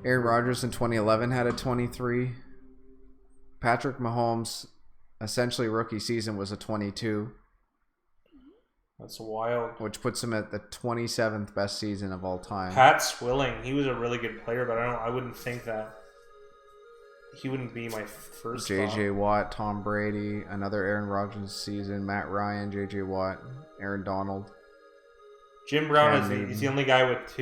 Aaron Rodgers in 2011 had a 23. Patrick Mahomes, essentially rookie season, was a 22. That's wild. Which puts him at the 27th best season of all time. Pat Swilling, he was a really good player, but I wouldn't think that. He wouldn't be my first J.J. Watt, Tom Brady, another Aaron Rodgers season, Matt Ryan, J.J. Watt, Aaron Donald. Jim Brown is the only guy with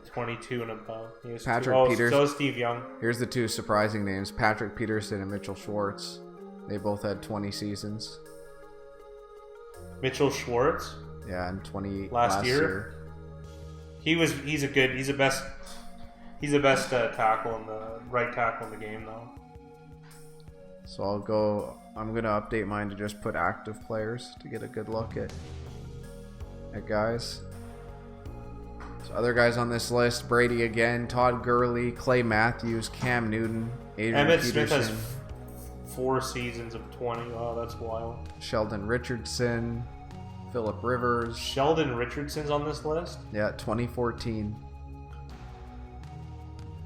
22 and above. Patrick Peterson. So is Steve Young. Here's the 2 surprising names: Patrick Peterson and Mitchell Schwartz. They both had 20 seasons. Mitchell Schwartz. Yeah, in 20 last year. He's the best tackle in the right tackle in the game though. So I'm gonna update mine to just put active players to get a good look at guys. So other guys on this list: Brady again, Todd Gurley, Clay Matthews, Cam Newton, Adrian Emmitt Peterson. Smith has 4 seasons of 20. Oh, that's wild. Sheldon Richardson, Phillip Rivers. Sheldon Richardson's on this list? Yeah, 2014.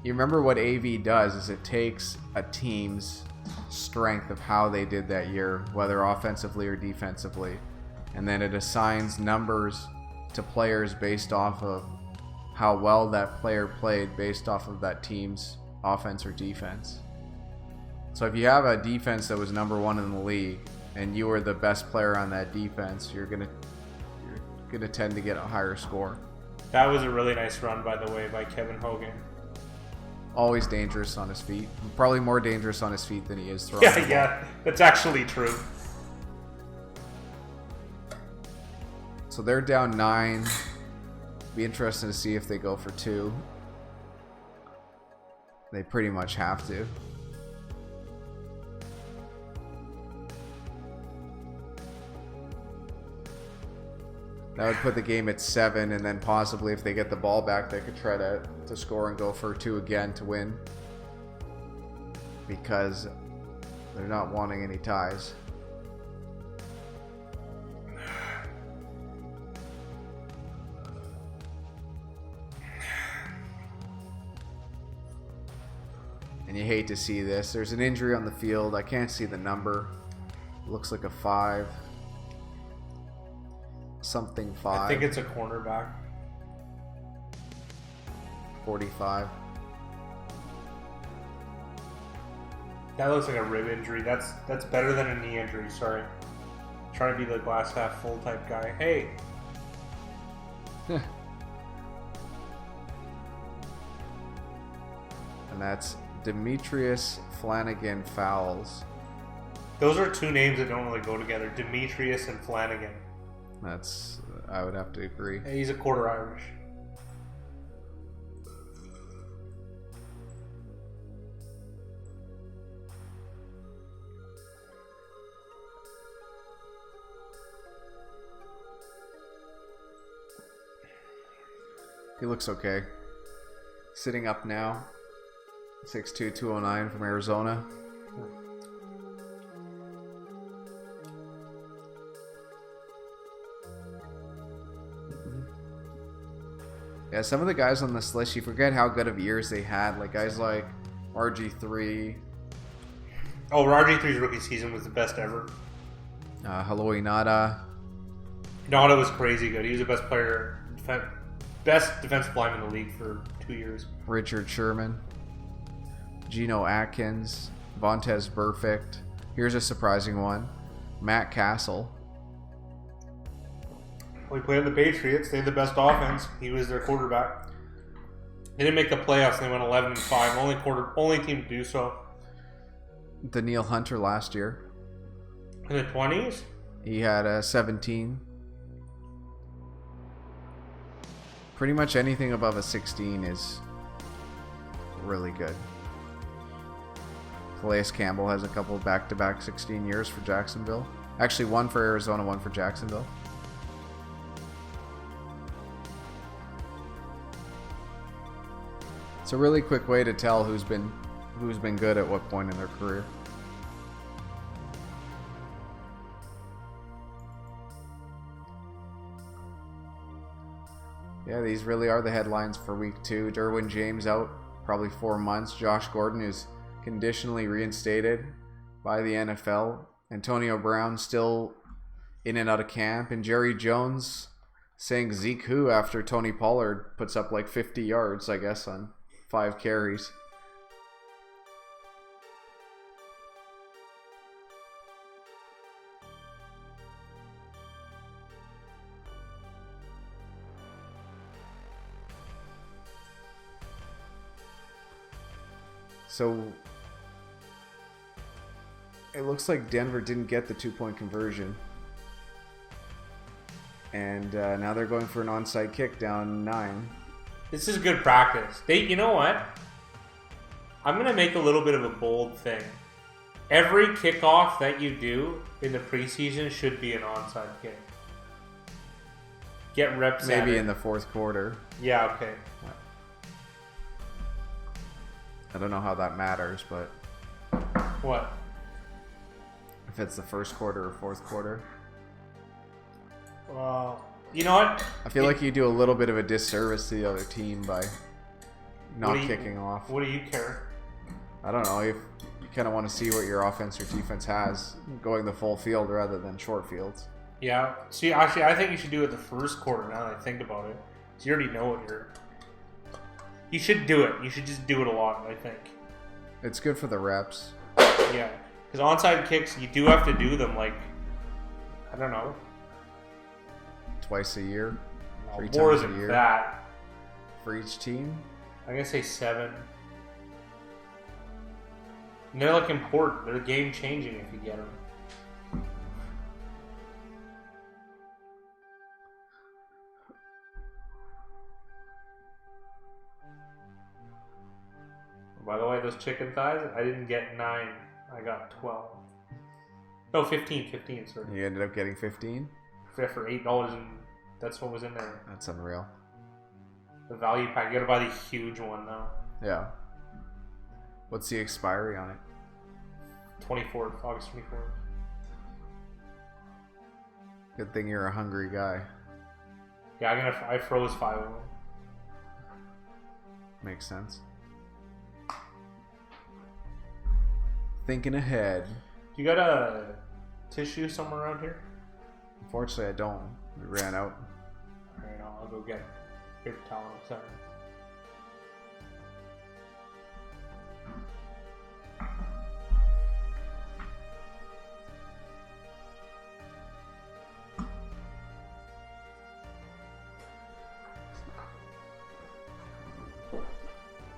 You remember what AV does is it takes a team's strength of how they did that year, whether offensively or defensively, and then it assigns numbers to players based off of how well that player played based off of that team's offense or defense. So if you have a defense that was number 1 in the league and you were the best player on that defense, you're gonna tend to get a higher score. That was a really nice run, by the way, by Kevin Hogan. Always dangerous on his feet. Probably more dangerous on his feet than he is throwing. Yeah, that's actually true. So they're down 9. Be interesting to see if they go for 2. They pretty much have to. That would put the game at 7, and then possibly if they get the ball back, they could try to score and go for 2 again to win. Because they're not wanting any ties. And you hate to see this. There's an injury on the field. I can't see the number. It looks like a 5. Something 5. I think it's a cornerback. 45. That looks like a rib injury. That's better than a knee injury. Sorry. Trying to be the glass half full type guy. Hey. And that's Demetrius Flanagan Fowles. Those are 2 names that don't really go together. Demetrius and Flanagan. I would have to agree. He's a quarter Irish. He looks okay. Sitting up now. 6'2", 209 from Arizona. Yeah, some of the guys on this list, you forget how good of years they had. Like guys like RG3. Oh, RG3's rookie season was the best ever. Haloi Nada. Nada was crazy good. He was the best player, best defensive lineman in the league for 2 years. Richard Sherman. Geno Atkins. Vontez Burfict. Here's a surprising one. Matt Castle. We played the Patriots. They had the best offense. He was their quarterback. They didn't make the playoffs. They went 11-5. Only team to do so. Daniil Hunter last year. In the 20s? He had 17. Pretty much anything above a 16 is really good. Calais Campbell has a couple back-to-back 16 years for Jacksonville. Actually, one for Arizona, one for Jacksonville. It's a really quick way to tell who's been good at what point in their career. Yeah, these really are the headlines for week 2. Derwin James out probably 4 months. Josh Gordon is conditionally reinstated by the NFL. Antonio Brown still in and out of camp. And Jerry Jones saying Zeke who after Tony Pollard puts up like 50 yards, I guess, on 5 carries. So it looks like Denver didn't get the 2-point conversion. And now they're going for an onside kick down 9. This is good practice. You know what? I'm going to make a little bit of a bold thing. Every kickoff that you do in the preseason should be an onside kick. Get reps at it. Maybe in the 4th quarter. Yeah, okay. I don't know how that matters, but What? if it's the 1st quarter or 4th quarter. Well, you know what? I feel like you do a little bit of a disservice to the other team by not kicking off. What do you care? I don't know. If you kind of want to see what your offense or defense has, going the full field rather than short fields. Yeah. See, actually, I think you should do it the 1st quarter now that I think about it. So you already know what you're... You should do it. You should just do it a lot, I think. It's good for the reps. Yeah. Because onside kicks, you do have to do them, like, I don't know. Twice a year? 3 More times a than year? that. For each team? I'm going to say 7. And they're, like, important. They're game-changing if you get them. By the way, those chicken thighs, I didn't get 9. I got 12. No, 15, sorry. You ended up getting 15? For $8, and that's what was in there. That's unreal. The value pack. You gotta buy the huge one now. Yeah. What's the expiry on it? 24th, August 24th. Good thing you're a hungry guy. Yeah, I froze 5 of them. Makes sense. Thinking ahead. You got a tissue somewhere around here? Unfortunately, I don't. We ran out. Alright, I'll go get a paper towel. Sorry.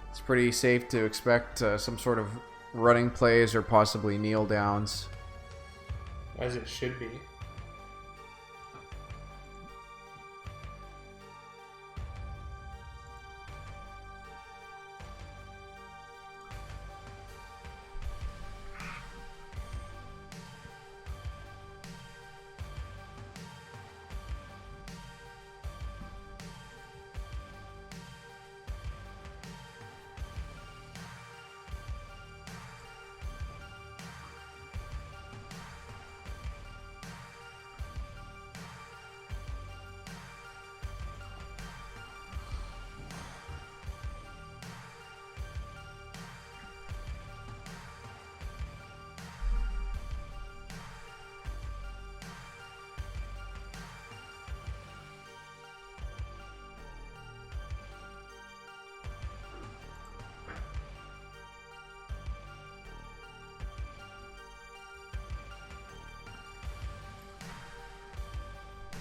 It's pretty safe to expect some sort of running plays or possibly kneel downs. As it should be.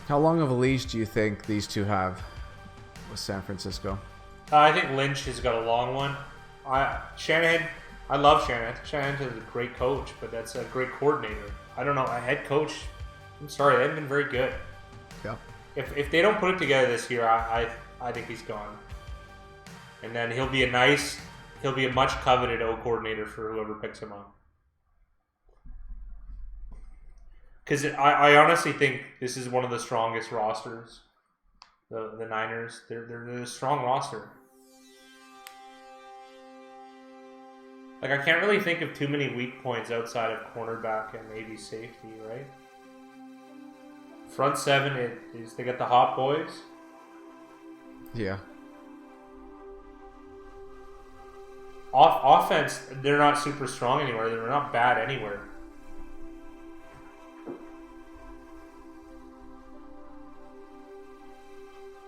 How long of a leash do you think these two have with San Francisco? I think Lynch has got a long one. Shanahan, I love Shanahan. I think Shanahan is a great coach, but that's a great coordinator. I don't know, a head coach, I'm sorry, they haven't been very good. Yeah. If they don't put it together this year, I think he's gone. And then he'll be a much coveted O coordinator for whoever picks him up. Because I honestly think this is one of the strongest rosters. The Niners, they're a strong roster. Like, I can't really think of too many weak points outside of cornerback and maybe safety, right? Front seven is they got the hot boys. Yeah. Offense, they're not super strong anywhere. They're not bad anywhere.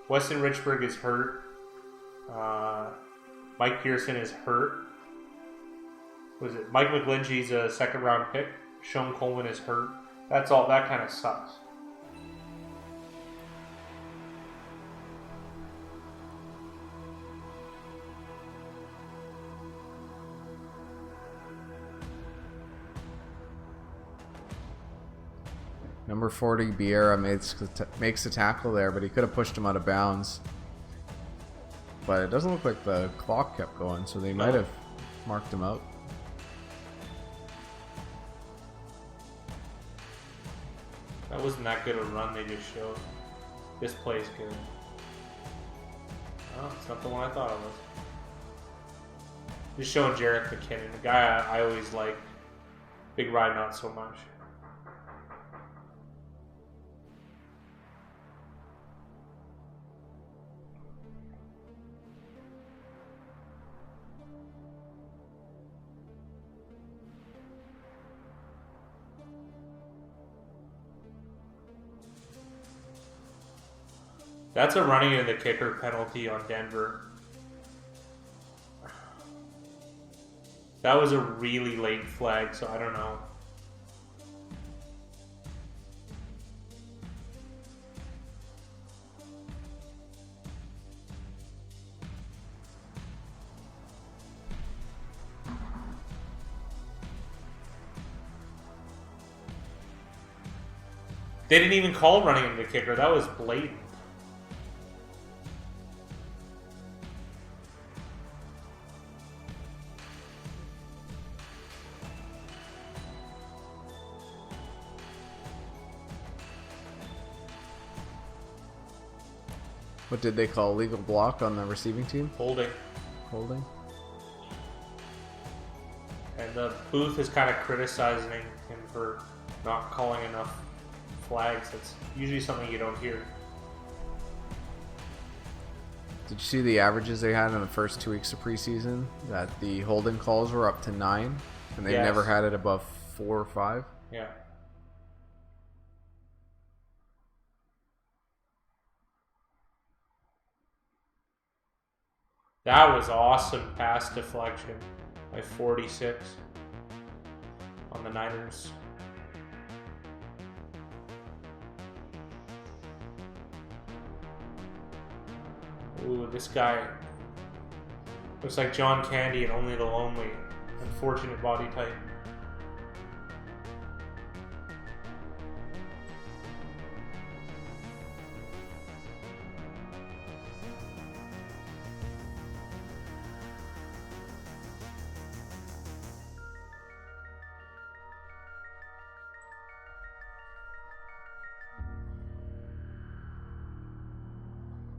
Weston Richburg is hurt. Mike Pearson is hurt. Was it Mike McGlinchey's a second round pick? Sean Coleman is hurt. That's all. That kind of sucks. Number 40, Biera makes the tackle there, but he could have pushed him out of bounds. But it doesn't look like the clock kept going, so they might have marked him out. That wasn't that good a run they just showed. This play's good. Oh, it's not the one I thought it was. Just showing Jerick McKinnon, the guy I always liked. Big Ride, not so much. That's a running into the kicker penalty on Denver. That was a really late flag, so I don't know. They didn't even call running into the kicker. That was blatant. What did they call? Legal block on the receiving team? Holding. Holding? And the booth is kind of criticizing him for not calling enough flags. That's usually something you don't hear. Did you see the averages they had in the first 2 weeks of preseason? That the holding calls were up to 9, and they never had it above 4 or 5? Yeah. That was awesome pass deflection by 46 on the Niners. Ooh, this guy looks like John Candy and Only the Lonely. Unfortunate body type.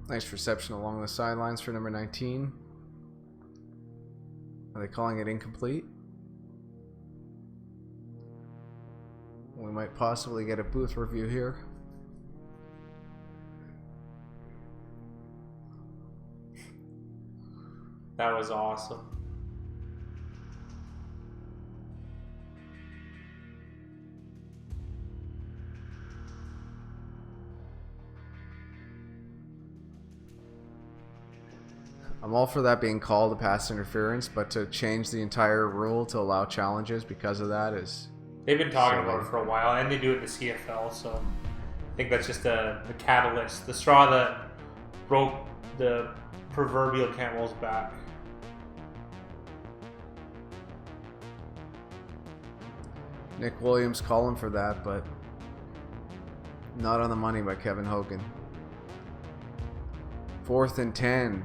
Nice reception along the sidelines for number 19. Are they calling it incomplete? We might possibly get a booth review here. That was awesome. I'm all for that being called a pass interference, but to change the entire rule to allow challenges because of that is... They've been talking about it for a while, and they do it in the CFL, so think that's just the catalyst, the straw that broke the proverbial camel's back. Nick Williams calling for that, but not on the money by Kevin Hogan. 4th and 10.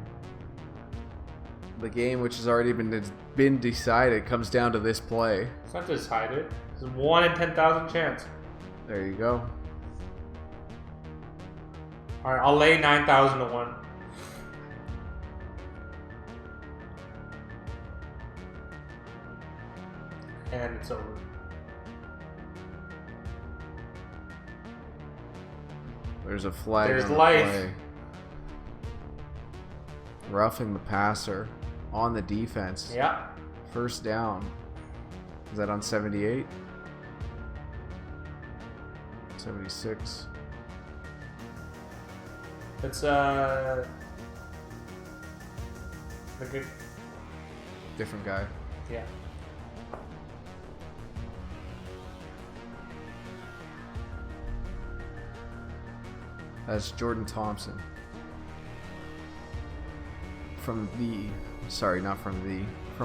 The game, which has already been decided, comes down to this play. It's not decided. It's a 1 in 10,000 chance. There you go. All right, I'll lay 9,000 to 1. And it's over. There's a flag. There's on the life. Play. Roughing the passer on the defense. Yeah. First down. Is that on 78? 76. It's good. Different guy. Yeah. That's Jordan Thompson. From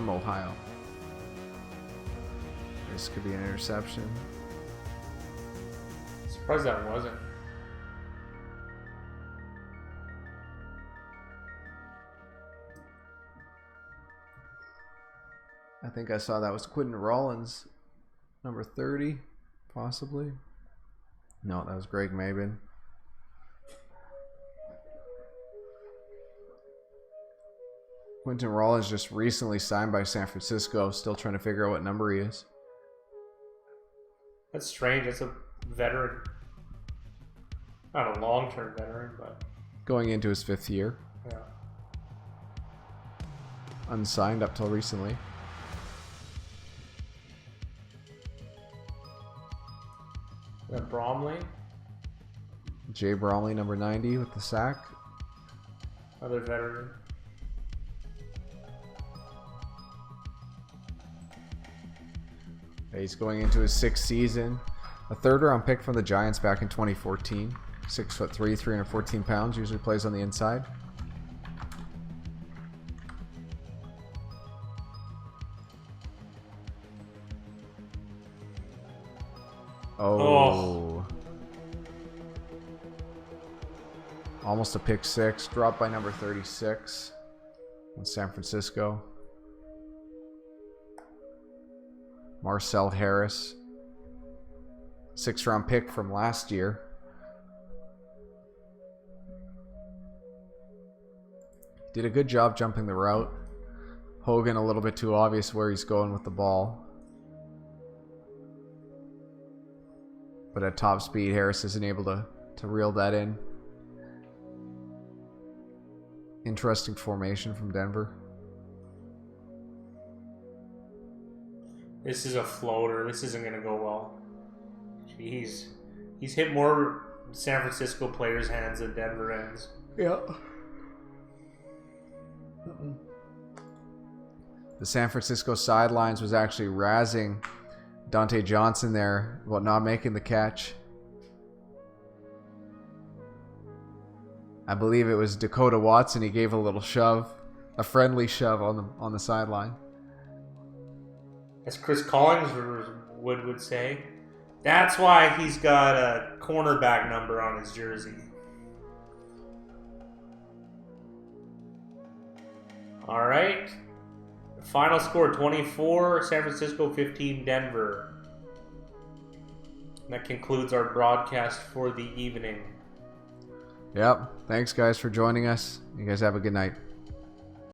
Ohio. This could be an interception. Surprised that wasn't. I think I saw that was Quentin Rollins, number 30, possibly. No, that was Greg Mabin. Quentin Rollins just recently signed by San Francisco, still trying to figure out what number he is. That's strange. It's a veteran. Not a long-term veteran, but... Going into his 5th year. Yeah. Unsigned up till recently. Bromley. Jay Bromley, number 90, with the sack. Other veteran. He's going into his 6th season. A 3rd-round pick from the Giants back in 2014. 6'3", 314 pounds. Usually plays on the inside. Oh. Almost a pick 6. Dropped by number 36 in San Francisco. Marcel Harris. 6th-round pick from last year. Did a good job jumping the route. Hogan a little bit too obvious where he's going with the ball. But at top speed, Harris isn't able to reel that in. Interesting formation from Denver. This is a floater. This isn't going to go well. Jeez. He's hit more San Francisco players' hands than Denver ends. Yeah. The San Francisco sidelines was actually razzing Dante Johnson there about not making the catch. I believe it was Dakota Watson. He gave a little shove, a friendly shove on the sideline. As Chris Collingswood would say, that's why he's got a cornerback number on his jersey. All right. Final score 24, San Francisco 15, Denver. That concludes our broadcast for the evening. Yep. Thanks, guys, for joining us. You guys have a good night.